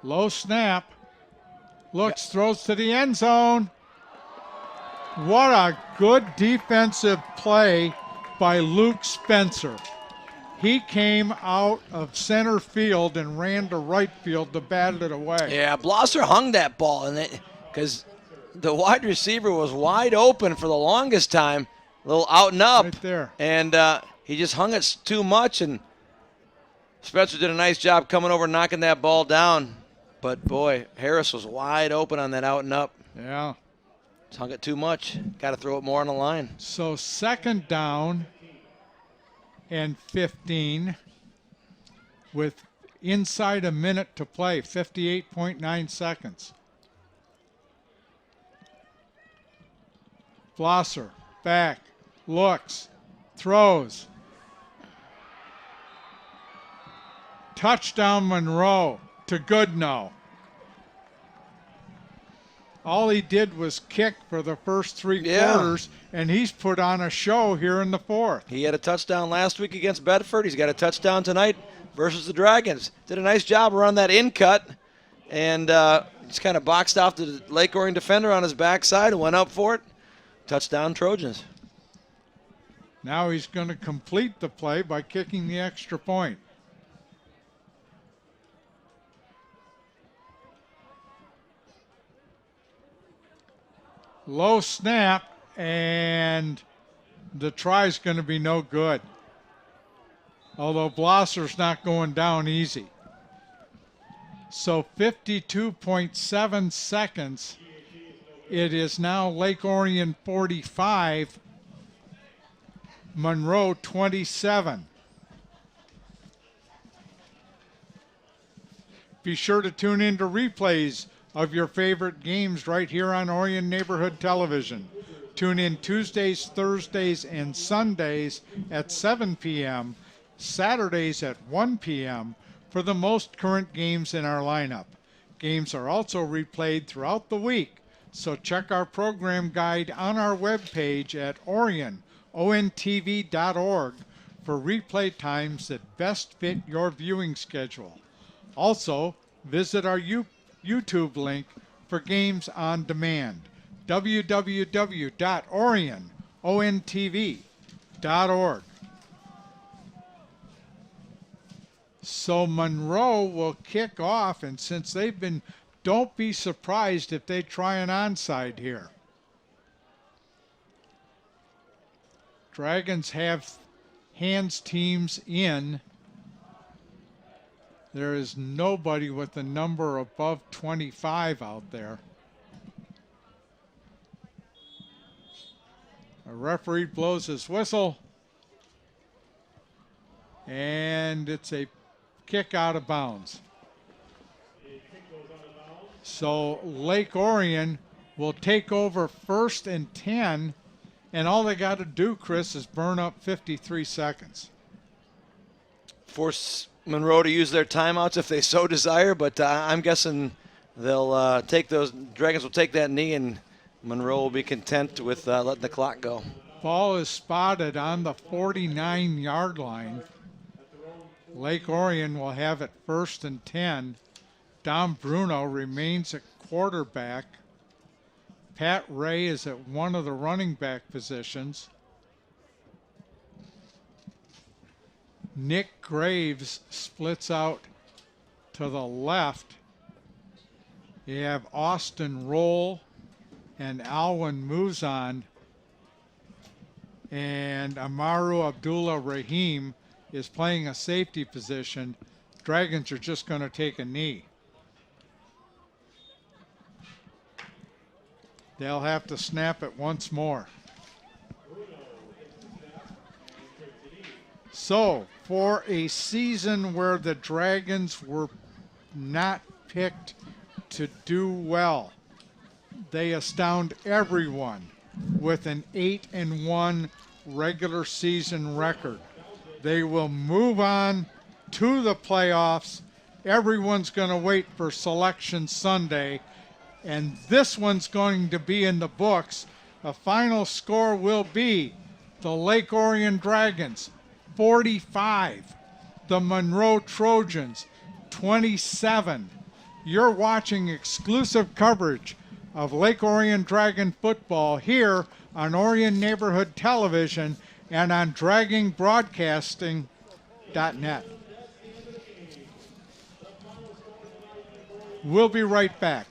Low snap. Looks, throws to the end zone. What a good defensive play by Luke Spencer. He came out of center field and ran to right field to bat it away. Yeah, Blosser hung that ball, and because the wide receiver was wide open for the longest time, a little out and up. Right there. And he just hung it too much, and Spencer did a nice job coming over and knocking that ball down. But, boy, Harris was wide open on that out and up. Yeah. Just hung it too much. Got to throw it more on the line. So 2nd down and 15 with inside a minute to play, 58.9 seconds. Blosser, back, looks, throws. Touchdown Monroe to Goodnow. All he did was kick for the first 3 quarters, and he's put on a show here in the 4th. He had a touchdown last week against Bedford. He's got a touchdown tonight versus the Dragons. Did a nice job around that in cut, and just kind of boxed off the Lake Orion defender on his backside and went up for it. Touchdown Trojans. Now he's going to complete the play by kicking the extra point. Low snap, and the try's going to be no good. Although Blosser's not going down easy. So 52.7 seconds. It is now Lake Orion 45, Monroe 27. Be sure to tune in to replays of your favorite games right here on Orion Neighborhood Television. Tune in Tuesdays, Thursdays, and Sundays at 7 p.m., Saturdays at 1 p.m. for the most current games in our lineup. Games are also replayed throughout the week, so check our program guide on our webpage at ONTV.org for replay times that best fit your viewing schedule. Also, visit our YouTube link for games on demand, www.oriontv.org. So Monroe will kick off, and since they've been, don't be surprised if they try an onside here. Dragons have hands teams in There is nobody with a number above 25 out there. A referee blows his whistle, and it's a kick out of bounds. So Lake Orion will take over 1st and 10, and all they got to do, Chris, is burn up 53 seconds. Force Monroe to use their timeouts if they so desire, but I'm guessing they'll take those. Dragons will take that knee, and Monroe will be content with letting the clock go. Ball is spotted on the 49-yard line. Lake Orion will have it 1st and 10. Dom Bruno remains at quarterback. Pat Ray is at one of the running back positions. Nick Graves splits out to the left. You have Austin Roll and Alwyn Muzan. And Amaru Abdullah Rahim is playing a safety position. Dragons are just going to take a knee. They'll have to snap it once more. So, for a season where the Dragons were not picked to do well, they astound everyone with an 8-1 regular season record. They will move on to the playoffs. Everyone's going to wait for Selection Sunday, and this one's going to be in the books. The final score will be the Lake Orion Dragons 45, the Monroe Trojans 27. You're watching exclusive coverage of Lake Orion Dragon football here on Orion Neighborhood Television and on dragonbroadcasting.net. We'll be right back.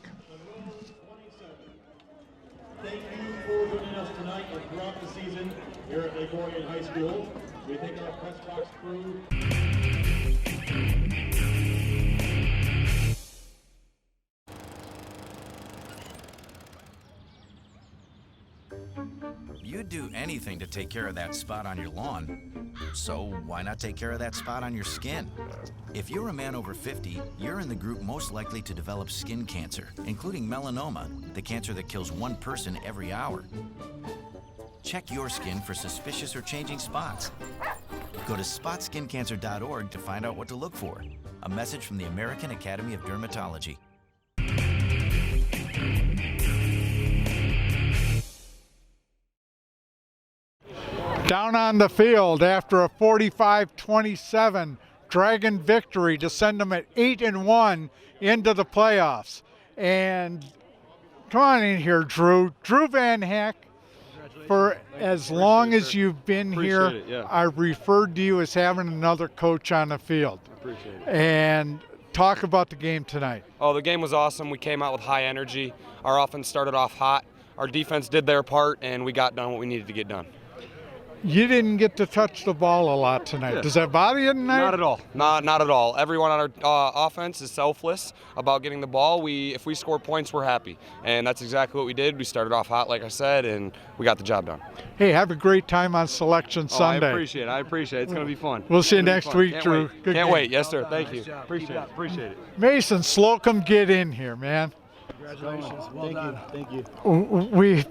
Thank you for joining us tonight and throughout the season here at Lake Orion High School. We thank our press box crew. You'd do anything to take care of that spot on your lawn. So why not take care of that spot on your skin? If you're a man over 50, you're in the group most likely to develop skin cancer, including melanoma, the cancer that kills one person every hour. Check your skin for suspicious or changing spots. Go to spotskincancer.org to find out what to look for. A message from the American Academy of Dermatology. Down on the field after a 45-27 Dragon victory to send them at 8-1 into the playoffs. And come on in here, Drew. Drew Van Heck, for as long as you've been here, I referred to you as having another coach on the field. Appreciate it. And talk about the game tonight. Oh, the game was awesome. We came out with high energy. Our offense started off hot. Our defense did their part, and we got done what we needed to get done. You didn't get to touch the ball a lot tonight. Does that bother you tonight? Not at all. Not at all. Everyone on our offense is selfless about getting the ball. If we score points, we're happy. And that's exactly what we did. We started off hot, like I said, and we got the job done. Hey, have a great time on Selection Sunday. I appreciate it. It's going to be fun. We'll see you next week, Drew. Good Can't wait. Yes, sir. Thank you. Appreciate it. Mason Slocum, get in here, man. Congratulations. Thank you.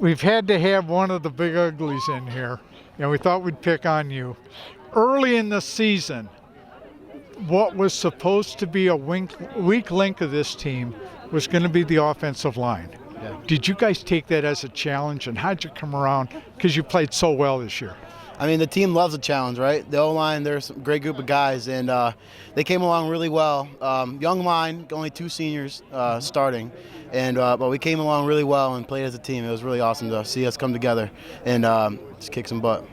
We've had to have one of the big uglies in here, and we thought we'd pick on you. Early in the season, what was supposed to be a weak link of this team was going to be the offensive line. Yeah. Did you guys take that as a challenge, and how'd you come around? Because you played so well this year. I mean, the team loves a challenge, right? The O-line, there's a great group of guys, and they came along really well. Young line, only 2 seniors starting, and but we came along really well and played as a team. It was really awesome to see us come together and just kick some butt.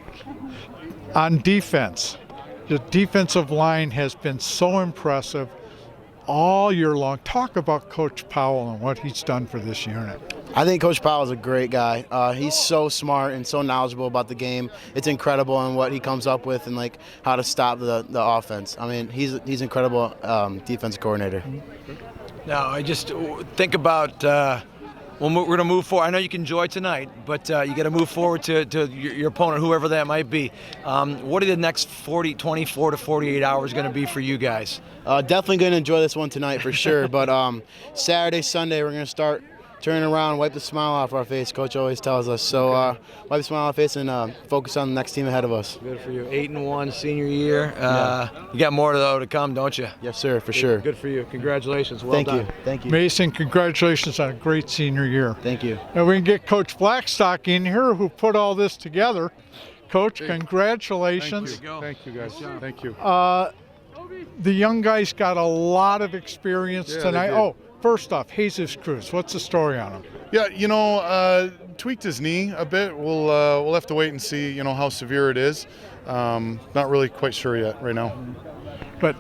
On defense, the defensive line has been so impressive all year long. Talk about Coach Powell and what he's done for this unit. I think Coach Powell is a great guy. He's so smart and so knowledgeable about the game. It's incredible on what he comes up with and like how to stop the offense. I mean, he's incredible defensive coordinator. Now, I just think about when we're going to move forward. I know you can enjoy tonight, but you got to move forward to your opponent, whoever that might be. What are the next 24 to 48 hours going to be for you guys? Definitely going to enjoy this one tonight for sure. But Saturday, Sunday, we're going to start turning around, wipe the smile off our face. Coach always tells us. So wipe the smile off our face and focus on the next team ahead of us. Good for you. 8-1 senior year. You got more to come, don't you? Yes, sir, for sure. Good for you. Congratulations. Well done. Thank you. Mason, congratulations on a great senior year. Thank you. And we can get Coach Blackstock in here who put all this together. Coach, congratulations. Thank you, guys. Thank you. The young guys got a lot of experience tonight. They did. Oh, first off, Jesus Cruz. What's the story on him? Yeah, tweaked his knee a bit. We'll have to wait and see, how severe it is. Not really quite sure yet right now. But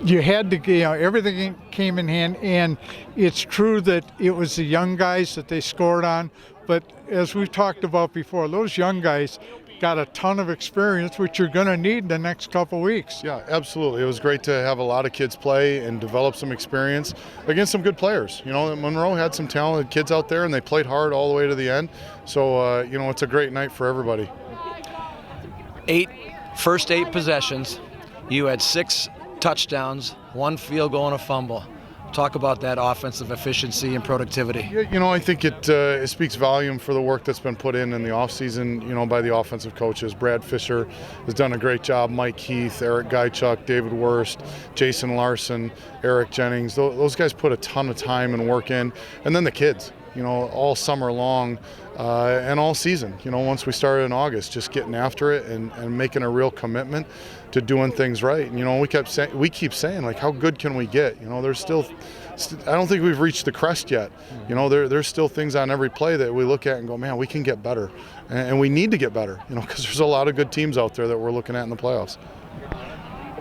you had to, everything came in hand, and it's true that it was the young guys that they scored on. But as we've talked about before, those young guys got a ton of experience, which you're going to need the next couple weeks. Yeah, absolutely. It was great to have a lot of kids play and develop some experience against some good players. Monroe had some talented kids out there, and they played hard all the way to the end. So, it's a great night for everybody. First 8 possessions, you had 6 touchdowns, 1 field goal, and a fumble. Talk about that offensive efficiency and productivity. I think it speaks volume for the work that's been put in the offseason, by the offensive coaches. Brad Fisher has done a great job. Mike Heath, Eric Guychuk, David Wurst, Jason Larson, Eric Jennings. Those guys put a ton of time and work in. And then the kids, all summer long and all season. Once we started in August, just getting after it and making a real commitment to doing things right. We keep saying, like, how good can we get? There's still, I don't think we've reached the crest yet. There's still things on every play that we look at and go, man, we can get better, and we need to get better. Because there's a lot of good teams out there that we're looking at in the playoffs.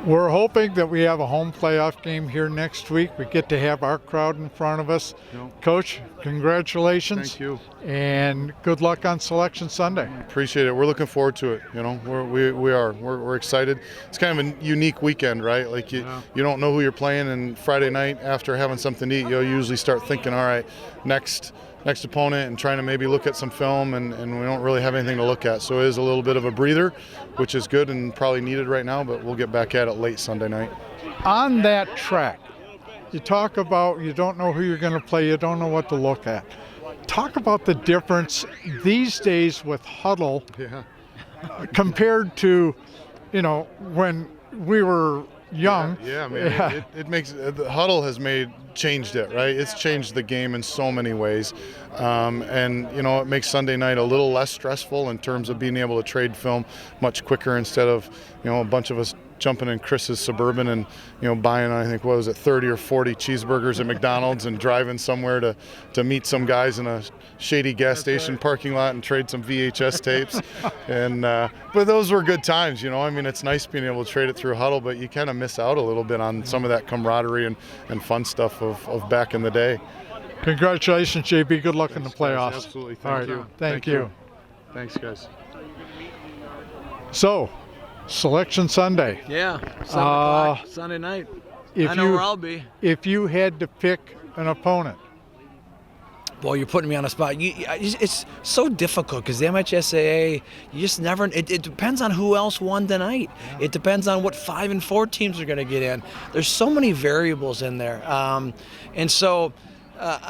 We're hoping that we have a home playoff game here next week. We get to have our crowd in front of us. Coach, congratulations. Thank you. And good luck on Selection Sunday. Appreciate it. We're looking forward to it. We're excited. It's kind of a unique weekend, right? Like you don't know who you're playing, and Friday night after having something to eat, you'll usually start thinking, all right, next opponent, and trying to maybe look at some film, and we don't really have anything to look at. So it is a little bit of a breather, which is good and probably needed right now, but we'll get back at it late Sunday night. On that track, you talk about you don't know who you're going to play, you don't know what to look at. Talk about the difference these days with huddle compared to, when we were young. It makes the huddle has changed it, right? It's changed the game in so many ways, and it makes Sunday night a little less stressful in terms of being able to trade film much quicker instead of a bunch of us jumping in Chris's Suburban and buying, I think, 30 or 40 cheeseburgers at McDonald's and driving somewhere to meet some guys in a shady gas station parking lot and trade some VHS tapes. And but those were good times. It's nice being able to trade it through huddle, but you kind of miss out a little bit on some of that camaraderie and fun stuff of back in the day. Congratulations, JB. Good luck in the playoffs. Absolutely. Thank you. Thank you. Thanks, guys. So, Selection Sunday. Yeah, 7 o'clock Sunday night. I know where I'll be. If you had to pick an opponent. Boy, you're putting me on a spot. It's so difficult because the MHSAA, you just never, it depends on who else won tonight. It depends on what 5 and 4 teams are going to get in. There's so many variables in there. And so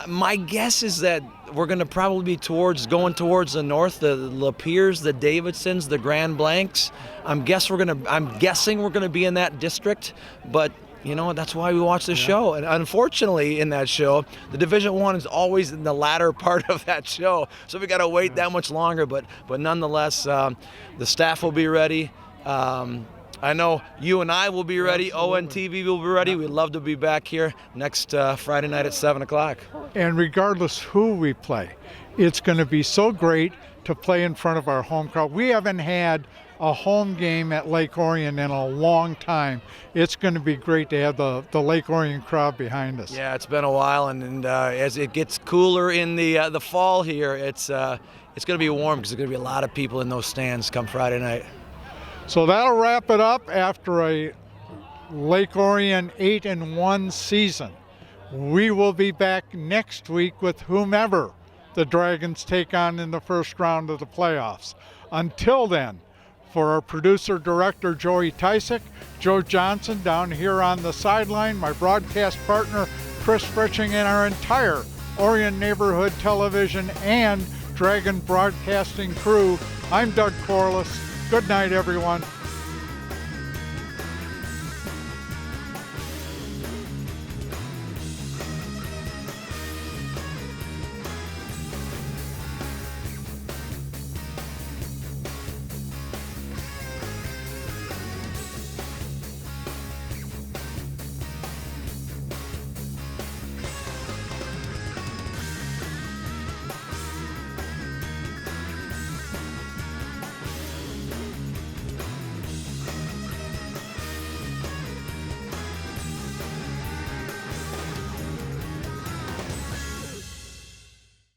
my guess is that we're going to probably be going towards the north, the Lapeers, the Davidsons, the Grand Blancs. I'm guessing we're going to be in that district, but that's why we watch the show. And unfortunately, in that show, the Division I is always in the latter part of that show, so we got to wait that much longer. But nonetheless, the staff will be ready. I know you and I will be ready. ONTV will be ready. We'd love to be back here next Friday night at 7 o'clock. And regardless who we play, it's going to be so great to play in front of our home crowd. We haven't had a home game at Lake Orion in a long time. It's going to be great to have the Lake Orion crowd behind us. Yeah, it's been a while, and as it gets cooler in the fall here, it's going to be warm because there's going to be a lot of people in those stands come Friday night. So that'll wrap it up after a Lake Orion 8-1 season. We will be back next week with whomever the Dragons take on in the first round of the playoffs. Until then, for our producer director Joey Tysick, Joe Johnson down here on the sideline, my broadcast partner Chris Fritching, and our entire Orion Neighborhood Television and Dragon Broadcasting crew, I'm Doug Corliss. Good night, everyone.